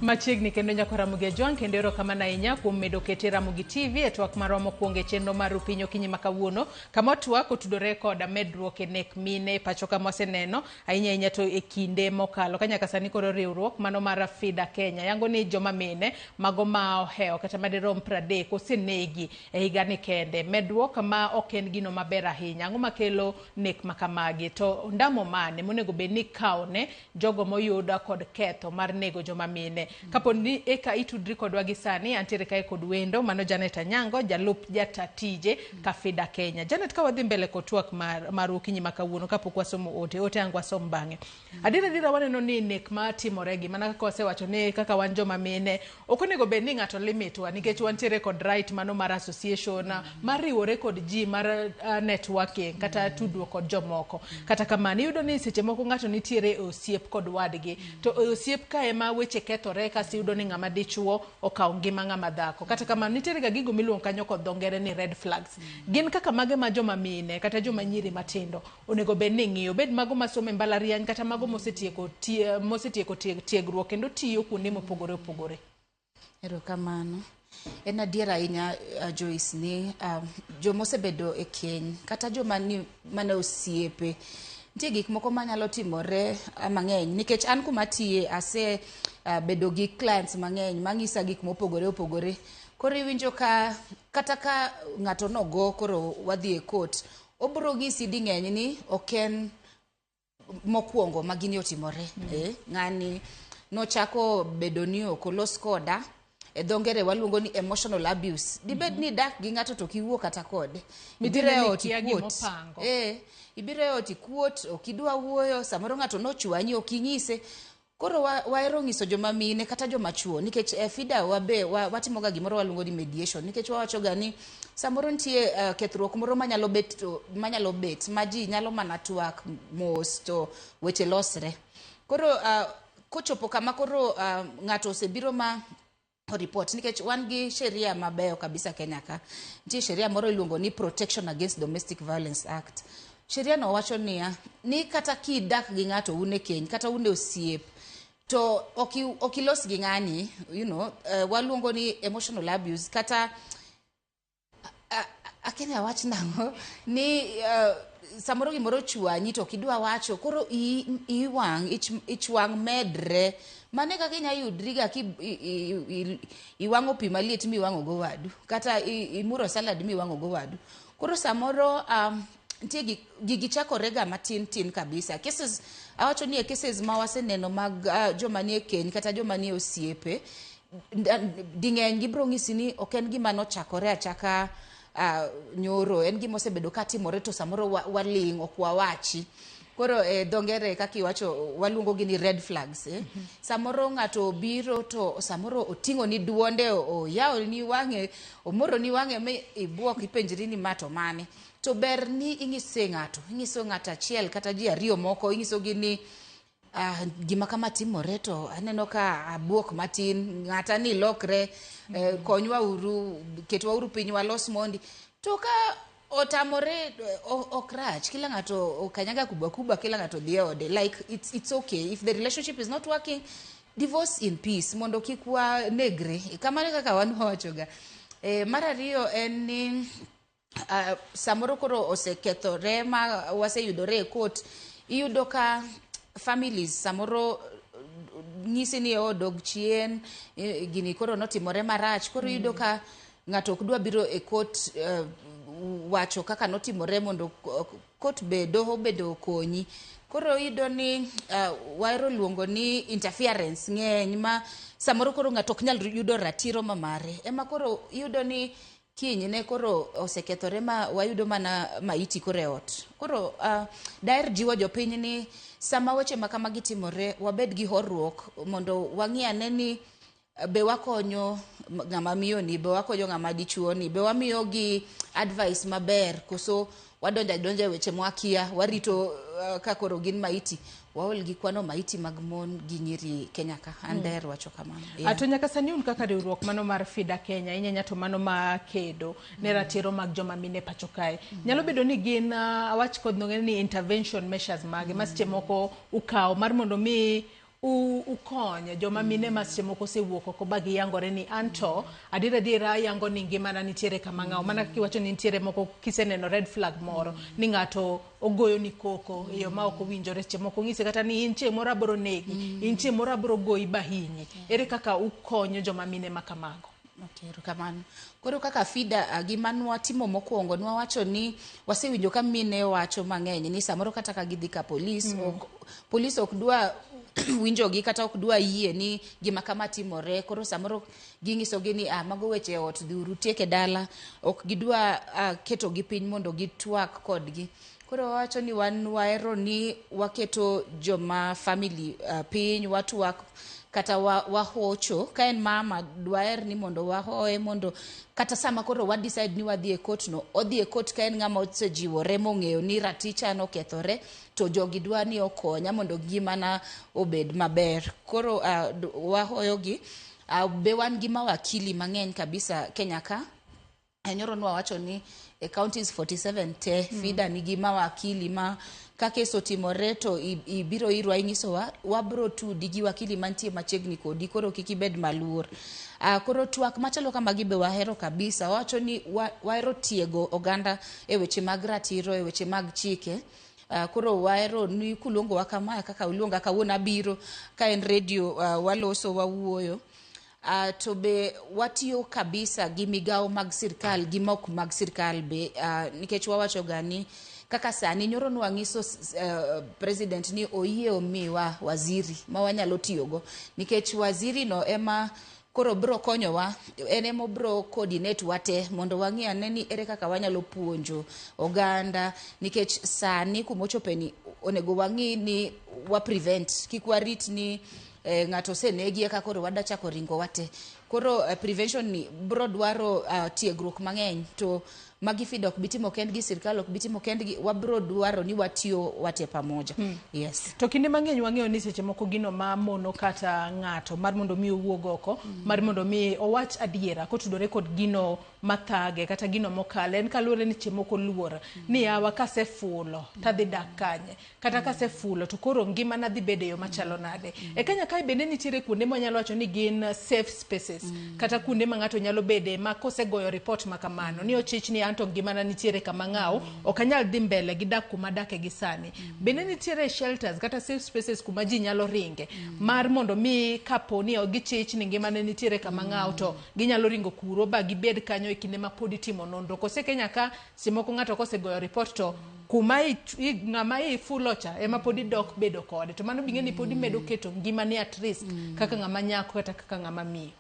machiegni kendo nyako Ramogi Ajwang kendo erokamano ahinya kuom medo kete Ramogi TV e twak marwa mokwongo e chenro mar Piny Okinyi ma kawuono kama twak otudore koda medruok e nek mine pacho ka moseneno ahinya to e kinde mokalo ka nyaka sani koro riwruok mano mar FIDA Kenya yango ni joma mine mago ma oheo kata madirom 30 osenegi e higani kende medruok ma ok en gino maber ahinya ang'o makelo nek makamagi to ndamo mane monego bed ni kaone jogo moyuda kod ketho mar nego joma mine kapo ni eka itudri kodwa gi sani antiere kae kod wendo mano Janet Anyango jalup jatatije ka FIDA Kenya. Janet, ka wadhi mbele kod twak mar Okinyi ma kawuono kapok wasomo ote angwa som bang'e adira waneno ni nek ma timoregi mana kaka wasewacho ni kaka wan joma mine ok onego bed ni ng'ato limitwa nikech wantiere kod right mano mar association mar riwore kod ji mar networking kata tudruok kod jomoko kata kamano iyudo ni seche moko ng'ato nitiere osiep kod wadgi to osiep ka ema weche kethore kasi iyudo ni ng'ama dichuo okawo ngima ng'ama dhako kata kamano nitiere ga gigo miluongo kanyo kod dho ngere ni red flags gin kaka mage ma joma mine kata joma nyiri matindo onego bed ni ng'iyo bed mago masome mbalariany kata mago mosetieko tiegruok kendo tiyo kuonde mopogore opogore. Erokamano. En adier ahinya Joyce ni jomosebedo e keny kata joma mane osiepe nitie gik moko manyalo timore mang'eny nikech an kuma tiye ase bedo gi clients mang'eny mang'isa gik mopogore opogore koro iwinjo ka kata ka ng'ato nogo koro wadhi e court obro ng'isi di ng'eny ni oken mokwongo magini otimore ng'ani nochako bedo ni okolos koda e dho ngere waluongo ni emotional abuse dibed ni dak gi ng'ato to kiwuok kata kode ibiro e ot ikuot okidwa wuoyo samoro ng'ato nochwanyi oking'ise koro waero ng'iso joma mine kata joma chuo nikech FIDA watimoga gimoro waluongo ni mediation nikech wawachoga ni samoro nitie kethruok moro manyalo bet ma ji nyalo mana twak mos to weche losre koro kochopo kama koro ng'ato osebiro ma report nikech wan gi sheria mabeyo kabisa Kenya ka nitie sheria moro iluongo ni Protection Against Domestic Violence Act. Sheria no wacho ni kata kidak gi ng'ato une keny kata une osiep to okilos gi ng'ani waluongo ni emotional abuse kata akenya wach nango ni samoro gimoro chwanyi to kidwa wacho koro ich wang medre mane kaka inya yudriga iwang'o pi maliet miwang'o go wadu kata imuro salad miwang'o go wadu koro samoro nitie gigi chakorega matin kabisa cases awacho ni cases ma waseneno mag joma nie keny kata joma nie osiepe ding'eny gibro ng'isi ni ok en gima nochakore achaka nyoro en gima osebedo katimore to samoro waling' ok wawachi koro dho ngere kaka iwacho waluongo gi ni red flags samoro ng'ato biro to samoro oting'o ni duonde oyawo ni wang'e omoro ni wang'e me ibuok ipenjri ni mato mane to ber ni ing'iso ng'ato achiel kata ji ariyo moko ing'isogi ni gima kama timore to aneno ka abuok matin ng'ata ni lokre konywa uru ketwa uru piny walos mondi to ka otamore okrach kila ng'ato kanyaga kuba kila ng'ato dhie ode like it's okay if the relationship is not working divorce in peace mondo kik wanegre kamano kaka wan wachoga mar ariyo en ni samoro koro osekethore ma waseyudore e court iyudo ka families samoro ng'isi ni odog chien gini koro notimore marach koro iyudo ka ng'ato ok dwa biro e court wacho kaka notimore mondo court bedo konyi koro iyudo ni waero luongo ni interference ng'eny ma samoro koro ng'ato ok nyal yudo ratiro mamare ema koro iyudo ni kinyne koro osekethore ma wayudo mana maiti koro e ot koro daher jiwo jopiny ni sama weche makamagi timore wabed gi horruok mondo wang'i ane ni be wakonyo ng'ama miyo ni be wakonyo ng'ama dichuo ni be wamiyogi advice maber koso wadonja e weche mwakia warito ka koro gin maiti waol gi kwano maiti mag mon gi nyiri Kenya ka ander wacho kamano ato nyaka sani un kaka riwruok mano mar FIDA Kenya inyanya to mano ma kedo ne ratiro mag joma mine pacho kae nyalo bedo ni gin awach kod ni intervention measures mage maseche moko ukaw mar mondo mi ukonyo joma mine ma seche moko osewuok oko ba giyangore ni anto adira yango ni ngimana nitiere kama ng'aw mana kiwacho ni nitiere moko kiseneno red flag moro ni ng'ato ogoyo ni koko e yo ma ok owinjore seche moko ng'ise kata ni in chieng' moro abiro negi in chieng' moro abiro goyi ba hinyi. Ere kaka ukonyo joma mine ma kamago? Otero kamano. Koro kaka FIDA gima nwatimo mokwongo nwawacho ni wasewinjo ka mine wacho mang'eny ni samoro kata ka gidhi ka polis ok dwa winjogi kata ok dwa yie ni gima kama timore. Koro samoro ging'isogi ni mago weche ot dhiuru tieke dala, ok gidwa keto gi piny mondo gitwak kodgi. Koro wacho ni wan waero ni waketo joma family piny watwak kata wahocho ka en mama dwaer ni mondo wahoe mondo kata sama koro wa decide ni wadhi e court no odhi e court ka en ng'ama osejiwore mong'eyo ni raticha no kethore to jogi dwa ni okonya mondo gimana obed maber. Koro wahoyogi be wan gi mawakili mang'eny kabisa Kenya ka. Nyoro nwawacho ni e counties 47 te FIDA nigi mawakili ma ka keso timore to ibiro irwa ing'isowa wabro tudi gi wakili mantie machiegni kodi koro kik ibed maluor. Koro twak machalo kama gibe wahero kabisa. Wacho ni wahero tiego oganda e weche mag ratiro, e weche mag chike. Koro waero ni kulongo wa kama kaka ulonga kawuono abiro ka en radio waloso wawuoyo. To be watiyo kabisa gi migawo mag sirkal gi mok mag sirkal be nikech wawacho gani kaka sani nyoro nwang'iso president ni oyie omiwa waziri ma wanyalo tiyogo nikech waziri no ema koro bro konyowa, en ema bro coordinate wate mondo wang'i ane ni ere kaka wanyalo puonjo oganda nikech sani kumochopeni onego wang'i ni wa prevent kik warit ni ng'ato senegi eka koro wadachako ringo wate. Koro prevention ni bro dwaro tiegruok mang'eny to magi FIDA ok bitimo kendgi, sirkal ok bitimo kendgi, wabro dwaro ni watiyo wate pamoja. Yes. To kinde mang'eny wang'eyo ni seche moko gino ma mono kata ng'ato mar mondo mi owuog oko mar mondo mi owach adiera kotudore kod gino mathage kata gino mokale en kaluwore ni seche moko luor ni yawa kasefulo tadhi dak kanye kata kasefulo to koro ngimana dhi bedo yo machalo nade. E Kenya kae bende nitiere kuonde manyalo wacho ni gin safe spaces kata kuonde ma ng'ato nyalo bede ma kosegoyo report makamano ni ochich ni anto ngimana nitiere kama ng'aw ok anyal dhi mbele gi dak kuma dake gi sani. Bende nitiere shelters kata safe spaces kuma ji nyalo ringe mar mondo mi kapo ni gichich ni ngimana nitiere kama ng'aw to ginyalo ringo kuro ba gibed kanyo e kinde ma pod itimo nonro. Kose Kenya ka simoko ng'ato kosegoyo report to kuma ng'ama ifulocha ema pod idok bedo kode to mano bing'e ni pod imedo keto ngimani at risk kaka ng'ama nyako kata kaka ng'ama miyo.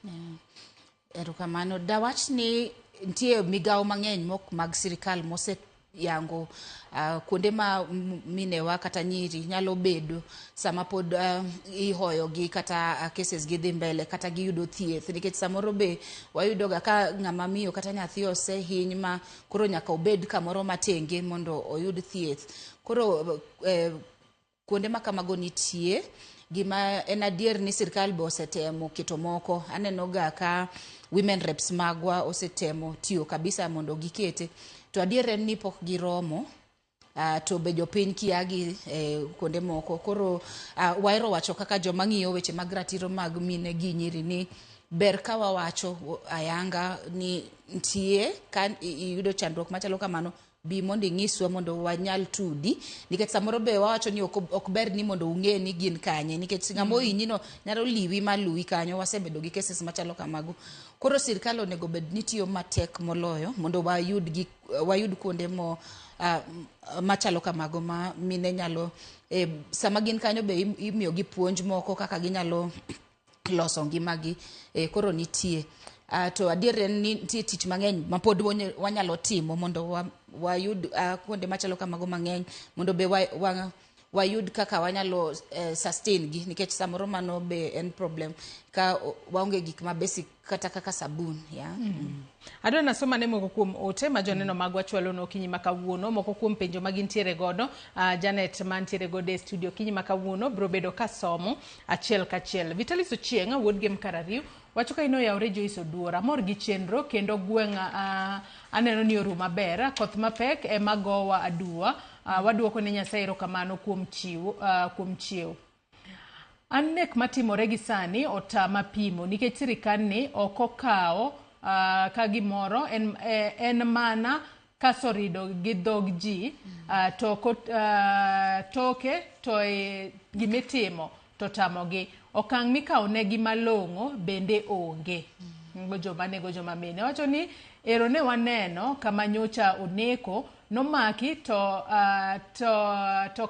Erokamano dawach ni ntie migawo mang'eny mok mag sirkal mose yango kuonde ma minewa kata nyiri nyalo bedo sama pod ihoyogi kata cases gi dhi mbele kata giyudo thieth nikech samoro be wayudoga ka ng'ama miyo kata nyathi osehiny ma koro nyaka obed kamoro matenge mondo oyud thieth. Koro kuonde ma kamago nitie gima en adier ni sirkal be osetemo keto moko. Aneno ga ka women reps magwa osetemo tiyo kabisa mondo gikete to adier en ni pok giromo to be jopiny kiagi kuonde moko. Koro waero wacho kaka joma ng'iyo weche mag ratiro mag mine gi nyiri ni ber ka wawacho ayanga ni ntie ka iyudo chandruok machalo kamano bi mondo ing'iswa mondo wanyal tudi nikech samoro be wawacho ni ok ber ni mondo ung'e ni gin kanye nikech ng'amo inyino nyalo liwi maluwi kanyo. Wasebedo gi cases machalo kamago. Koro sirkal onego bed ni tiyo matek moloyo mondo wayud kuonde machalo kamago ma mine nyalo sama gin kanyo be imiyo gi puonj moko kaka ginyalo loso ngimagi. Koro nitie to adier en ni nitie tich mang'eny ma pod wanyalo timo mondo wayud kuonde machalo kamago mang'eny mondo be wayud kaka wanyalo sustain gi nikech samoro mano be en problem ka waonge gik ma basic kata kaka sabun Adwa nasoma ne moko kuom ote ma joneno magwa chwalo no kinyi makawuono moko kuom penjo magintiere godo. Janet mantiere godo e studio kinyi makawuono bro bedo kasomo achiel kachiel. Vitalis Ochieng wuod game karariu wacho ka ino yawre Joyce Oduora mor gi chenro kendo gweng'a aneno ni oru maber koth mapek e magowa aduwa waduoko ne Nyasaye erokamano kuom chiewo An nek matimore gi sani otama pimo nikech sirikal ni ok okawo ka gimoro en mana kasorido gi dhog ji toke to gimitimo to tamogi okang' mikawo negi malong'o bende onge. Nego joma mine wacho ni ero ne waneno kama nyocha oneko nomaki to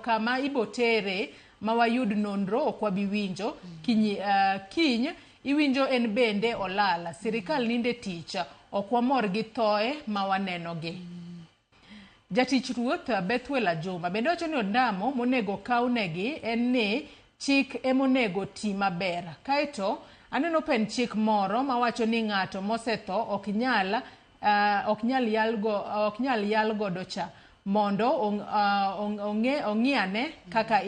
kama ibotere ma wayud nonro ok wabi winjo kiny iwinjo en bende olala. Sirikal ninde tich ok wamor gi thoe ma wanenogi. Jatich ruoth Bethwel Juma bende wacho ni ondamo monego kawnegi en ni chik emonego ti maber. Kaeto aneno pen chik moro mawacho ni ng'ato mosetho ok nyal yal godo cha mondo ong'iane kaka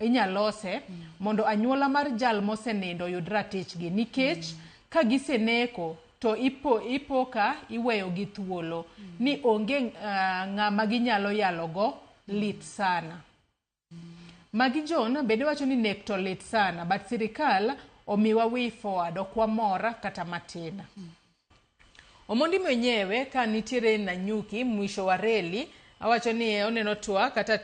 inyalose mondo anyuola mar jal mosenindo yud ratichgi nikech ka giseneko to ipoka iweyo gi thuolo ni onge ng'ama ginyalo yalogo lit sana. Magi John bende wacho ni nek to lit sana but sirikal omiwa way forward ok wamora kata matina. Omondi mwenyewe ka nitiere Nanyuki mwisho wa reli awacho ni oneno twa kata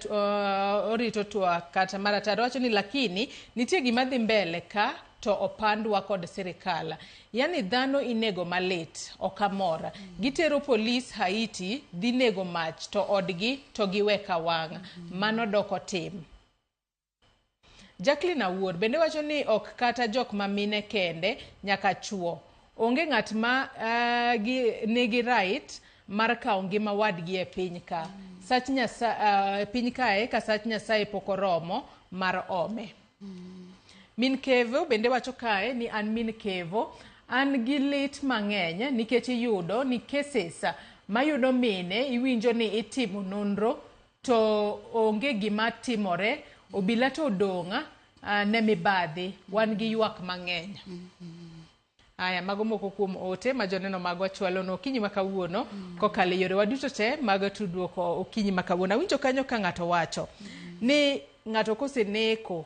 orito twa kata marataro wacho ni lakini nitie gima dhi mbele ka to opandwa kod sirikal. Yani dhano inego malit okamora. Gitero polis Haiti dhi nego mach to odgi to giweka wang'. Mano doko tim. Jacqueline Awuor bende wacho ni ok kata jok mamine kende nyaka chuo. Onge ng'at ma nigi right mar kawo ngima wadgi e piny ka. Piny kae ka sach Nyasaye pok oromo mar ome. Min Kevo bende wacho kae ni an min Kevo an gi lit mang'eny nikech iyudo ni cases mayudo mine iwinjo ni itimo nonro to onge gima timore obila to odong'a ne mibadhi wan gi ywak mang'eny. Aya mago moko kuom ote ma joneno magwa chwalo no okinyi makawuono kokale yore waduto te mag tudruok okinyi makawuono. Awinjo kanyo ka ng'ato wacho ni ng'ato koseneko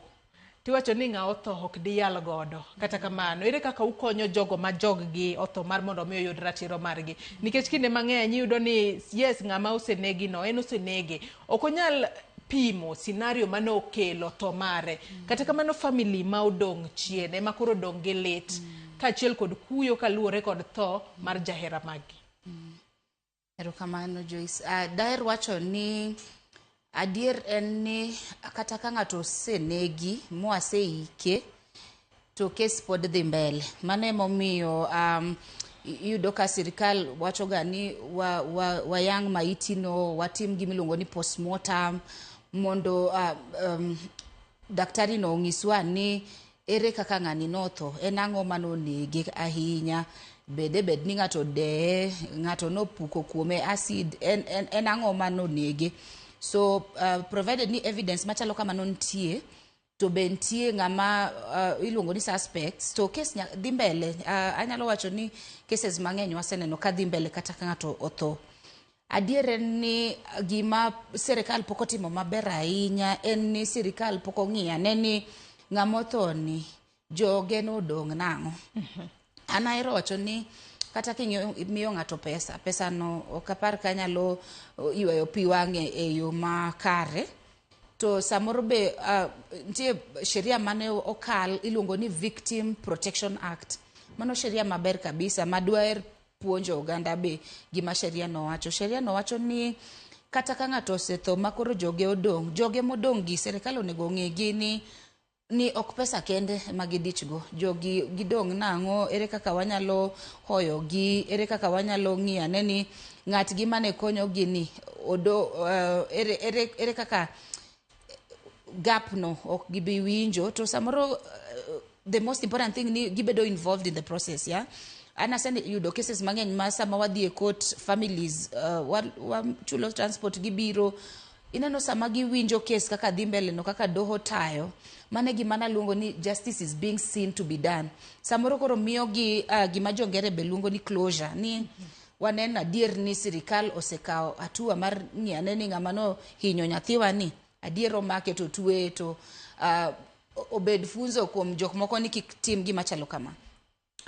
tiwacho ni ng'a otho ok diyal godo. Kata kamano ere kaka ukonyo jogo ma joggi otho mar mondo mi oyud ratiro margi nikech kinde mang'eny iyudo ni yes ng'ama osenegi no en osenege ok onyal pimo scenario mane okelo to mare kata kamano family ma odong' chien ema koro odong' gi lit kaachiel kod kuyo kaluwore kod tho mar jahera magi. Erokamano Joyce. Daher wacho ni adier en ni kata ka ng'ato osenegi moaseike to kes pod dhi mbele. Mano emomiyo iyudo ka sirikal wachoga ni wayang' maitino watim gimiluongo ni postmortem mondo daktari no ong'iswa ni ere kaka ng'ani notho en ang'o manonege ahinya bed ni ng'ato deye ng'ato nopuko kuome acid en ang'o manonege. So provided ni evidence machalo kamano nitie to be nitie ng'ama iluongo ni suspects to case dhi mbele. Anyalo wacho ni cases mang'eny waseneno ka dhi mbele kata ka ng'ato otho. Adier ni gima sirikal pok otimo maber ahinya en ni sirikal pok ong'iyane ni ng'ama otho ni joge nodong' nang'o. An ahero wacho ni kata kimiyo ng'ato pesa no ok apar ka nyalo yweyo pi wang'e e yo makare to samoro be nitie sheria mane okal iluongo ni Victim Protection Act. Mano sheria maber kabisa madwer puonjo oganda be gima sheria no wacho. Sheria no wacho ni kata ka ng'ato osetho makoro joge odong' joge modong' gi sirikal onego ong'egi ni ok pesa kende magidichgo jogi gidong' nang'o ere kaka wanyalo hoyogi ere kaka wanyalo ng'iyane ni ng'atgi mane konyogi ni ere kaka gap no ok gibi winjo to samoro the most important thing ni gibedo involved in the process. Yeah, ana send yudo cases mang'eny ma sama wadhi e court families chulo transport gibiro ineno sama giwinjo case kaka dhi mbele no kaka doho tayo mane gima naluongo ni justice is being seen to be done. Samoro koro miyo gi gima jongere be luongo ni closure ni waneno adier ni sirikal osekawo hatua mar ng'iyane ni ng'ama no hinyo nyathiwa ni adier omake to tuwe to obed funzo kuom jok moko ni kik tim gima chalo kama.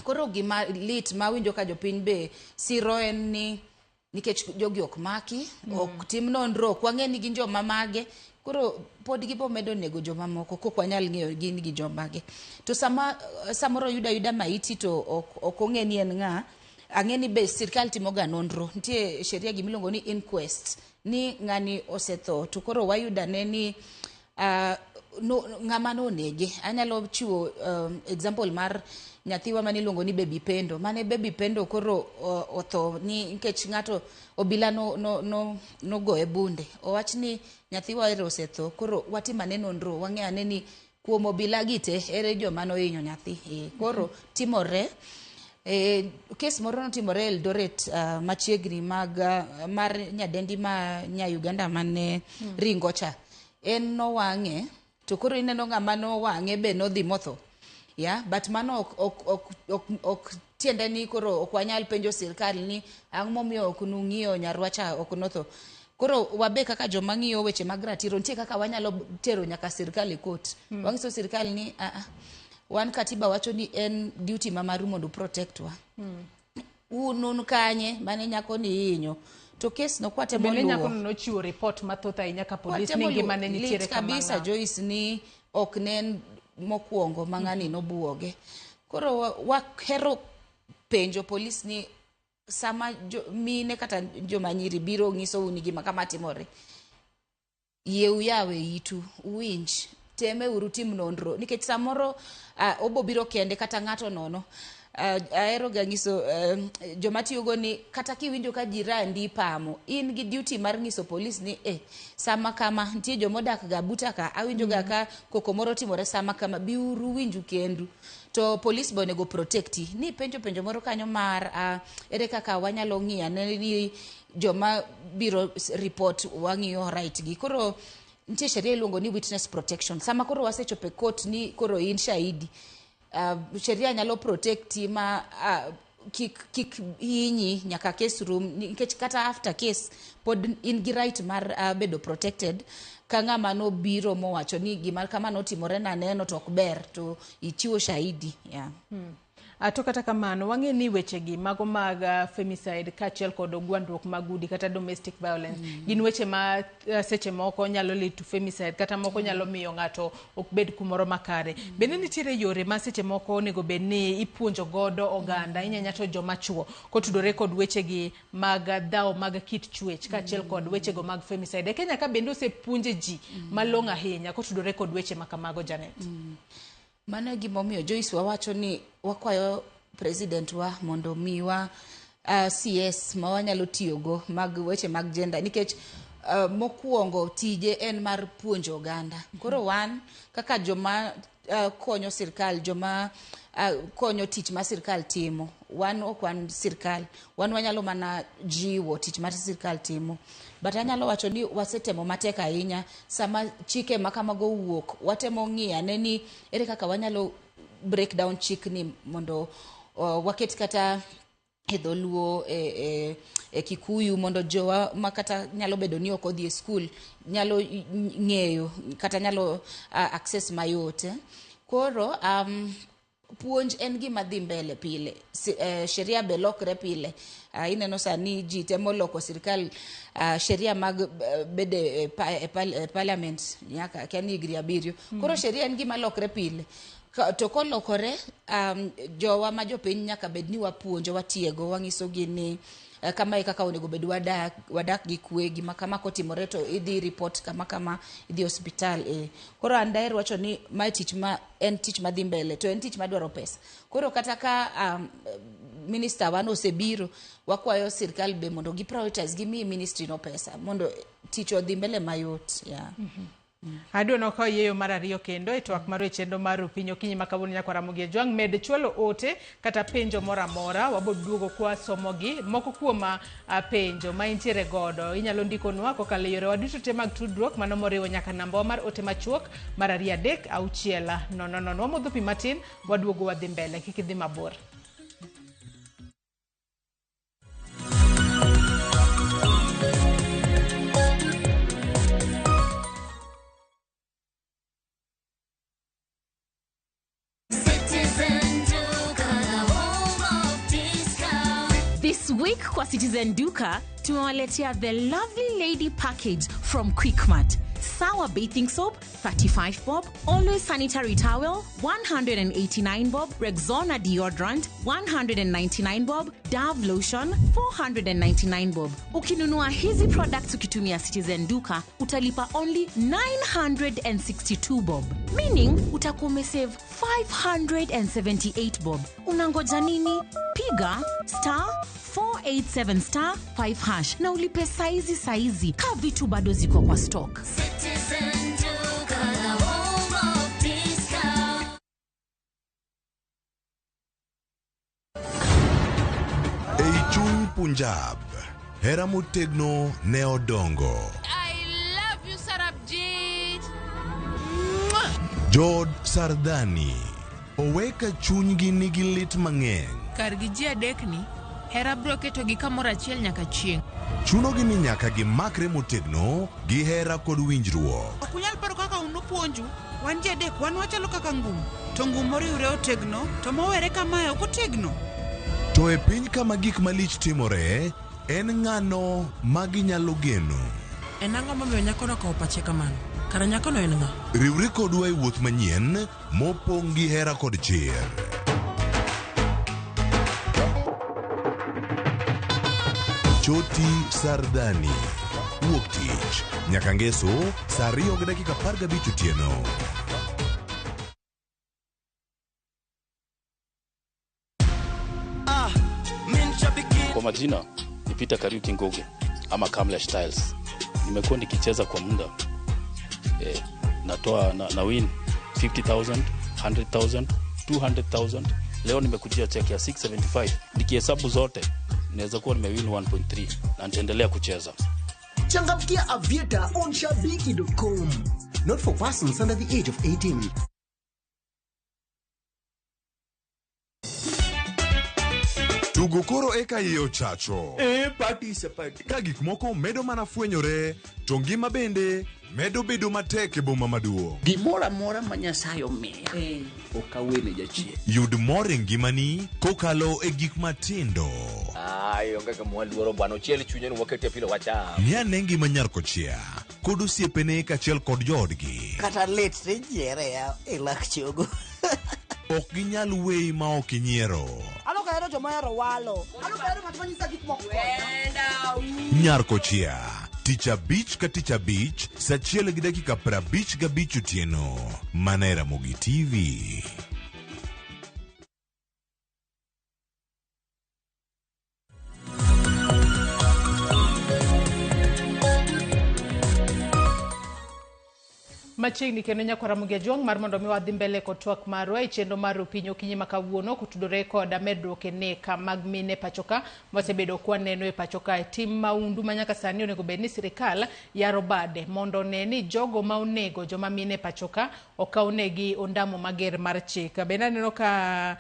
Koro gima lit ma winjo ka jopiny be siro en ni nikech jogi ok maki, ok tim nonro, ok wang'e ni gin joma mage, koro pod gibo medo nego joma moko kok wanyal ng'eyo gin gi joma mage. To samoro yuda maiti to ok ong'e ni en ng'a, ang'e ni be sirkal timoga nonro, nitie sheria gimiluongo ni inquest, ni ng'ani osetho to koro wayudane ni ng'ama nonege. Anyalo chiwo example mar nyathiwa mane iluongo ni Baby Pendo. Mane Baby Pendo koro otho ni nikech ng'ato obila no goye bunde. Owach ni nyathiwa ero osetho, koro watimane nonro, wang'eane ni kuom obila gite ere joma nohinyo nyathi. Koro timore. Kes moro notimore Eldoret machiegni mar nyadendi ma nya Uganda mane ringo cha. En nowang'e, to koro ineno ng'ama nowang'e be nodhi motho. But mano ok tiende ni koro ok wanyal penjo sirkal ni ang'o momiyo ok nung'iyo nyarwacha ok notho. Koro wabe kaka joma ng'iyo weche mag ratiro nitie kaka wanyalo tero nyaka sirkal e court. Wang'iso sirkal ni wan katiba wacho ni en duty ma maru mondo protect wa. Unun kanye mane nyako ni hinyo. To kes no kwatemo luwo. Bende nyako no chiwo report mathoth ahinya ka polis ni ngima ne nitiere kamano. Kabisa Joyce ni ok nen mokwongo mang'ani nobuoge. Koro wahero penjo polis ni sama mine kata joma nyiri biro ng'iso uni gima kama timore. Yeu yawe itu, uwinj, teme urutim nonro. Nikech samoro obo biro kende kata ng'ato nono. Aero ga ng'iso joma tiyogo ni kata kiwinjo ka jirandi pamo, in gi duty mar ng'iso polis ni sama kama nitie jomodak ga buta ka, awinjo ga ka koko moro timore sama kama, biuru winju kendu. To polis bo nego protecti. Ni penjo moro kanyo mar ere kaka wanyalo ng'iyane ni joma biro report wang'iyo right gi. Koro nitie sheria iluongo ni witness protection. Sama koro wasechope court ni koro in shahidi, sheria nyalo protecti ma kik hinyi nyaka case room, nikech kata after case pod in gi right mar bedo protected ka ng'ama no biro mowacho ni gima kama notimore na neno to ok ber to ichiwo shahidi. To kata kamano wang'e ni wechegi mago mag femicide kaachiel kod gwandruok mag udi kata domestic violence gin weche ma seche moko nyalo lead to femicide kata moko nyalo miyo ng'ato ok bed kumoro makare. Bende nitiere yore ma seche moko onego bed ni ipuonjo godo oganda inyanyato joma chuo kotudore kod wechegi mag dhaw mag kit chwech kaachiel kod wechego mag femicide. E Kenya ka bende osepuonje ji malong'o ahinya kotudore kod weche makamago, Janet? Mano gimomiyo Joyce wawacho ni wakwayo president wa mondo miwa CS ma wanyalo tiyogo mag weche mag gender, nikech mokwongo tije en mar puonjo oganda. Koro wan kaka joma konyo sirkal, joma konyo tich ma sirkal timo, wan ok wan sirkal, wan wanyalo mana jiwo tich ma sirkal timo. But anyalo wacho ni wasetemo matek ahinya sama chike makamago wuok, watemo ng'iyane ni ere kaka wanyalo break down chik ni mondo waket kata e dholuo e Kikuyu mondo jowa makata nyalo bedo ni ok odhi e skul nyalo ng'eyo kata nyalo access mayot. Koro puonj en gima dhi mbele pile. Sheria be lokre pile. Ineno sani ji temo loko sirkal sheria mag bede parliament nyaka kani higni 7. Koro sheria en gima lokre pile. To kolokore jowa ma jopiny nyaka bed ni wapuonjo, watiego, wang'iso gi ni kama e kaka onego bed wadak gi kwe, gima kama kotimore to idhi report kama idhi hospital. Koro andaer wacho ni ma tich ma en tich madhi mbele, to en tich madwaro pesa. Koro kata ka minister wan osebiro, wakwayo sirkal be mondo gi prioritize gi ministry no pesa mondo tich odhi mbele mayot. Adwa ka yeyo mar ariyo kendo e twak mar chendo mar piny okinyi makawuono nyaka Ramogi Jwang med chwalo ote kata penjo mora mora, waboduogo kwa somogi moko kuom penjo ma intiere godo inyalo ndikonwa kokalo yore waduto te mag tudruok mano moriwo nyaka namba mar ote machuok mar 2360. Wamodho pi matin waduogo wadhi mbele, kik idhi mabor. This week kwa Citizen Duka tumewaletea the lovely lady package from Quickmart. Sawa bathing soap 35 bob, Always sanitary towel 189 bob, Rexona deodorant 199 bob, Dove lotion 499 bob. Ukinunua hizi products ukitumia Citizen Duka utalipa only 962 bob, meaning utakuwa umesave 578 bob. Unangoja nini? Piga *487*5# na ulipe saizi ka vitu bado ziko kwa stock. Citizen Duka, the home of discount. Eichung Punjab, hera motegno ne odongo. I love you, Sarabjit. Jod Sardani, oweka chunygi nigi lit mang'eny. Kargi ji adekni, hera bro keto gi kamoro achiel nyaka chieng'. Chunogi ni nyaka gimakre motegno gi hera kod winjruok. Okunyal paro kaka unopuonju. Wan ji adek, wan wachalo kaka ngum. To ngum moriwre otegno, to mowere kamae ok otegno. To e piny kama gik malich timore, en ng'ano ma ginyalo geno. En ang'o momiyo nyakono okawo pache kamano? Kara nyakono en ng'a? Riwri kodwa e wuoth manyien mopong' gi hera kod chir. Choti Sardani, wuok tich nyaka ngeso saa 2:15 otieno. Kwa majina ni Peter Kariuki Ngoge ama Kamla Styles. Nimekuwa nikicheza kwa muda. Natoa na win 50,000, 100,000, 200,000. Leo nimekujia check ya 675. Nikihesabu zote naweza kuwa nimewin 1.3 na nitaendelea kucheza. Changamkia Aviator on shabiki.com. Not for persons under the age of 18. Tugo koro eka iye ochacho. Participate. Ka gik moko medo mana fwenyore, to ngima bende medo bedo matek e boma maduong'. Gimora mora ma Nyasaye omiya okawene jachien. Yud mor e ngimani kokalo e gik matindo. Onge ka mwaluoro bwana ochiel chunye ni wakete pile wacha. Ni ane ngima nyar kochia kod osiepene kachiel kod joodgi. Kata letre jiere ya lak chogo. Ok ginyal weyi ma ok inyiero. Alo ka ero joma ero walo. Alo ka ero ng'at manyisa gik moko. Nyar kochia, tich abich ka tich abich, saa 1:55 otieno. Mana e Ramogi TV. Machiegni kendo nyako Ramogi Ajong mar mondo mi wadhi mbele kod twak marwa e chenro mar Opiny Okinyi makawuono kutudore kod medruok e nek mag mine pachoka mosebedo kwa neno e pachoka e tim maundu manyaka sani onego bed ni sirikal yaro bade mondo ne ni jogo ma onego joma mine pachoka okawnegi ondamo mager mar chik. Bende aneno ka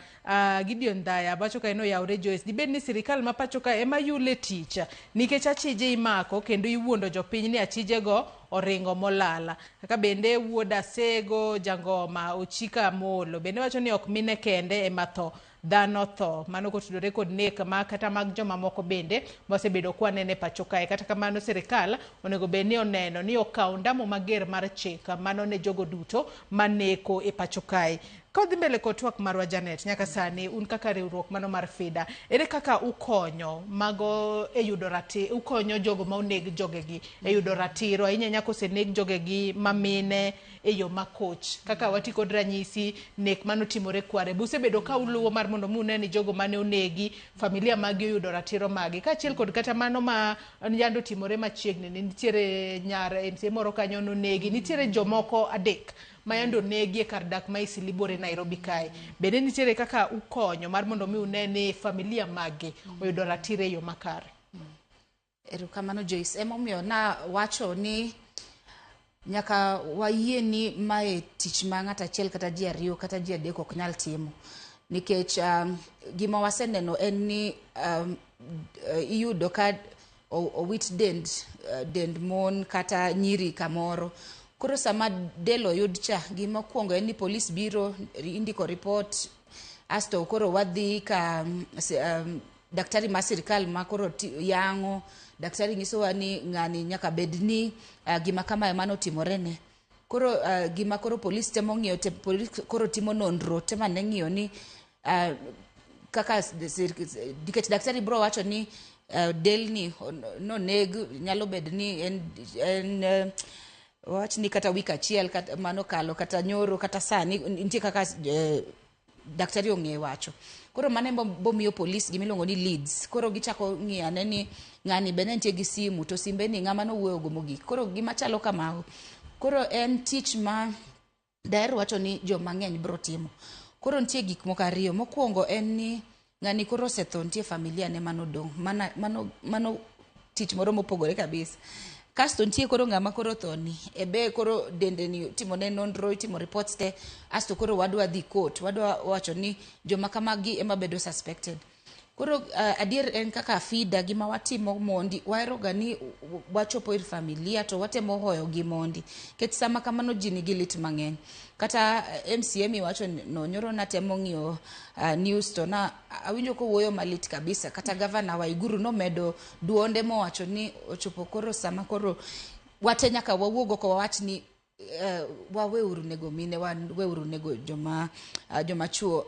Gideon Daya pachoka eno yawre Joyce di bed ni sirikal ma pachoka ema yule tich nikech achije imako kendo iwuondo jopiny ni achije go oringo molala. Kaka bende wuoda Sego Jangoma Ochika Molo bende wacho ni ok mine kende ema tho, dhano tho. Mano kotudore kod nek ma kata mag joma moko bende mosebedo kwa nene pachoka. Kata kamano sirikal onego bed ni oneno ni okaw ndamo mager mar chik mano ne jogo duto maneko e pachoka. Kodhi mbele kod twak marwa Janet, nyaka sani un kaka riwruok mano mar FIDA, ere kaka ukonyo mago e yudo ratiro, ukonyo jogo ma oneg jogegi e yudo ratiro, ahinya nyaka oseneg jogegi mamine e yo makoch. Kaka wati kod ranyisi nek mano timore Kware, busebedo ka uluwo mar mondo mune ni jogo mane onegi, familia magi yudo ratiro magi. Kachiel kod kata mano ma nyando timore machiegni, nitiere nyar MC moro kanyo nonegi, nitiere jomoko adek mayando negi kar dak ma Isilibore Nairobi kae. Bende nitiere kaka ukonyo mar mondo mi unene familia magi oyudo ratiro e yo makare. Erokamano Joyce, emomiyo na wacho ni nyaka wayie ni mae tich ma ng'ato achiel kata ji ariyo kata ji adek ok nyal timo. Nikech gima waseneno en ni iyudo ka owit dend mon kata nyiri kamoro. Koro sama del oyud cha, gima kwongo en ni polis biro indiko report, asto koro wadhi ka daktari ma sirkal makoro yango daktari nyisowa ni ng'ani nyaka bedni gima kama emano timorene. Koro gima koro polis temo ng'iyo polis koro timo nonro tema ne ng'iyo ni kaka dikech daktari bro wacho ni del ni no neg nyalo bedni en wach ni kata wik achiel kata mano kalo kata nyoro kata sani nitie kaka daktari ong'e wacho. Koro mane bomiyo polis gimiluongo ni leads. Koro gichako ng'iyane ni ng'ani bende nitie gi simu to simbe ni ng'ama nowuoyo go mogik. Koro gima chalo kamago. Koro en tich ma daher wacho ni joma ng'eny bro timo. Koro nitie gik moko ariyo. Mokwongo en ni ng'ani koro osetho, nitie familia ne manodong'. Mano tich moro mopogore kabisa. Kasto nitie koro ng'ama koro thoni ebe koro dende ni timo ne nonro timo reports te asto koro wadwa dhi court wadwa wacho ni joma kamagi ema bedo suspected. Koro adier en kaka FIDA gima watimo mondi waero gani wachopo ir familia to watemo hoyo gi mondi ket sama kamano jini gi lit mang'eny. Kata MCM wacho no nyoro na temo ng'iyo news to na awinjo ko wuoyo malit kabisa. Kata governor Waiguru no medo duonde mo wacho ni ochopo koro sama koro wate nyaka wawuogo ko wawach ni waweuru nego mine waweuru nego joma chuo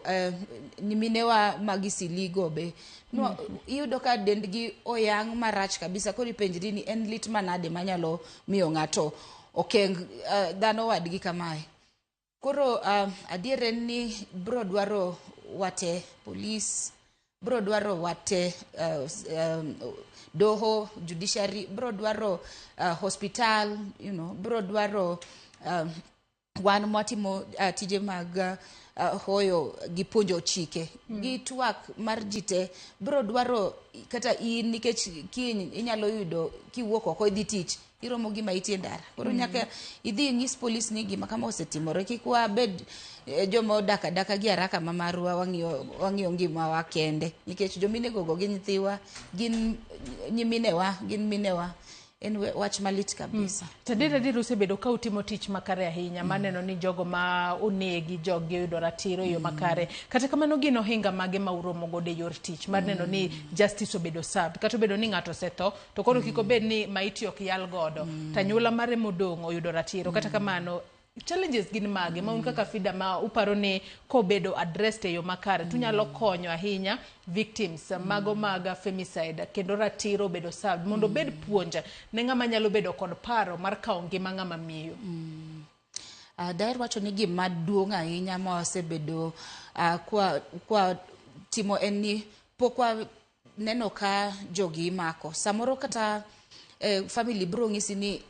ni minewa magisiligo be no iyudo ka dendgi oyang marach kabisa. Koro ipenjri ni en lit manade manyalo miyo ng'ato okeng dhano wadgi kamae. Koro adier ni bro dwaro wate police bro dwaro wate doho judiciary bro dwaro hospital bro dwaro wan mwatimo tije mag hoyo gi puonjo chike gi twak mar jite bro dwaro kata in nikech kiny inyalo yudo kiwuok oko idhi tich iromo gima itie ndara. Koro nyaka idhi ng'is polis ni gima kama osetimore kik wabed jomo daka gi haraka mamarwa wang'iyo ngima wa kende nikech jomine gogo gi nyithiwa gin nyiminewa gin minewa en wach malit kabisa. Tadira usebedo ka utimo tich makare ahinya maneno ni jogo ma onegi jogi yudo ratiro yo makare kata kamano gino hinga mage ma uromo gode yor tich maneno ni justice obedo served kata obedo ni ng'ato setho to koro kiko bed ni maiti ok yal godo tanyula mare modong' oyudo ratiro kata kamano challenges gin mage ma un kaka FIDA ma uparo ni kobedo addressed yo makare tunyalo konyo ahinya victims mago maga femicide kendo ratiro bedo served mondo bed puonja ne ng'ama nyalo bedo kod paro mar kawo ngima ng'ama miyo. Daher wacho ni gima duong' ahinya ma wasebedo kwa timo en ni pokwa neno ka jogi mako samoro kata family bro ng'isi ni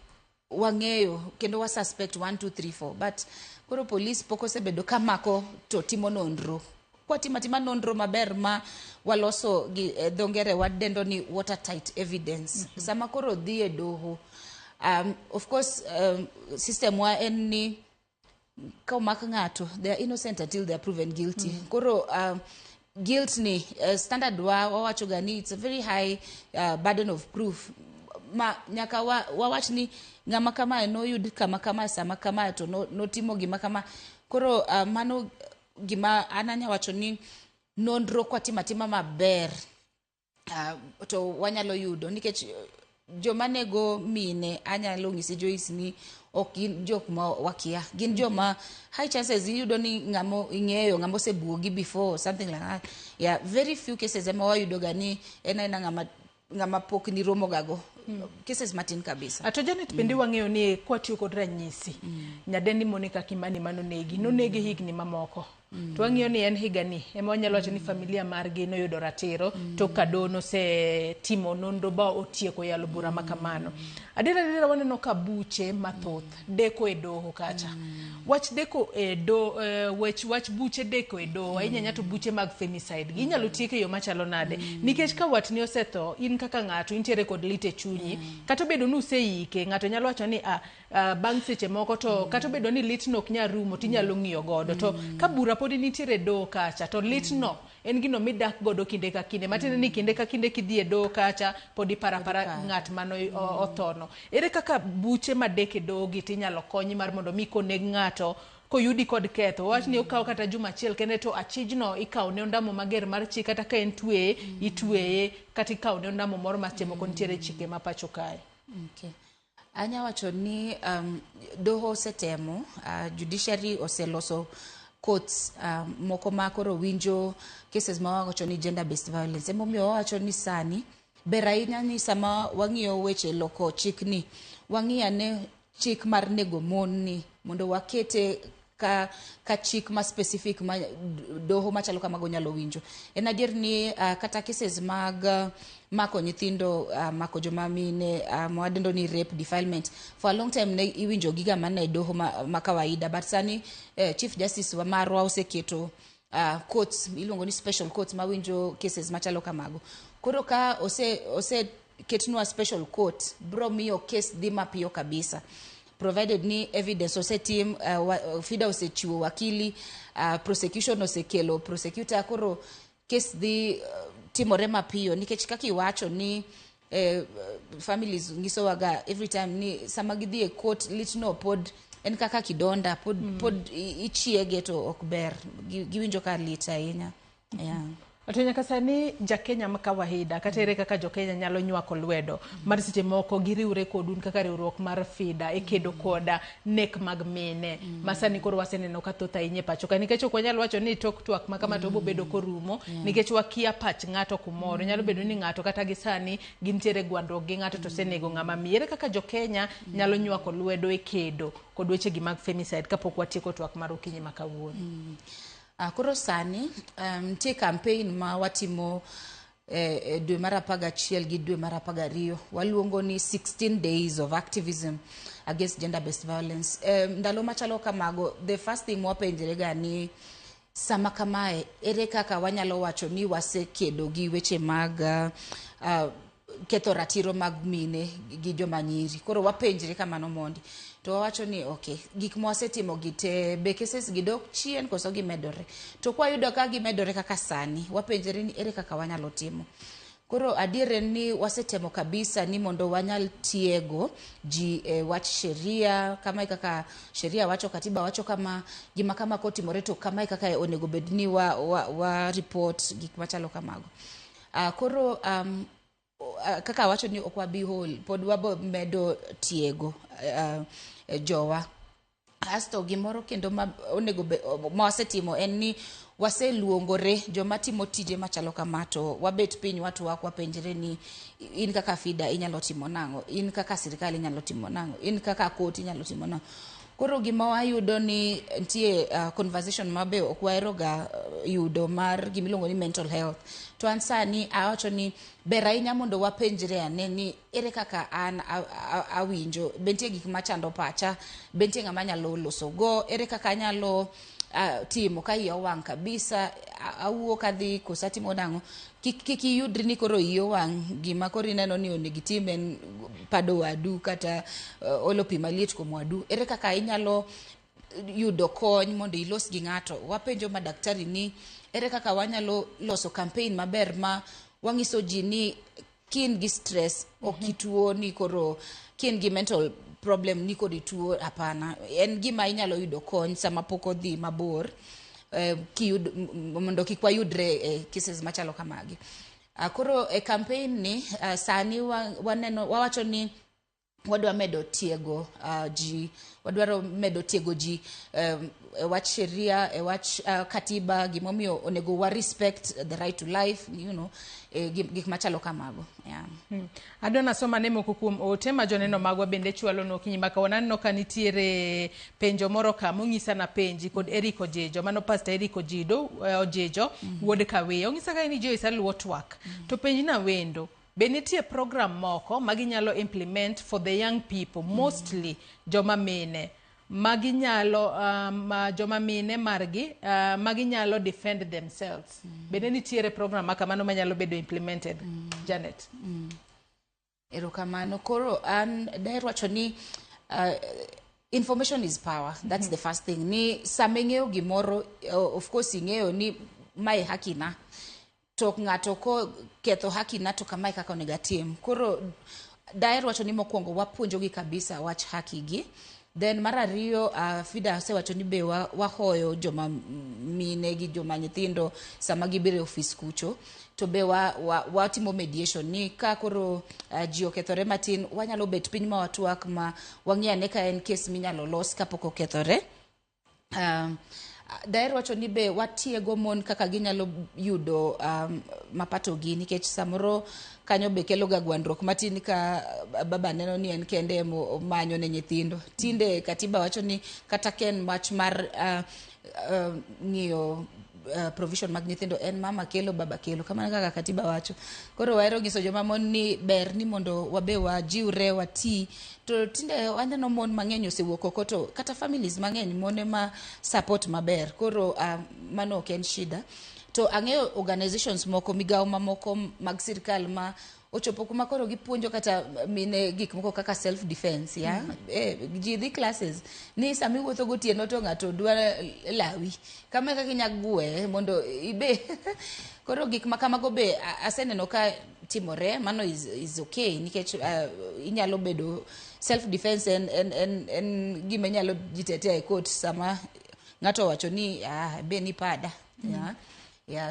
wang'eyo kendo wa suspect 1 2 3 4 but koro police poko sebedo kamako to timo nonro kwa tima nonro maber ma waloso gi dhongere wadendo ni watertight evidence sama koro dhi e doho of course system wa en ni ka mak ng'ato they are innocent until they are proven guilty. Koro guilt ni standard wawacho gani it's a very high burden of proof ma nyaka wawach ni ng'ama kama no yud kama sama kama to no timo gima kama. Koro mano gima ananya wacho ni nonro kwa tima maber to wanyalo yudo nikech joma nego mine anyalo ng'isi Joyce ni ok gin jok ma wakia gin joma high chances yudo ni ng'amo ing'eyo ng'amo sebuogi before something like that. Yeah, very few cases ema wayudo gani ena ng'ama pok ni romo gago cases matin kabisa. Ato Janet bende wang'eyo ni kwa tiyo kod ranyisi nyadendi Monica Kimani nonegi higni mamoko to wang'eyo ni en higani ema wanyalo wacho ni familia margi noyudo ratiro to kadono se timo nonro ba otieko yalo bura makamano. Adira waneno ka buche mathoth deko e doho kacha wach deko e do wach buche deko e doho ahinya to buche mag femicide ginyalo tieke yo machalo nade nikech ka watni osetho in kaka ng'ato intiere kod lite chunyi kata bedo ni useike ng'ato nyalo wacho ni bang' seche moko to kata bedo ni litno ok nya rumo tinyalo ng'iyo godo to ka bura pod nitiere doho kacha to litno en gino midak godo kinde ka kinde matene ni kinde ka kinde kidhi e doho kacha podi para ng'at mano othono. Ere kaka buche madeke doho gi tinyalo konyi mar mondo mi koneg ng'ato koyudi kod ketho wach ni okaw kata juma achiel kende to achijno ikaw ne ondamo mager mar chik kata ka en tweye itweye kata ikaw ne ondamo moro matemo kontiere chike ma pacho kae. Okay. Anya wacho ni doho osetemo, judiciary oseloso courts moko ma koro winjo cases ma wacho ni gender based violence. Emomiyo wacho ni sani ber ahinya ni sama wang'iyo weche loko chik ni wang'iyo ne chik mar nego mon ni mondo wakete ka chik ma specific ma doho machalo kamago nyalo winjo. En adier ni kata cases mag mako nyithindo, mako joma mine, mwadendo ni rape, defilement, for a long time ne iwinjo giga mana doho ma kawaida, but sani Chief Justice wa marwa oseketo courts iluongo ni special courts ma winjo cases machalo kamago. Koro ka ose ketnwa special court bro miyo case dhi mapiyo kabisa, provided ni evidence osetim, FIDA osechiwo wakili, prosecution osekelo prosecutor, koro case dhi timore mapiyo nikech kaka iwacho ni families ngisowaga every time ni sama gidhi e court litno pod en kaka kidonda pod ichiege to ok ber, giwinjo ka lit ahinya. Yeah. Atonya kasani jakenya makawaida kata ere kaka jokenya nyalo nywako lwedo mar seche moko giriure kodun kaka riwruok mar FIDA e kedo koda nek mag mine masani koro waseneno ka thoth ahinya pacho ka nikech ok wanyalo wacho ni tok twak ma kama to bobedo korumo nikech wakia pach ng'ato kumoro nyalo bedo ni ng'ato kata gisani gintiere gwandruok gi ng'ato to senego ng'ama miere kaka jokenya nyalo nywako lwedo e kedo kod weche gi mag femicide kapok watieko twak mar okinyi makawuono. Koro sani nitie campaign ma watimo dwe mar 11 gi dwe mar 12 waluongo ni 16 days of activism against gender based violence. Ndalo machalo kamago the first thing wapenjre ga ni sama kamae ere kaka wanyalo wacho ni wasekedo gi weche mag ketho ratiro mag mine gi joma nyiri. Koro wapenjre kamano mondi to wacho ni okay, gik mwasetimo gite be cases gidok chien koso gimedore, to kwa yudo ka gimedore kaka sani wapenjre ni ere kaka wanyalo timo. Koro adiere ni wasetemo kabisa ni mondo wanyal tiego ji wach sheria kama kaka sheria wacho, katiba wacho, kama gima kama kotimore to kama kaka onego bedni wa report gik machalo kamago. Koro kaka wacho ni okwa bihol pod wabo medo tiego jowa. Asto gimoro kendo ma onego wasetimo en ni waseluongore joma timo tije machalo kamato wabet piny watu wakwa penjre ni in kaka FIDA inyalo timo nango, in kaka sirikal inyalo timo nango, in kaka court inyalo timo nango. Koro gima wayudo ni ntie conversation mabe okwero ga yudo mar gimilongo ni mental health. To ansani awacho ni ber ahinya mondo wapenjre ane ni ere kaka an awinjo, bentie gik machando pacha, bentie ng'ama nyalo loso go, ere kaka anyalo timo ka iyo wang' kabisa, awuok adhi kosa timo nango. Kiki yudri ni koro iyo wang' gima koro ineno ni onegi tim en pado wadu kata olo pi maliet kuom wadu, ere kaka inyalo yudo kony mondo ilos gi ng'ato. Wapenjo madaktari ni ere kaka wanyalo loso campaign maber ma wangiso ji ni kin gi stress okituo ni koro kin gi mental problem ni kodi tuo, hapana, en gima inyalo yudo kony sama pok odhi mabor mondo kik wayudre cases machalo kamagi. Koro campaign ni sani wawacho ni wadwa medo tiego ji, wadwaro medo tiego ji wach sheria, wach katiba, gimomiyo onego wa respect the right to life, you know, gik machalo kamago. Yeah. Adona soma nemo kukum ote ma joneno magwa bende chwalo no kinyi maka wanano kanitiere penjo moro ka mungisa na penji kod Eric Ojejo, mano pastor Eric Ojejo wuod Kawe. Ongisa ka ni jo isalu twak to penji na wendo benitie program moko maginyalo implement for the young people, mostly joma mine maginyalo joma mine margi maginyalo defend themselves. Benitiere program maka mano manyalo bedo implemented. Janet. Erokamano. Koro an daher wacho ni information is power. That's the first thing. Ni samengeo gimoro, of course ingeo ni mai hakina to ng'ato ko ketho haki na to kamae kaka onego atim. Koro daher wacho ni mokwongo wapuonjo gi kabisa wach haki gi, Then mar ariyo FIDA osewacho ni be wahoyo joma mine gi joma nyithindo sama gibire office kucho to be watimo mediation ni ka koro ji okethore matin wanyalo bet piny ma watwak ma wang'iyane ka en kes minyalo los kapok okethore. Daher wacho ni be watiego mon kaka ginyalo yudo mapato gi nikech samoro kanyo be kelo ga gwandruok matin ka baba neno ni en kende manyo ne nyithindo. Tinde katiba wacho ni kata ken mach mar ng'iyo provision mag nyithindo en mama kelo baba kelo kamano kaka katiba wacho. Koro wahero nyiso joma mon ni ber ni mondo wabe wajiwre wati to tinde waneno mon mang'eny osewuok oko to kata families mang'eny mon ma support maber. Koro mano ok en shida. To ang'eyo organizations moko migawo mamoko mag sirkal ma ochopo kuma koro gipuonjo kata mine gik moko kaka self defense ya ji dhi classes ni sami wuotho gotieno to ng'ato dwa lawi kama kaka inyagwe mondo ibe koro gik makamago be aseneno ka timore mano is okay nikech inyalo bedo self defense en gima nyalo jitete e court sama ng'ato wacho ni be ni pada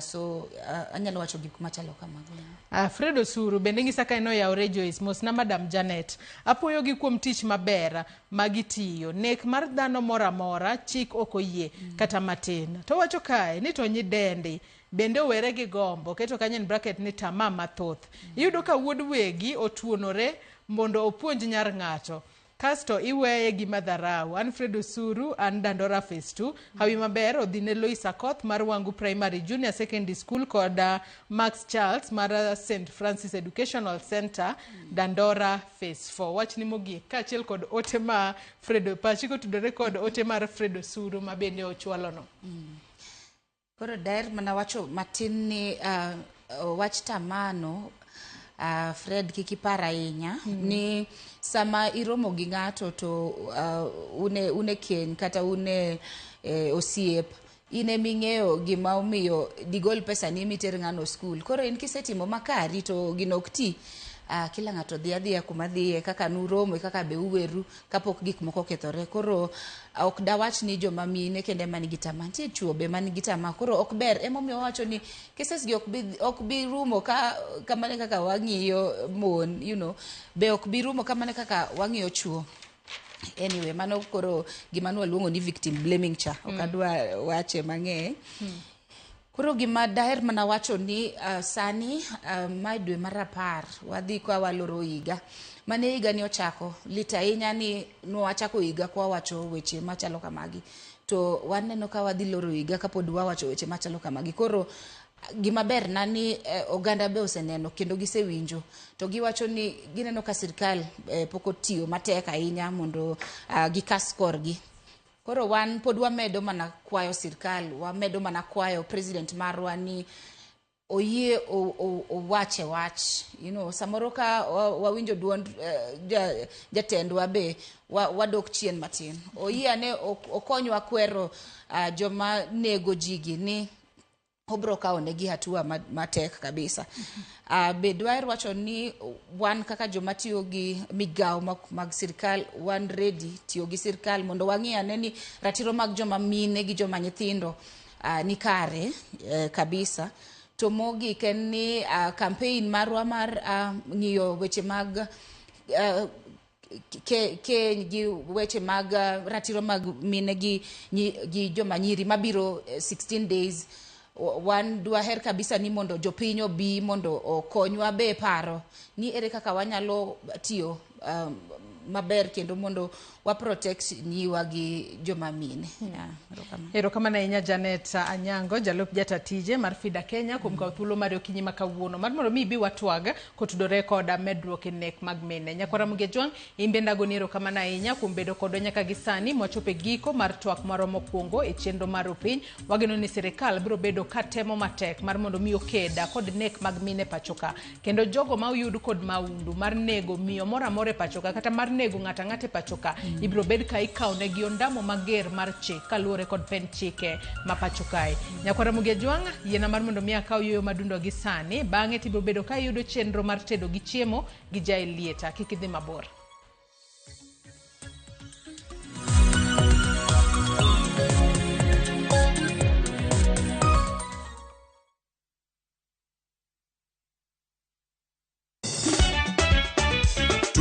so anyalo wacho gik machalo kamago. Fred Osuru bende ng'isa ka eno yawre Joyce mos na Madam Janet apoyo gi kuom tich maber magitiyo nek mar dhano mora mora chik okoyie kata matin to wacho kae ni to nyidendi bende owere gi gombo keto kanyen bracket ni tama mathoth iyudo ka wuod wegi otuonore mondo opuonj nyar ng'ato kasto iweye gi madharau. Alfred Osuru an Dandora Phase 2 hawi maber odhine Lois Akoth mar Wangu Primary Junior Secondary School kod Max Charles mar St. Francis Educational Center Dandora Phase 4 wach ni mogik kaachiel kod ote ma Fredo Pachiko tudore kod ote mar Fred Osuru ma bende ochwalono. Koro daher mana wacho matin ni wach tamano Fred kikipara ahinya ni sama iromo gi ng'ato to une keny kata une osiep ine ming'eyo gima omiyo digol pesa ni miter ng'ano school koro in kisetimo makari to gino ok ti kila ng'ato dhi adhiya kuma dhiye kaka nuromo kaka be uweru kapok gik moko kethore koro ok dawach ni joma mine kende manigi tama nitie chuo be manigi tama koro ok ber emomiyo wacho ni cases gi ok bi rumo kamane kaka wang'iyo mon be ok bi rumo kamane kaka wang'iyo chuo. Anyway mano koro gima nwaluongo ni victim blaming cha ok adwa wache mang'eny. Koro gima daher mana wacho ni sani mae dwe mar 10 wadhi kwa waloro higa mane higa ni ochako lit ahinya ni nwachako higa kwa wacho weche machalo kamagi to waneno ka wadhi loro higa kapod wawacho weche machalo kamagi koro gima ber na ni oganda be oseneno kendo gisewinjo to giwacho ni gineno ka sirkal pok otiyo matek ahinya mondo gikas korgi. Koro wan pod wamedo mana kwayo sirkal wamedo mana kwayo president marwa ni oyie owache wach samoro ka wawinjo duond jatendwa be wadok chien matin oyie ane okonywa kwero joma nego jigi ni obro kaonegi hatua matek kabisa. Be dwaer wacho ni wan kaka joma tiyo gi migawo mag sirkal wan ready tiyo gi sirkal mondo wang'i ane ni ratiro mag joma mine gi joma nyithindo ni kare kabisa. To mogik en ni campaign marwa mar ng'iyo weche mag gi weche mag ratiro mag mine gi joma nyiri mabiro 16 days wan dwaher kabisa ni mondo jopiny obi mondo okonywa be paro ni ere kaka wanyalo tiyo maber kendo mondo wa protect nyiwa gi joma mine. Erokamano ahinya Janet Anyango jalup jatatije mar FIDA Kenya kuom kawo thuolo mar okinyi ma kawuono mar mondo mi bi watwaga kotudore koda medruok e nek mag mine. Nyakwara Mugejwang imbe ndagoni erokamano ahinya kuom bedo kodwa nyaka gi sani mwachopo e giko mar twak moro mokwongo e chenro mar opiny. Wageno ni sirkal biro bedo ka temo matek mar mondo mi okeda kod nek mag mine pachoka kendo jogo ma oyud kod maundu mar nego miyo mora more pachoka kata mar nego ng'ata ng'ate pachoka ibro bed ka ikaone gi ondamo mager mar chik kaluore kod pen chike ma pachokae. Nyakwara Mugejwang yiena mar mondo mi akaw yoyo madundo gi sani bang'e tibro bedo ka yudo chenro mar tedo gi chiemo gi Jael Lieta kik idhi mabor.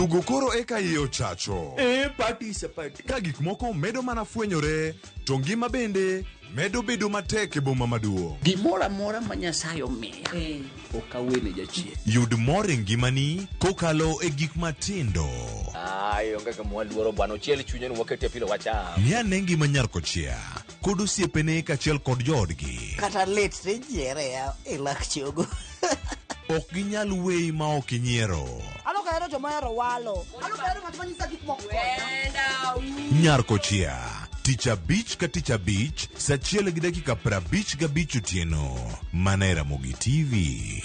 Tugo koro eka iye ochacho. Party sa party. Ka gik moko medo mana fwenyore, to ngima bende medo bedo matek e boma maduong'. Gimora mora ma Nyasaye omiya. Okawene jachien. Yud mor e ngimani kokalo e gik matindo. Onge ka mwaluoro bwana ochiel chunye ni wakete pile wacha. Ni ane ngima nyarkochia kod osiepene kachiel kod joodgi. Kata let ne nyiere e lak chogo. Ok ginyal weyi ma ok inyiero. Ano kahero joma hero walo. Ano kahero ng'at manyisa gik moko. Nyarkochia, tich abich ka tich abich, saa 1:55 otieno. Mana e Ramogi TV.